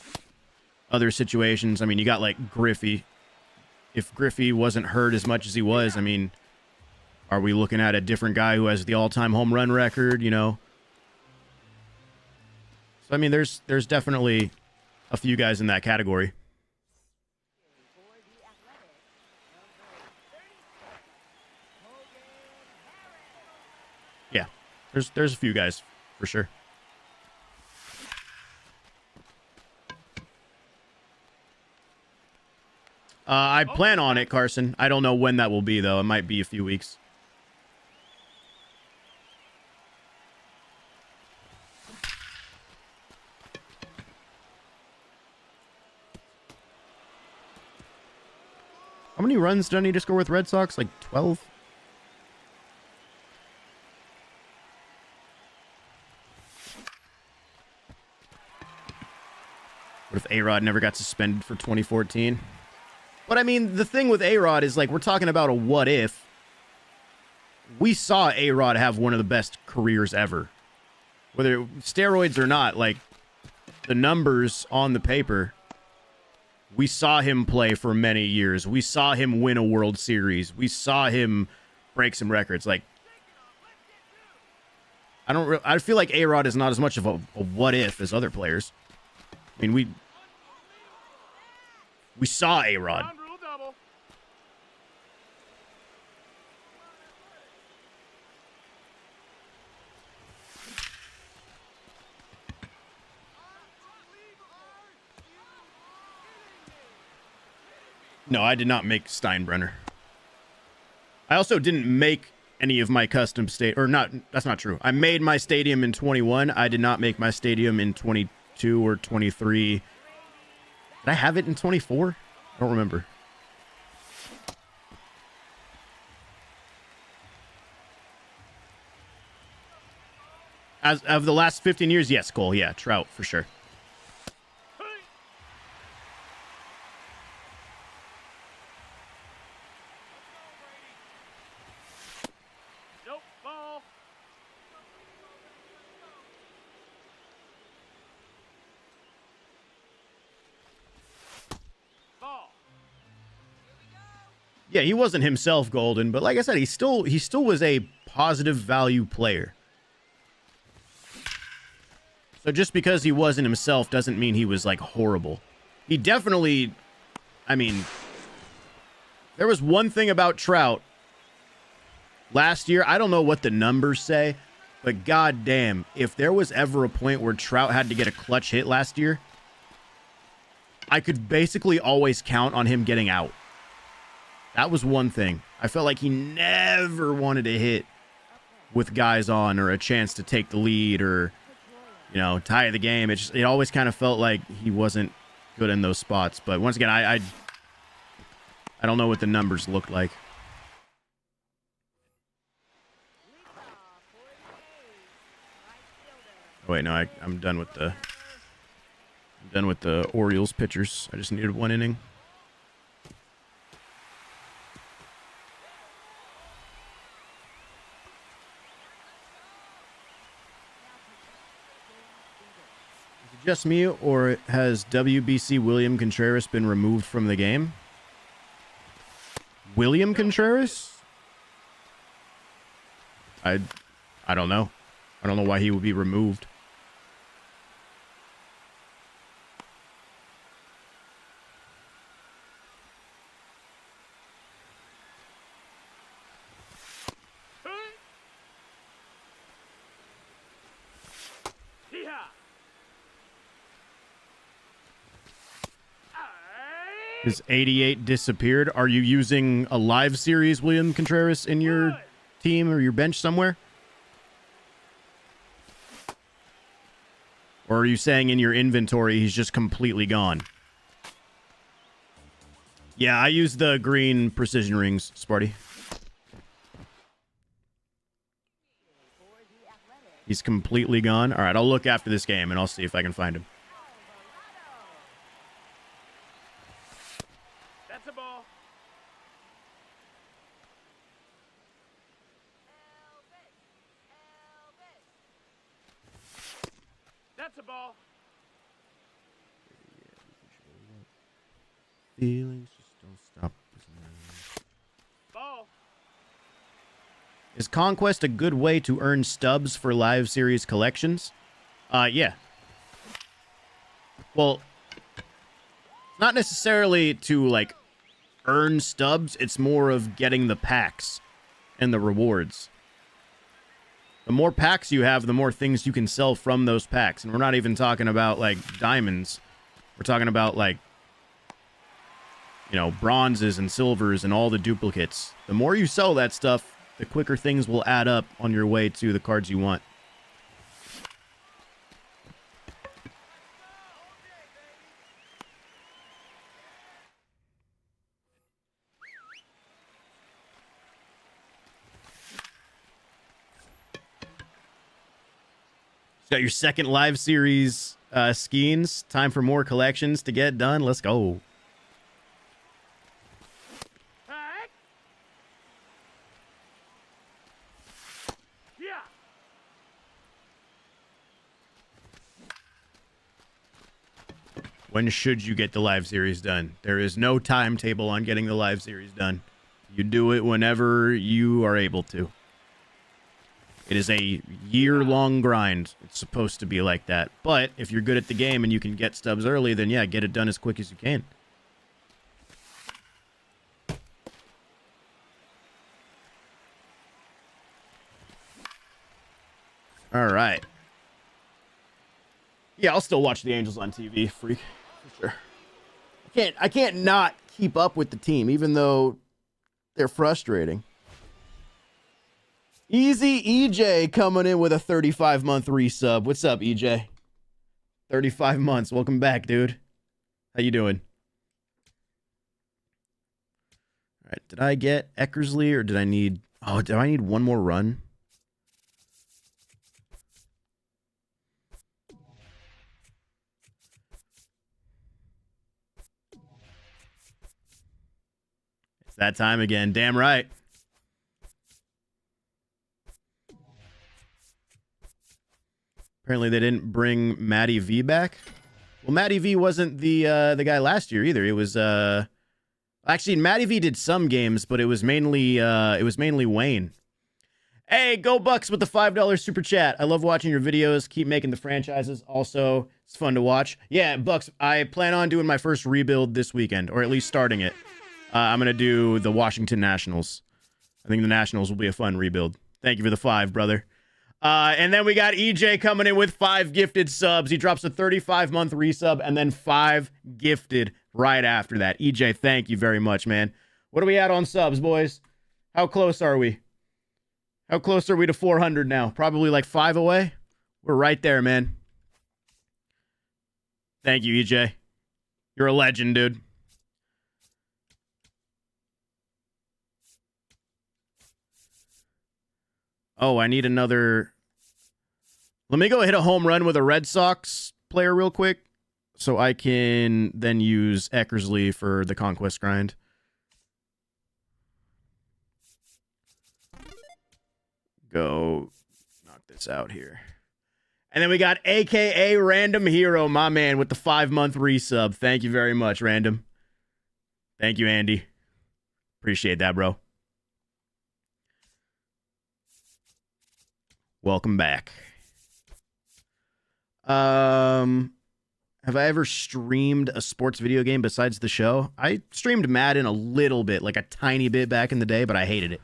other situations. I mean, you got like Griffey. If Griffey wasn't hurt as much as he was, I mean, are we looking at a different guy who has the all-time home run record, you know? So, I mean, there's definitely a few guys in that category. Yeah, there's a few guys for sure. I plan on it, Carson. I don't know when that will be, though. It might be a few weeks. How many runs do I need to score with Red Sox? Like 12? What if A-Rod never got suspended for 2014? But I mean, the thing with A-Rod is like, we're talking about a what if. We saw A-Rod have one of the best careers ever. Whether steroids or not, like the numbers on the paper, we saw him play for many years. We saw him win a World Series. We saw him break some records. Like, I feel like A-Rod is not as much of a what if as other players. I mean, We saw A-Rod. Ground rule double. No, I did not make Steinbrenner. I also didn't make any of my custom state, or not. That's not true. I made my stadium in 21. I did not make my stadium in 22 or 23. Did I have it in 24? I don't remember. As of the last 15 years, yes, Cole. Yeah, Trout for sure. Nope, ball. Ball. Yeah, he wasn't himself golden, but like I said, he still was a positive value player. So just because he wasn't himself doesn't mean he was like horrible. He definitely, I mean, there was one thing about Trout last year. I don't know what the numbers say, but goddamn, if there was ever a point where Trout had to get a clutch hit last year, I could basically always count on him getting out. That was one thing. I felt like he never wanted to hit with guys on or a chance to take the lead or, you know, tie the game. It always kind of felt like he wasn't good in those spots. But once again, I don't know what the numbers look like. Oh, wait, no, I'm done with the Orioles pitchers. I just needed one inning. Just me, or has WBC William Contreras been removed from the game? William Contreras? I don't know. I don't know why he would be removed. Hee-haw. His 88 disappeared. Are you using a live series William Contreras in your team or your bench somewhere? Or are you saying in your inventory he's just completely gone? Yeah, I use the green precision rings, Sparty. He's completely gone. All right, I'll look after this game, and I'll see if I can find him. That's a ball. That's a ball. Feelings just don't stop. Ball. Is Conquest a good way to earn stubs for live series collections? Yeah. Well, not necessarily to, like, earn stubs. It's more of getting the packs and the rewards. The more packs you have, the more things you can sell from those packs. And we're not even talking about, like, diamonds. We're talking about, like, you know, bronzes and silvers and all the duplicates. The more you sell that stuff, the quicker things will add up on your way to the cards you want. Got your second live series skeins. Time for more collections to get done. Let's go. Hack. Yeah. When should you get the live series done? There is no timetable on getting the live series done. You do it whenever you are able to. It is a year-long grind. It's supposed to be like that. But if you're good at the game and you can get stubs early, then yeah, get it done as quick as you can. All right. Yeah, I'll still watch the Angels on TV, freak, for sure. I can't not keep up with the team, even though they're frustrating. Easy EJ coming in with a 35-month resub. What's up, EJ? 35 months. Welcome back, dude. How you doing? All right. Did I get Eckersley or did I need... Oh, do I need one more run? It's that time again. Damn right. Apparently they didn't bring Matty V back. Well, Matty V wasn't the guy last year either. It was actually Matty V did some games, but it was mainly Wayne. Hey, go Bucks with the $5 super chat. I love watching your videos. Keep making the franchises. Also, it's fun to watch. Yeah, Bucks, I plan on doing my first rebuild this weekend, or at least starting it. I'm going to do the Washington Nationals. I think the Nationals will be a fun rebuild. Thank you for the 5, brother. And then we got EJ coming in with 5 gifted subs. He drops a 35-month resub and then 5 gifted right after that. EJ, thank you very much, man. What are we at on subs, boys? How close are we? How close are we to 400 now? Probably like 5 away? We're right there, man. Thank you, EJ. You're a legend, dude. Oh, I need another... Let me go hit a home run with a Red Sox player real quick so I can then use Eckersley for the Conquest grind. Go knock this out here. And then we got AKA Random Hero, my man, with the 5-month resub. Thank you very much, Random. Thank you, Andy. Appreciate that, bro. Welcome back. Have I ever streamed a sports video game besides the show? I streamed Madden a little bit, like a tiny bit back in the day, but I hated it.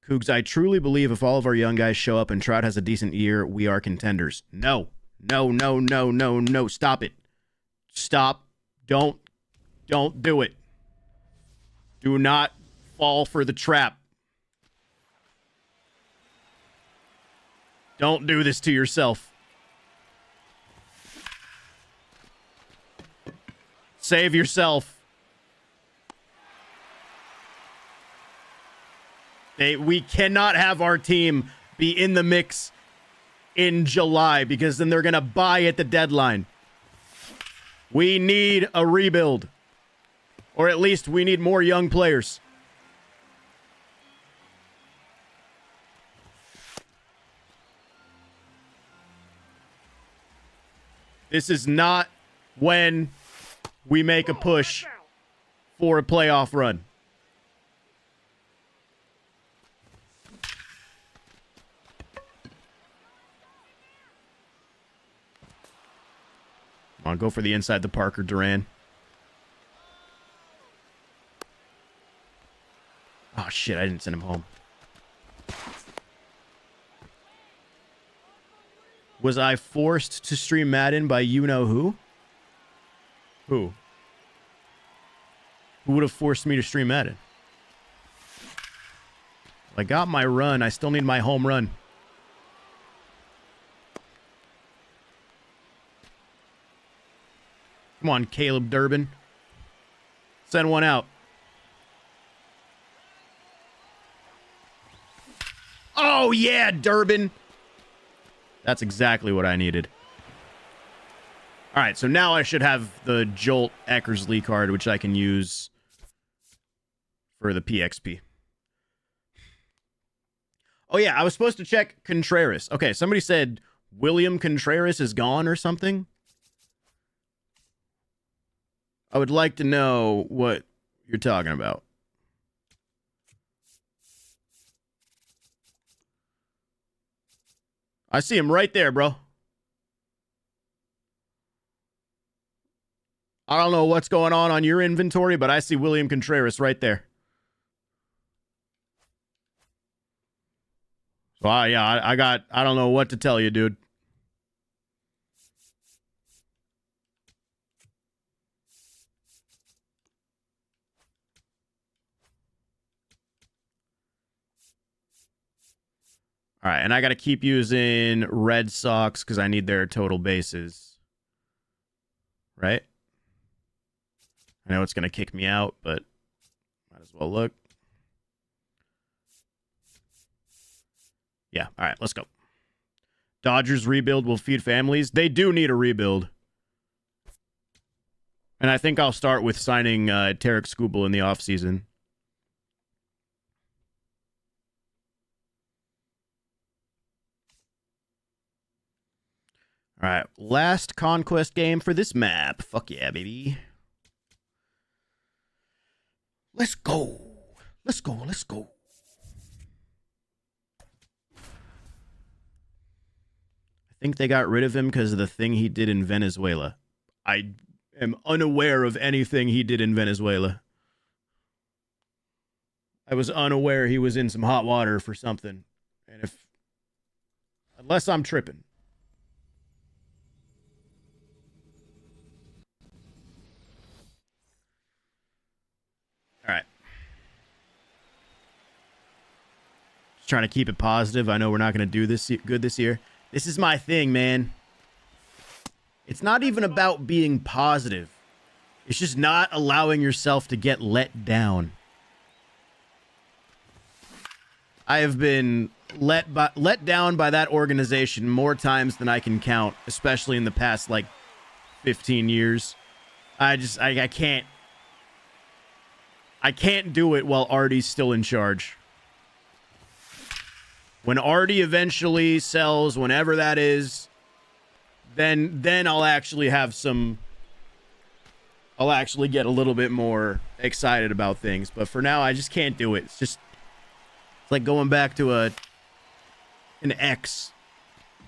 Cougs, I truly believe if all of our young guys show up and Trout has a decent year, we are contenders. No. No, no, no, no, no. Stop it. Stop. Don't do it. Do not fall for the trap. Don't do this to yourself. Save yourself. We cannot have our team be in the mix in July because then they're going to buy at the deadline. We need a rebuild. Or at least we need more young players. This is not when we make a push for a playoff run. Come on, go for the inside the Parker Duran. Oh, shit, I didn't send him home. Was I forced to stream Madden by you-know-who? Who? Who would have forced me to stream Madden? I got my run. I still need my home run. Come on, Caleb Durbin. Send one out. Oh, yeah, Durbin. That's exactly what I needed. All right, so now I should have the Jolt Eckersley card, which I can use for the PXP. Oh, yeah, I was supposed to check Contreras. Okay, somebody said William Contreras is gone or something. I would like to know what you're talking about. I see him right there, bro. I don't know what's going on your inventory, but I see William Contreras right there. So, yeah, I don't know what to tell you, dude. All right, and I got to keep using Red Sox because I need their total bases. Right? I know it's going to kick me out, but might as well look. Yeah, all right, let's go. Dodgers rebuild will feed families. They do need a rebuild. And I think I'll start with signing Tarek Skubal in the offseason. All right, last Conquest game for this map. Fuck yeah, baby. Let's go. Let's go. Let's go. I think they got rid of him because of the thing he did in Venezuela. I am unaware of anything he did in Venezuela. I was unaware he was in some hot water for something. And unless I'm tripping. All right. Just trying to keep it positive. I know we're not going to do this good this year. This is my thing, man. It's not even about being positive. It's just not allowing yourself to get let down. I have been let down by that organization more times than I can count, especially in the past, 15 years. I can't. I can't do it while Artie's still in charge. When Artie eventually sells, whenever that is, then I'll actually have some... I'll actually get a little bit more excited about things. But for now, I just can't do it. It's like going back to an ex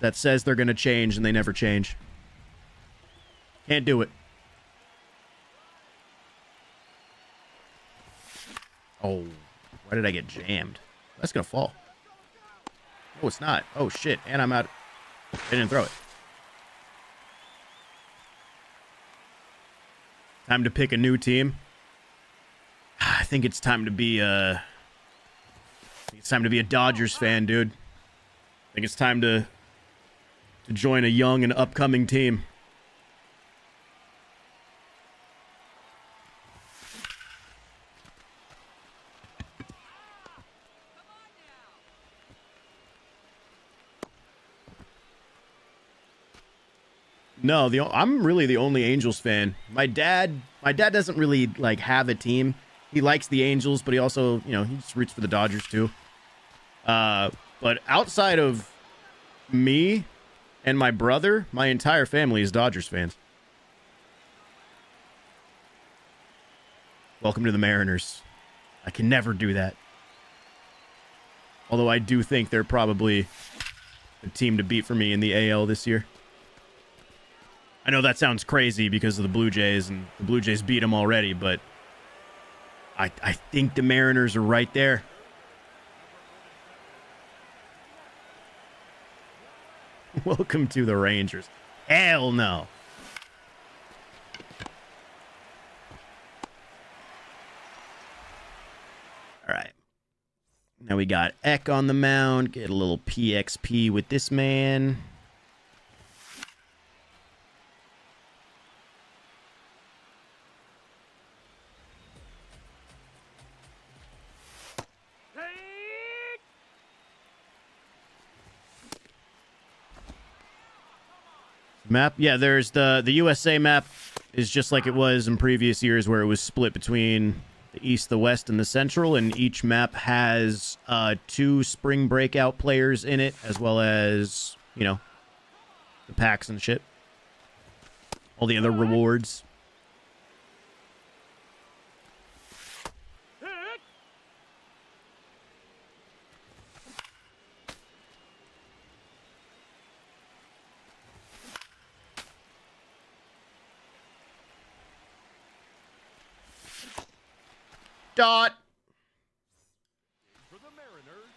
that says they're going to change and they never change. Can't do it. Oh, why did I get jammed? That's going to fall. Oh, it's not. Oh, shit. And I'm out. I didn't throw it. Time to pick a new team. I think it's time to be a Dodgers fan, dude. I think it's time to join a young and upcoming team. No, I'm really the only Angels fan. My dad doesn't really have a team. He likes the Angels, but he also, he just roots for the Dodgers too. But outside of me and my brother, my entire family is Dodgers fans. Welcome to the Mariners. I can never do that. Although I do think they're probably a team to beat for me in the AL this year. I know that sounds crazy because of the Blue Jays, and the Blue Jays beat them already, but I think the Mariners are right there. Welcome to the Rangers. Hell no. All right. Now we got Eck on the mound. Get a little PXP with this man. Map? Yeah, there's the USA map is just like it was in previous years where it was split between the East, the West, and the Central, and each map has 2 spring breakout players in it, as well as, the packs and shit. All the other rewards. Dot. For the Mariners,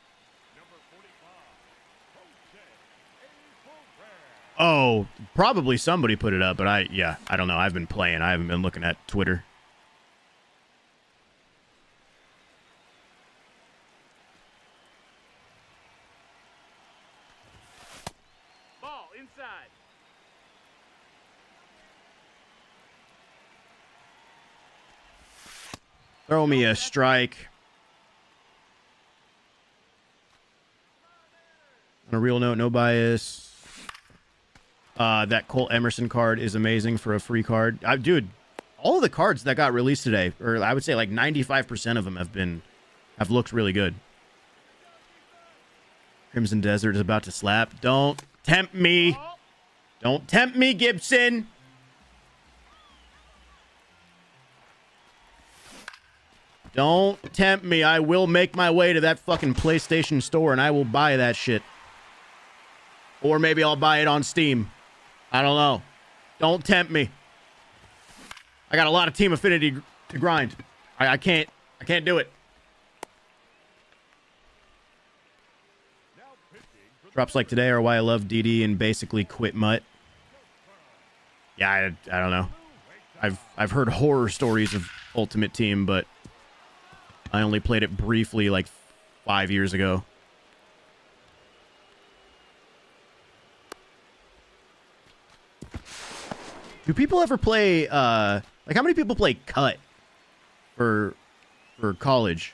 number 45. Oh, probably somebody put it up, but I don't know. I've been playing. I haven't been looking at Twitter. Ball inside. Throw me a strike. On a real note, no bias. That Colt Emerson card is amazing for a free card. Dude, all of the cards that got released today, or I would say like 95% of them have looked really good. Crimson Desert is about to slap. Don't tempt me. Don't tempt me, Gibson. Don't tempt me. I will make my way to that fucking PlayStation store and I will buy that shit. Or maybe I'll buy it on Steam. I don't know. Don't tempt me. I got a lot of Team Affinity to grind. I can't do it. Drops like today are why I love DD and basically quit Mutt. Yeah, I don't know. I've heard horror stories of Ultimate Team, but I only played it briefly like 5 years ago. Do people ever play, like how many people play Cut for college?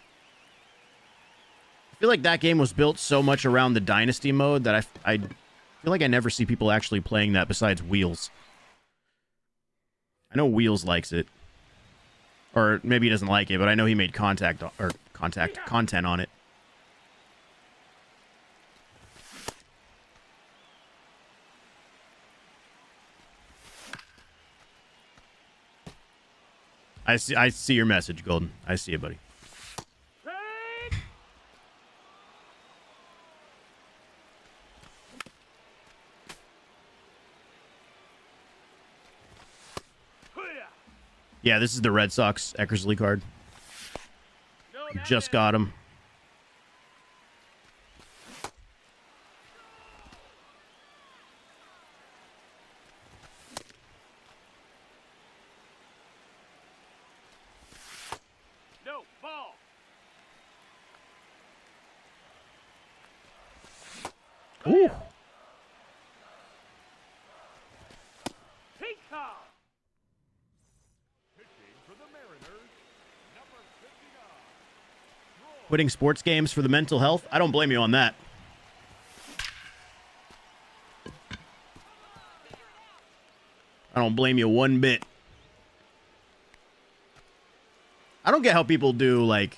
I feel like that game was built so much around the dynasty mode that I feel like I never see people actually playing that besides Wheels. I know Wheels likes it. Or maybe he doesn't like it, but I know he made content on it. I see your message, Golden. I see it, buddy. Trade. Hoo-yah. Yeah, this is the Red Sox Eckersley card. No, not Just yet. got him. No, ball. Ooh. Take off. Quitting sports games for the mental health? I don't blame you on that. I don't blame you one bit. I don't get how people do, like,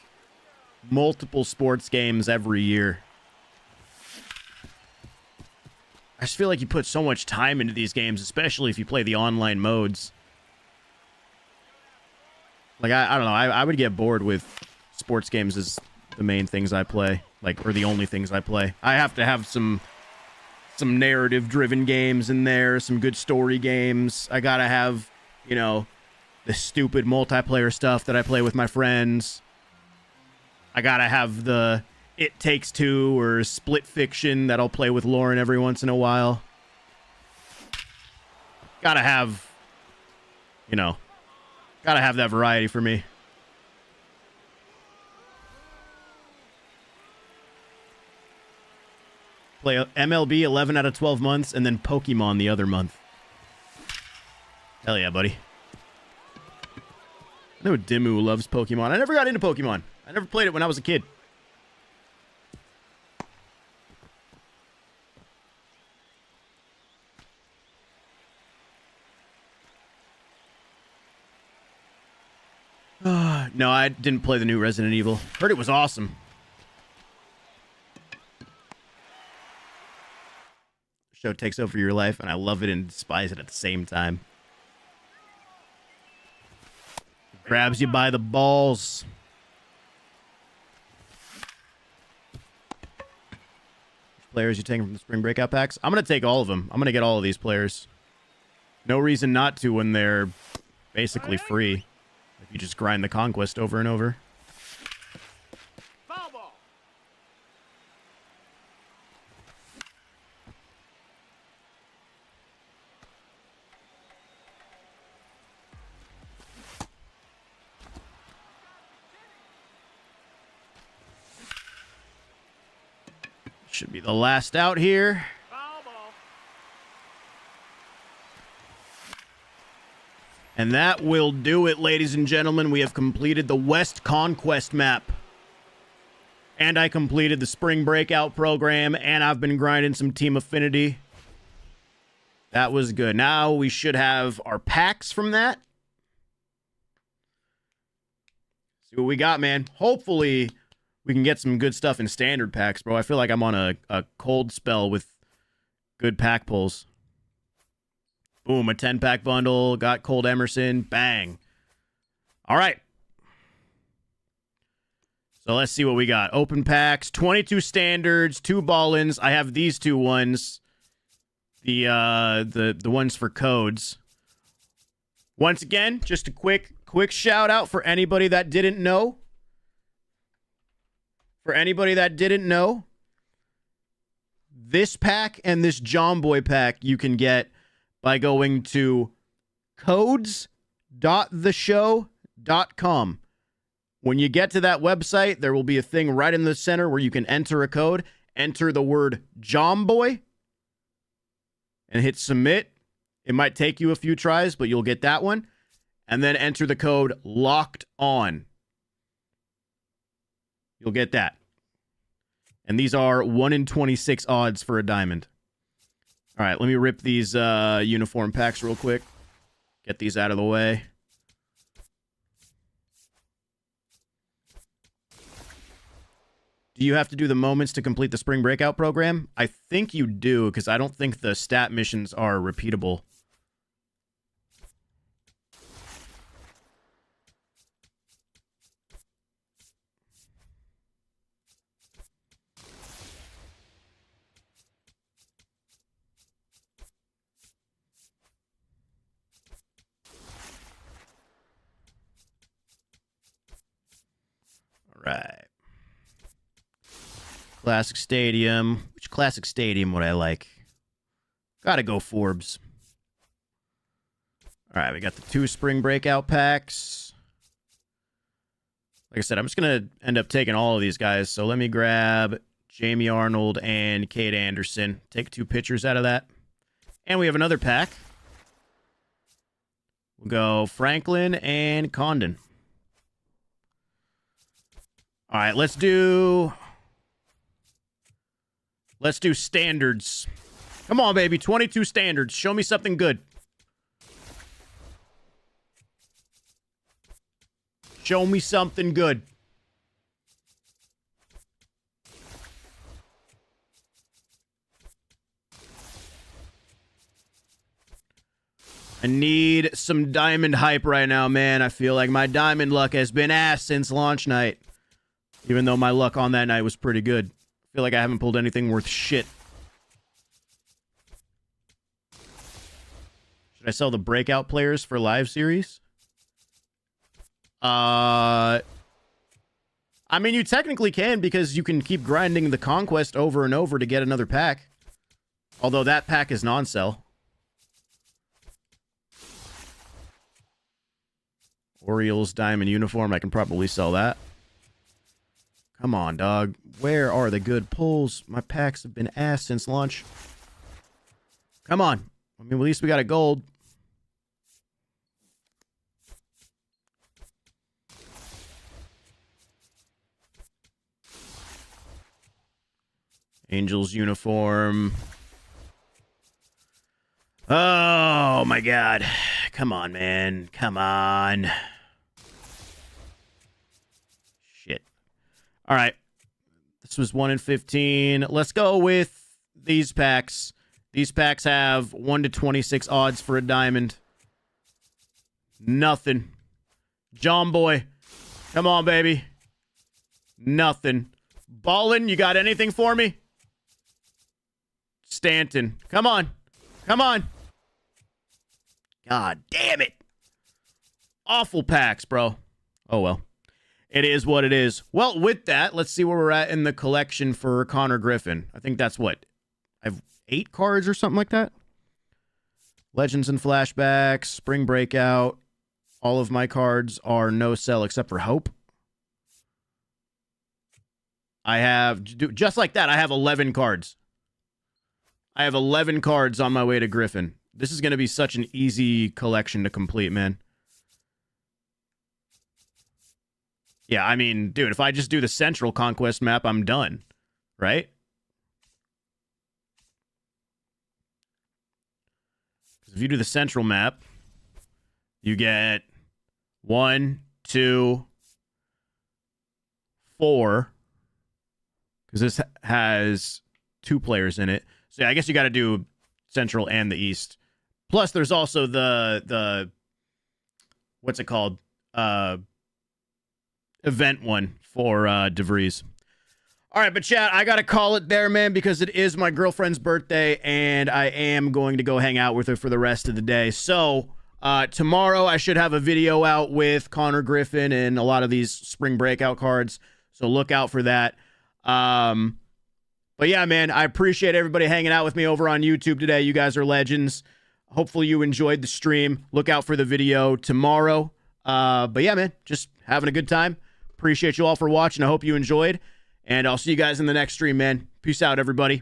multiple sports games every year. I just feel like you put so much time into these games, especially if you play the online modes. Like, I don't know. I would get bored with sports games as the main things I play. Like, or the only things I play. I have to have some narrative-driven games in there, some good story games. I gotta have, you know, the stupid multiplayer stuff that I play with my friends. I gotta have the It Takes Two or Split Fiction that I'll play with Lauren every once in a while. Gotta have, you know, gotta have that variety for me. Play MLB 11 out of 12 months and then Pokemon the other month. Hell yeah, buddy. I know Dimmu loves Pokemon. I never got into Pokemon. I never played it when I was a kid. No, I didn't play the new Resident Evil. Heard it was awesome. Show takes over your life, and I love it and despise it at the same time. Grabs you by the balls. Which players you taking from the spring breakout packs? I'm going to take all of them. I'm going to get all of these players. No reason not to when they're basically free. If you just grind the Conquest over and over. Foul ball. Should be the last out here. Foul ball. And that will do it, ladies and gentlemen. We have completed the West Conquest map. And I completed the Spring Breakout program, and I've been grinding some Team Affinity. That was good. Now we should have our packs from that. See what we got, man. Hopefully we can get some good stuff in standard packs, bro. I feel like I'm on a cold spell with good pack pulls. Boom, a 10-pack bundle. Got Cold Emerson. Bang. All right. So let's see what we got. Open packs, 22 standards, 2 ball-ins. I have these 2 ones. The ones for codes. Once again, just a quick shout out for anybody that didn't know. For anybody that didn't know, this pack and this John Boy pack you can get by going to codes.theshow.com. When you get to that website, there will be a thing right in the center where you can enter a code. Enter the word John Boy and hit submit. It might take you a few tries, but you'll get that one. And then enter the code Locked On. You'll get that. And these are 1 in 26 odds for a diamond. All right, let me rip these uniform packs real quick. Get these out of the way. Do you have to do the moments to complete the Spring Breakout program? I think you do, because I don't think the stat missions are repeatable. All right. Classic Stadium. Which Classic Stadium would I like? Gotta go Forbes. All right, we got the 2 Spring Breakout packs. Like I said, I'm just going to end up taking all of these guys. So let me grab Jamie Arnold and Kate Anderson. Take 2 pitchers out of that. And we have another pack. We'll go Franklin and Condon. All right, let's do standards. Come on, baby. 22 standards. Show me something good. Show me something good. I need some diamond hype right now, man. I feel like my diamond luck has been ass since launch night. Even though my luck on that night was pretty good. I feel like I haven't pulled anything worth shit. Should I sell the breakout players for live series? I mean, you technically can, because you can keep grinding the Conquest over and over to get another pack. Although that pack is non-sell. Orioles diamond uniform, I can probably sell that. Come on, dog. Where are the good pulls? My packs have been ass since launch. Come on. I mean, at least we got a gold. Angels uniform. Oh, my God. Come on, man. Come on. Shit. All right. This was 1 in 15. Let's go with these packs. These packs have 1 to 26 odds for a diamond. Nothing. John Boy. Come on, baby. Nothing. Ballin', you got anything for me? Stanton. Come on. Come on. God damn it. Awful packs, bro. Oh, well. It is what it is. Well, with that, let's see where we're at in the collection for Connor Griffin. I think that's what? I have 8 cards or something like that? Legends and Flashbacks, Spring Breakout. All of my cards are no sell except for Hope. I have, just like that, I have 11 cards. I have 11 cards on my way to Griffin. This is going to be such an easy collection to complete, man. Yeah, I mean, dude, if I just do the central Conquest map, I'm done. Right? If you do the central map, you get 1, 2, 4. Because this has 2 players in it. So yeah, I guess you got to do central and the east. Plus, there's also the what's it called? Event one for DeVries. All right, but chat, I got to call it there, man, because it is my girlfriend's birthday, and I am going to go hang out with her for the rest of the day. So tomorrow I should have a video out with Connor Griffin and a lot of these spring breakout cards. So look out for that. But yeah, man, I appreciate everybody hanging out with me over on YouTube today. You guys are legends. Hopefully you enjoyed the stream. Look out for the video tomorrow. But yeah, man, just having a good time. Appreciate you all for watching. I hope you enjoyed. And I'll see you guys in the next stream, man. Peace out, everybody.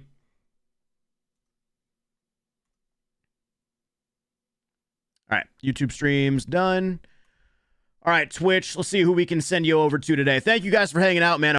All right, YouTube stream's done. All right, Twitch, let's see who we can send you over to today. Thank you guys for hanging out, man.